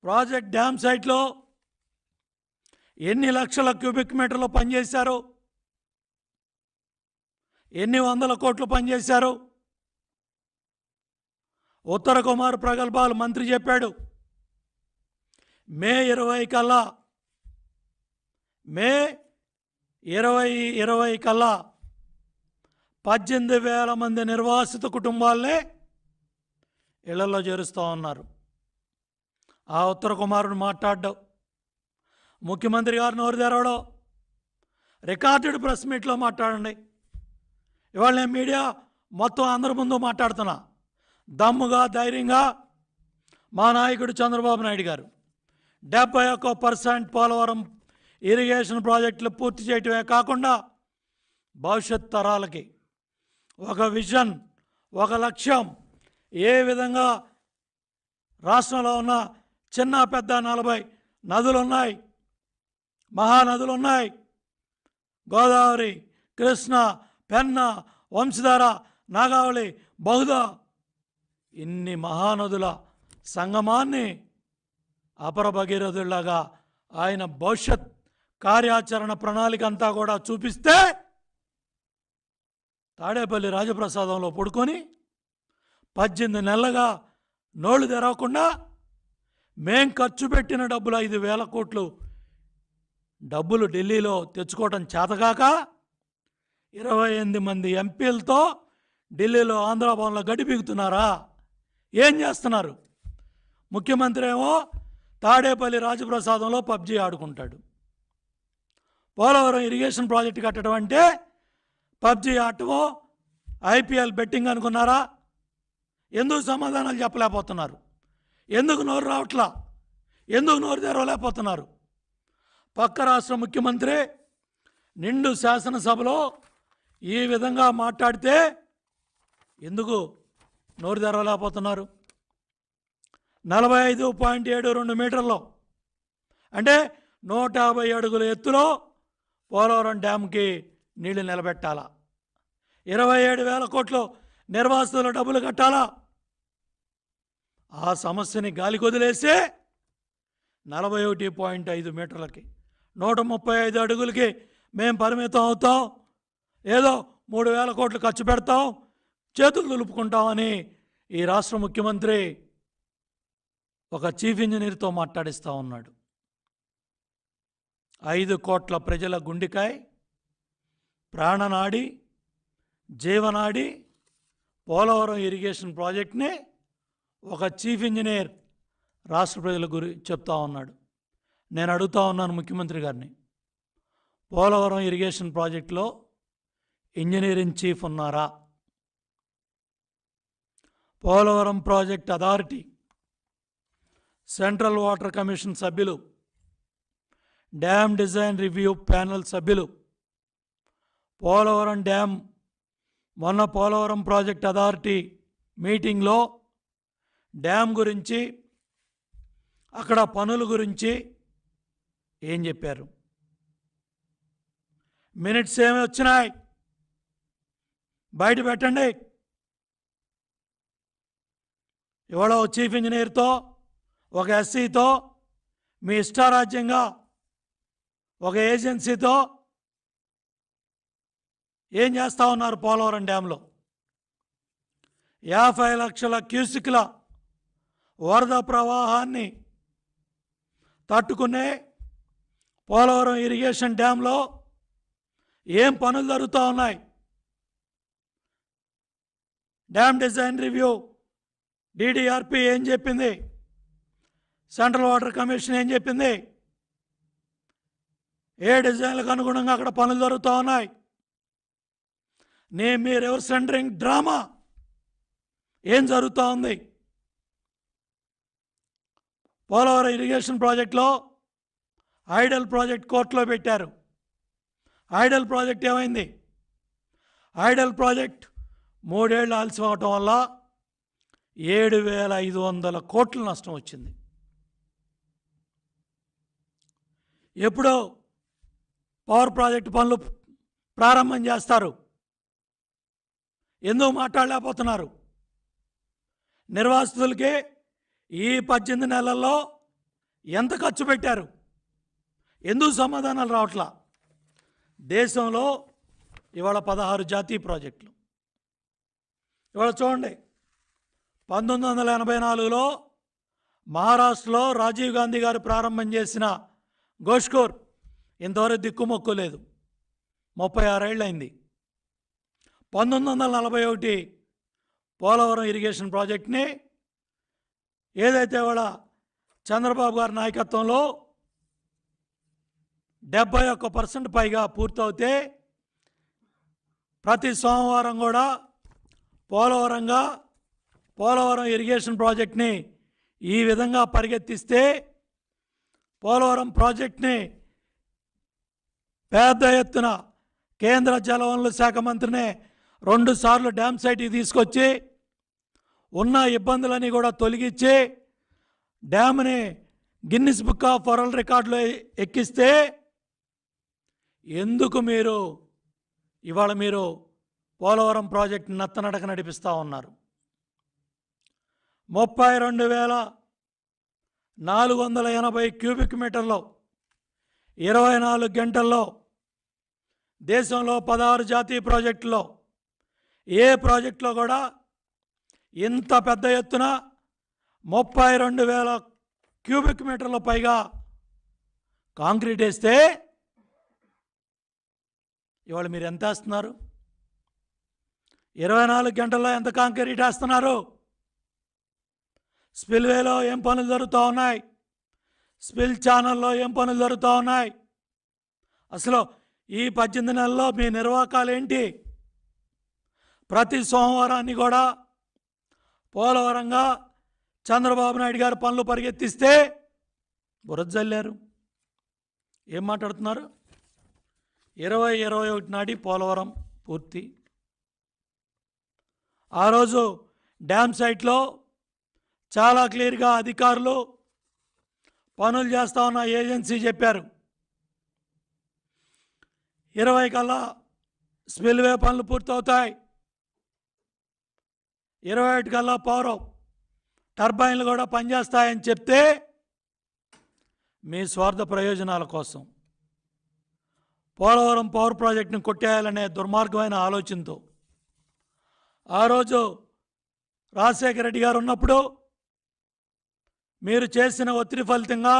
ప్రాజెక్ట్ డ్యామ్ సైట్లో ఎన్ని లక్షల క్యూబిక్ మీటర్లు పనిచేశారు? ఎన్ని వందల కోట్లు పనిచేశారు? ఉత్తర కుమార్ ప్రగల్భాలు మంత్రి చెప్పాడు, మే 20 కల్లా 18,000 మంది నిర్వాసిత కుటుంబాలనే ఇళ్లలో చేరుస్తూ ఉన్నారు. ఆ ఉత్తర కుమారుడు మాట్లాడ్డావు, ముఖ్యమంత్రి గారు నోరు తెరవడం, రికార్డెడ్ ప్రెస్ మీట్లో మాట్లాడండి. ఇవాళ నేను మీడియా మొత్తం అందరి ముందు మాట్లాడుతున్నా. దమ్ముగా, ధైర్యంగా మా నాయకుడు చంద్రబాబు నాయుడు గారు 71% పోలవరం ఇరిగేషన్ ప్రాజెక్టులు పూర్తి చేయటమే కాకుండా భవిష్యత్ తరాలకి ఒక విజన్, ఒక లక్ష్యం, ఏ విధంగా రాష్ట్రంలో ఉన్న చిన్న పెద్ద 40 నదులు ఉన్నాయి, మహానదులు ఉన్నాయి, గోదావరి, కృష్ణ, పెన్న, వంశధార, నాగావళి, బహుదా, ఇన్ని మహానదుల సంగమాన్ని అపర భగీరథుల్లాగా ఆయన భవిష్యత్ కార్యాచరణ ప్రణాళిక అంతా కూడా చూపిస్తే తాడేపల్లి రాజప్రసాదంలో పడుకొని 18 నెలలుగా నోళ్లు తెరవకుండా మేం ఖర్చు పెట్టిన డబ్బులు 5,000 కోట్లు డబ్బులు ఢిల్లీలో తెచ్చుకోవటం చేతగాక 28 మంది ఎంపీలతో ఢిల్లీలో ఆంధ్రభవన్లో గడి పీగుతున్నారా? ఏం చేస్తున్నారు? ముఖ్యమంత్రి ఏమో తాడేపల్లి రాజప్రసాదంలో పబ్జీ ఆడుకుంటాడు. పోలవరం ఇరిగేషన్ ప్రాజెక్టు కట్టడం అంటే పబ్జీ ఆటమో, IPL బెట్టింగ్ అనుకున్నారా? ఎందుకు సమాధానాలు చెప్పలేకపోతున్నారు? ఎందుకు నోరు రావట్లా? ఎందుకు నోరు తెరవలేకపోతున్నారు? పక్క రాష్ట్ర ముఖ్యమంత్రి నిండు శాసనసభలో ఈ విధంగా మాట్లాడితే ఎందుకు నోరు తెరవలేకపోతున్నారు? 45.72 మీటర్లో అంటే 150 అడుగుల ఎత్తులో పోలవరం డ్యామ్కి నీళ్లు నిలబెట్టాలా? 27,000 కోట్లు నిర్వాసితుల డబ్బులు కట్టాలా? ఆ సమస్యని గాలి కొదిలేసి 41.5 మీటర్లకి 135 అడుగులకి మేము పరిమితం అవుతాం, ఏదో 3,000 కోట్లు ఖర్చు పెడతాం, చేతులు దులుపుకుంటామని ఈ రాష్ట్ర ముఖ్యమంత్రి ఒక చీఫ్ ఇంజనీర్తో మాట్లాడిస్తూ ఉన్నాడు. 5 కోట్ల ప్రజల గుండెకాయ, ప్రాణనాడి, జీవనాడి పోలవరం ఇరిగేషన్ ప్రాజెక్ట్ని ఒక చీఫ్ ఇంజనీర్ రాష్ట్ర ప్రజల చెప్తా ఉన్నాడు. నేను అడుగుతా ఉన్నాను ముఖ్యమంత్రి గారిని, పోలవరం ఇరిగేషన్ ప్రాజెక్టులో ఇంజనీరింగ్ చీఫ్ ఉన్నారా? Polavaram project authority, central water commission సభ్యులు, డ్యామ్ డిజైన్ రివ్యూ ప్యానెల్ సభ్యులు, పోలవరం డ్యామ్ మొన్న పోలవరం ప్రాజెక్ట్ అథారిటీ మీటింగ్లో డ్యామ్ గురించి, అక్కడ పనుల గురించి ఏం చెప్పారు? మినిట్స్ ఏమి వచ్చినాయి? బయట పెట్టండి. ఇవాళ ఒక చీఫ్ ఇంజనీర్తో, ఒక ఎస్సీతో, మీ ఇష్టారాజ్యంగా ఒక ఏజెన్సీతో ఏం చేస్తూ ఉన్నారు? పోలవరం డ్యాంలో 50 లక్షల క్యూసిక్ల వరద ప్రవాహాన్ని తట్టుకునే పోలవరం ఇరిగేషన్ డ్యాంలో ఏం పనులు జరుగుతూ ఉన్నాయి? డ్యామ్ డిజైన్ రివ్యూ డిడిఆర్పి ఏం చెప్పింది? సెంట్రల్ వాటర్ కమిషన్ ఏం చెప్పింది? ఏ డిజైన్లకు అనుగుణంగా అక్కడ పనులు జరుగుతూ ఉన్నాయి? మీ రివర్స్ టెండరింగ్ డ్రామా ఏం జరుగుతూ ఉంది? పోలవరం ఇరిగేషన్ ప్రాజెక్టులో ఐడల్ ప్రాజెక్ట్ కోర్టులో పెట్టారు. ఐడల్ ప్రాజెక్ట్ ఏమైంది? ఐడల్ ప్రాజెక్ట్ 3 ఏళ్ళు ఆలస్యం అవటం వల్ల 7,500 కోట్ల నష్టం వచ్చింది. ఎప్పుడో పవర్ ప్రాజెక్టు పనులు ప్రారంభం చేస్తారు, ఎందుకు మాట్లాడలేకపోతున్నారు? నిర్వాసితులకి ఈ 18 నెలల్లో ఎంత ఖర్చు పెట్టారు? ఎందుకు సమాధానాలు రావట్లా? దేశంలో ఇవాళ 16 జాతీయ ప్రాజెక్టులు. ఇవాళ చూడండి, 1984లో మహారాష్ట్రలో రాజీవ్ గాంధీ గారు ప్రారంభం చేసిన గోష్కూర్ ఇంతవరకు దిక్కుమొక్కు లేదు, 36 ఏళ్ళు అయింది. 1941 పోలవరం ఇరిగేషన్ ప్రాజెక్ట్ని ఏదైతే ఇవాళ చంద్రబాబు గారి నాయకత్వంలో 71% పైగా పూర్తవుతే ప్రతి సోమవారం కూడా పోలవరం ఇరిగేషన్ ప్రాజెక్ట్ని ఈ విధంగా పరిగెత్తిస్తే పోలవరం ప్రాజెక్ట్ని పెద్ద ఎత్తున కేంద్ర జలవనరుల శాఖ మంత్రినే 2 సార్లు డ్యామ్ సైట్కి తీసుకొచ్చి ఉన్న ఇబ్బందులని కూడా తొలగించి డ్యామ్ని గిన్నిస్ బుక్ ఆఫ్ వరల్డ్ రికార్డులో ఎక్కిస్తే ఎందుకు ఇవాళ మీరు పోలవరం ప్రాజెక్ట్ నత్తనడక నడిపిస్తూ ఉన్నారు? 32,480 క్యూబిక్ మీటర్లో 24 గంటల్లో దేశంలో 16 జాతీయ ప్రాజెక్టులో ఏ ప్రాజెక్టులో కూడా ఇంత పెద్ద ఎత్తున 32,000 క్యూబిక్ మీటర్ల పైగా కాంక్రీట్ వేస్తే ఇవాళ మీరు ఎంత వేస్తున్నారు? 24 గంటల్లో ఎంత కాంక్రీట్ వేస్తున్నారు? స్పిల్వేలో ఏం పనులు జరుగుతూ ఉన్నాయి? స్పిల్ ఛానల్లో ఏం పనులు జరుగుతూ ఉన్నాయి? అసలు ఈ 18 నెలల్లో మీ నిర్వాహకాలు ఏంటి? ప్రతి సోమవారాన్ని కూడా పోలవరంగా చంద్రబాబు నాయుడు గారు పనులు పరిగెత్తిస్తే బురద జల్లారు. ఏం మాట్లాడుతున్నారు? 2021 నాటి పోలవరం పూర్తి. ఆ రోజు డ్యామ్ సైట్లో చాలా క్లియర్గా అధికారులు పనులు చేస్తా ఉన్న ఏజెన్సీ చెప్పారు, 20 కల్లా స్పిల్వే పనులు పూర్తవుతాయి, 21 కల్లా పవర్ టర్బైన్లు కూడా పనిచేస్తాయని చెప్తే మీ స్వార్థ ప్రయోజనాల కోసం పోలవరం పవర్ ప్రాజెక్టును కొట్టేయాలనే దుర్మార్గమైన ఆలోచనతో ఆ రోజు రాజశేఖర రెడ్డి గారు ఉన్నప్పుడు మీరు చేసిన ఒత్తిడి ఫలితంగా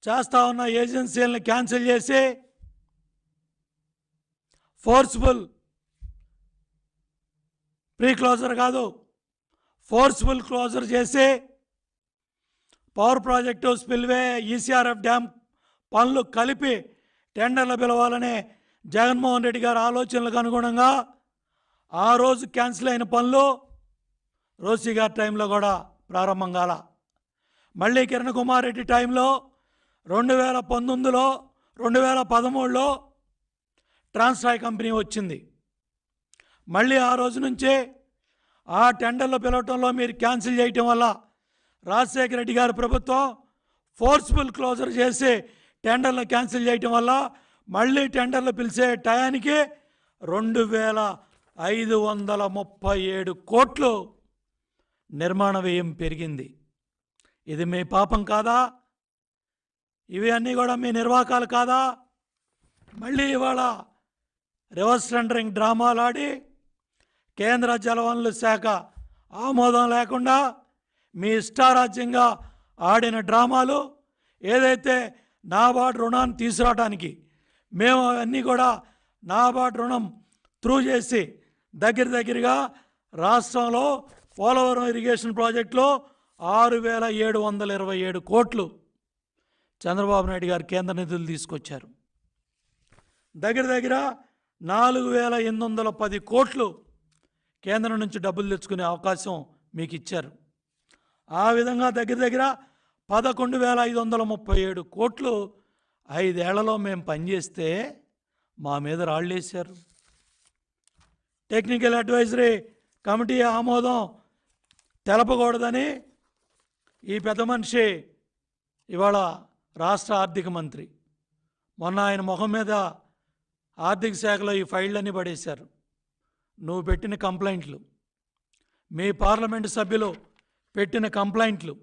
చేస్తా ఉన్న ఏజెన్సీలను క్యాన్సిల్ చేసి ఫోర్స్ఫుల్ ప్రీ క్లోజర్ కాదు, ఫోర్స్ఫుల్ క్లోజర్ చేసి power project, spillway, ECRF dam పనులు కలిపి టెండర్లు పిలవాలనే జగన్మోహన్ రెడ్డి గారి ఆలోచనలకు అనుగుణంగా ఆ రోజు క్యాన్సిల్ అయిన పనులు రోసీ గారి టైంలో కూడా ప్రారంభం కాల. మళ్ళీ కిరణ్ కుమార్ రెడ్డి టైంలో 2019లో 2013లో ట్రాన్స్ట్రాయ్ కంపెనీ వచ్చింది. మళ్ళీ ఆ రోజు నుంచే ఆ టెండర్లు పిలవటంలో మీరు క్యాన్సిల్ చేయటం వల్ల రాజశేఖర రెడ్డి గారి ప్రభుత్వం ఫోర్స్ఫుల్ క్లోజర్ చేసి టెండర్లు క్యాన్సిల్ చేయటం వల్ల మళ్ళీ టెండర్లు పిలిచే టయానికి 2537 కోట్లు నిర్మాణ వ్యయం పెరిగింది. ఇది మీ పాపం కాదా? ఇవి అన్నీ కూడా మీ నిర్వాకాలు కాదా? మళ్ళీ ఇవాళ రివర్స్ టెండరింగ్ డ్రామాలు ఆడి కేంద్ర జలవనరుల శాఖ ఆమోదం లేకుండా మీ ఇష్టారాజ్యంగా ఆడిన డ్రామాలు, ఏదైతే నాబార్డు రుణాన్ని తీసుకురావడానికి మేము అన్నీ కూడా నాబార్డు రుణం త్రూ చేసి దగ్గరగా రాష్ట్రంలో పోలవరం ఇరిగేషన్ ప్రాజెక్టులో 6727 కోట్లు చంద్రబాబు నాయుడు గారు కేంద్ర నిధులు తీసుకొచ్చారు. దగ్గర 4810 కోట్లు కేంద్రం నుంచి డబ్బులు తెచ్చుకునే అవకాశం మీకు ఇచ్చారు. ఆ విధంగా దగ్గర 11,537 కోట్లు 5 ఏళ్లలో మేము పనిచేస్తే మా మీద రాళ్ళేశారు. టెక్నికల్ అడ్వైజరీ కమిటీ ఆమోదం తెలపకూడదని ఈ పెద్ద మనిషి ఇవాళ రాష్ట్ర ఆర్థిక మంత్రి మొన్న ఆయన ముఖం మీద ఆర్థిక శాఖలో ఈ ఫైళ్ళన్నీ పడేశారు. నువ్వు పెట్టిన కంప్లైంట్లు, మీ పార్లమెంటు సభ్యులు పెట్టిన కంప్లైంట్లు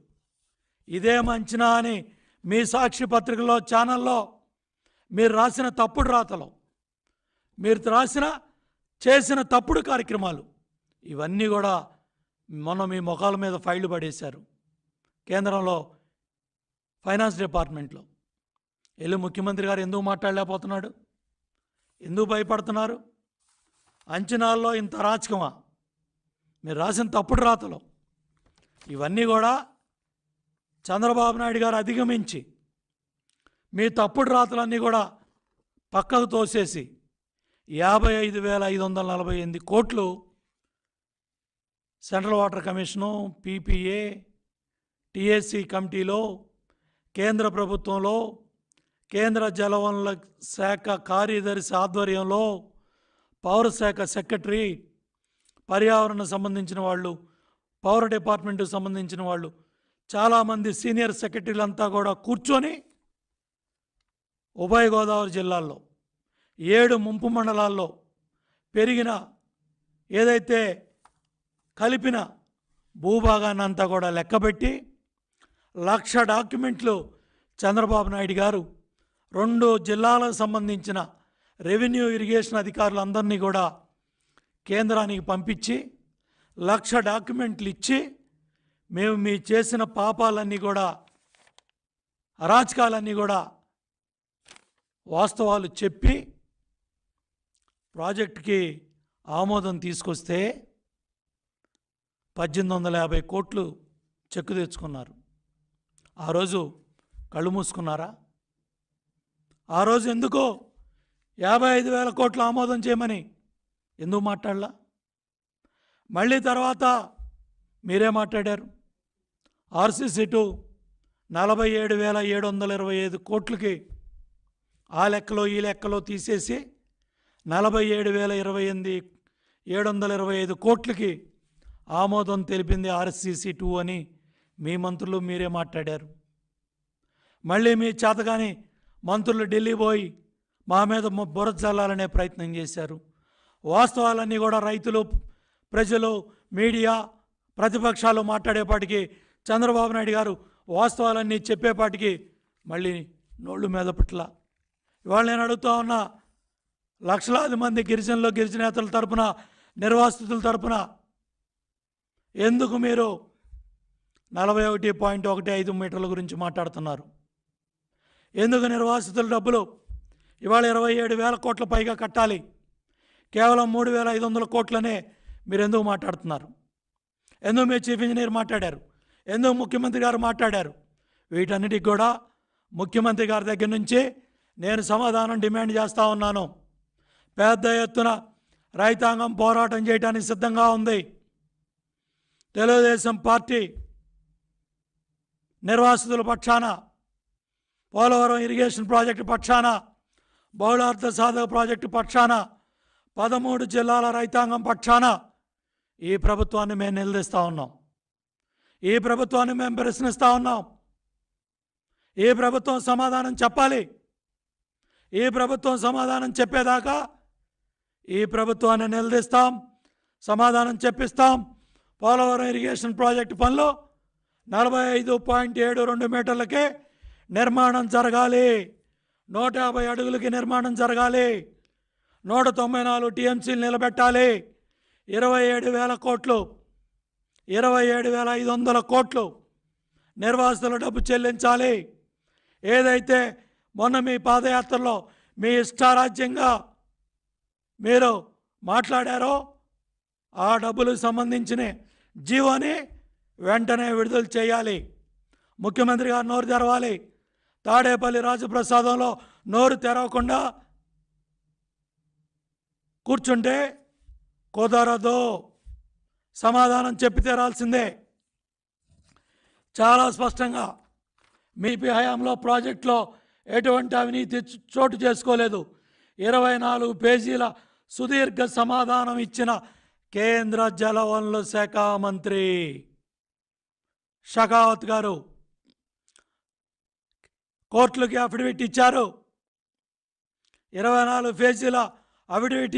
ఇదే మంచినా అని మీ సాక్షి పత్రికలో ఛానల్లో మీరు రాసిన తప్పుడు రాతలు, మీరు చేసిన తప్పుడు కార్యక్రమాలు ఇవన్నీ కూడా మొన్న మీ ముఖాల మీద ఫైళ్ళు పడేశారు. కేంద్రంలో ఫైనాన్స్ డిపార్ట్మెంట్లో వెళ్ళి ముఖ్యమంత్రి గారు ఎందుకు మాట్లాడలేకపోతున్నాడు? ఎందుకు భయపడుతున్నారు? అంచనాల్లో ఇంత అరాచకమా? మీరు రాసిన తప్పుడు రాతలు ఇవన్నీ కూడా చంద్రబాబు నాయుడు గారు అధిగమించి మీ తప్పుడు రాతలన్నీ కూడా పక్కకు తోసేసి 55,548 కోట్లు central water commission, PPA, TSC కమిటీలో, కేంద్ర ప్రభుత్వంలో, కేంద్ర జలవనరుల శాఖ కార్యదర్శి ఆధ్వర్యంలో, పౌర శాఖ సెక్రటరీ, పర్యావరణ సంబంధించిన వాళ్ళు, పవర్ డిపార్ట్మెంట్కి సంబంధించిన వాళ్ళు, చాలామంది సీనియర్ సెక్రటరీలంతా కూడా కూర్చొని ఉభయ గోదావరి జిల్లాల్లో 7 ముంపు మండలాల్లో పెరిగిన ఏదైతే కలిపిన భూభాగాన్ని అంతా కూడా లెక్కబెట్టి 1,00,000 డాక్యుమెంట్లు చంద్రబాబు నాయుడు గారు 2 జిల్లాలకు సంబంధించిన రెవెన్యూ ఇరిగేషన్ అధికారులందరినీ కూడా కేంద్రానికి పంపించి 1,00,000 డాక్యుమెంట్లు ఇచ్చి మేము మీ చేసిన పాపాలన్నీ కూడా, అరాచకాలన్నీ కూడా వాస్తవాలు చెప్పి ప్రాజెక్టుకి ఆమోదం తీసుకొస్తే 1,850 కోట్లు చెక్కు తెచ్చుకున్నారు. ఆ రోజు కళ్ళు మూసుకున్నారా? ఆ రోజు ఎందుకో 55,000 కోట్లు ఆమోదం చేయమని ఎందుకు మాట్లాడలా? మళ్ళీ తర్వాత మీరే మాట్లాడారు. ఆర్సీసీ2 47,725 కోట్లకి ఆ లెక్కలో ఈ లెక్కలో తీసేసి 47,725 కోట్లకి ఆమోదం తెలిపింది ఆర్సీసీ2 అని మీ మంత్రులు మీరే మాట్లాడారు. మళ్ళీ మీ చేతగాని మంత్రులు ఢిల్లీ పోయి మా మీద బురద జల్లాలనే ప్రయత్నం చేశారు. వాస్తవాలన్నీ కూడా రైతులు, ప్రజలు, మీడియా, ప్రతిపక్షాలు మాట్లాడేపాటికి చంద్రబాబు నాయుడు గారు వాస్తవాలన్నీ చెప్పేపాటికి మళ్ళీ నోళ్ళు మీద పట్ల. ఇవాళ నేను అడుగుతూ ఉన్నా, లక్షలాది మంది గిరిజనేతల తరపున, నిర్వాసితుల తరపున ఎందుకు మీరు 41.15 మీటర్ల గురించి మాట్లాడుతున్నారు. ఎందుకు నిర్వాసితుల డబ్బులు ఇవాళ 27,000 కోట్ల పైగా కట్టాలి, కేవలం 3,500 కోట్లనే మీరు ఎందుకు మాట్లాడుతున్నారు? ఎందుకు మీ చీఫ్ ఇంజనీర్ మాట్లాడారు? ఎందుకు ముఖ్యమంత్రి గారు మాట్లాడారు? వీటన్నిటికి కూడా ముఖ్యమంత్రి గారి దగ్గర నుంచి నేను సమాధానం డిమాండ్ చేస్తూ ఉన్నాను. పెద్ద ఎత్తున రైతాంగం పోరాటం చేయడానికి సిద్ధంగా ఉంది. తెలుగుదేశం పార్టీ నిర్వాసితుల పక్షాన, పోలవరం ఇరిగేషన్ ప్రాజెక్టు పక్షాన, బహుళార్థ సాధక ప్రాజెక్టు పక్షాన, 13 జిల్లాల రైతాంగం పక్షాన ఈ ప్రభుత్వాన్ని మేము నిలదీస్తూ ఉన్నాం. ఈ ప్రభుత్వాన్ని మేము ప్రశ్నిస్తూ ఉన్నాం. ఈ ప్రభుత్వం సమాధానం చెప్పాలి. ఈ ప్రభుత్వం సమాధానం చెప్పేదాకా ఈ ప్రభుత్వాన్ని నిలదీస్తాం, సమాధానం చెప్పిస్తాం. పోలవరం ఇరిగేషన్ ప్రాజెక్టు పనులు 45.72 మీటర్లకే నిర్మాణం జరగాలి, 150 అడుగులకి నిర్మాణం జరగాలి, 194 టీఎంసీలు నిలబెట్టాలి, 27,000 కోట్లు, 27,500 కోట్లు నిర్వాసితుల డబ్బు చెల్లించాలి. ఏదైతే మొన్న మీ పాదయాత్రలో మీ ఇష్టారాజ్యంగా మీరు మాట్లాడారో ఆ డబ్బులకు సంబంధించిన జీవోని వెంటనే విడుదల చేయాలి. ముఖ్యమంత్రి గారు నోరు తెరవాలి. తాడేపల్లి రాజప్రసాదంలో నోరు తెరవకుండా కూర్చుంటే కుదరదు, సమాధానం చెప్పి తీరాల్సిందే. చాలా స్పష్టంగా మీ హయాంలో ప్రాజెక్టులో ఎటువంటి అవినీతి చోటు చేసుకోలేదు. 24 పేజీల సుదీర్ఘ సమాధానం ఇచ్చిన కేంద్ర జలవనరుల శాఖ మంత్రి షెకావత్ గారు కోర్టులకి అఫిడవిట్ ఇచ్చారు. 24 పేజీల అఫిడవిట్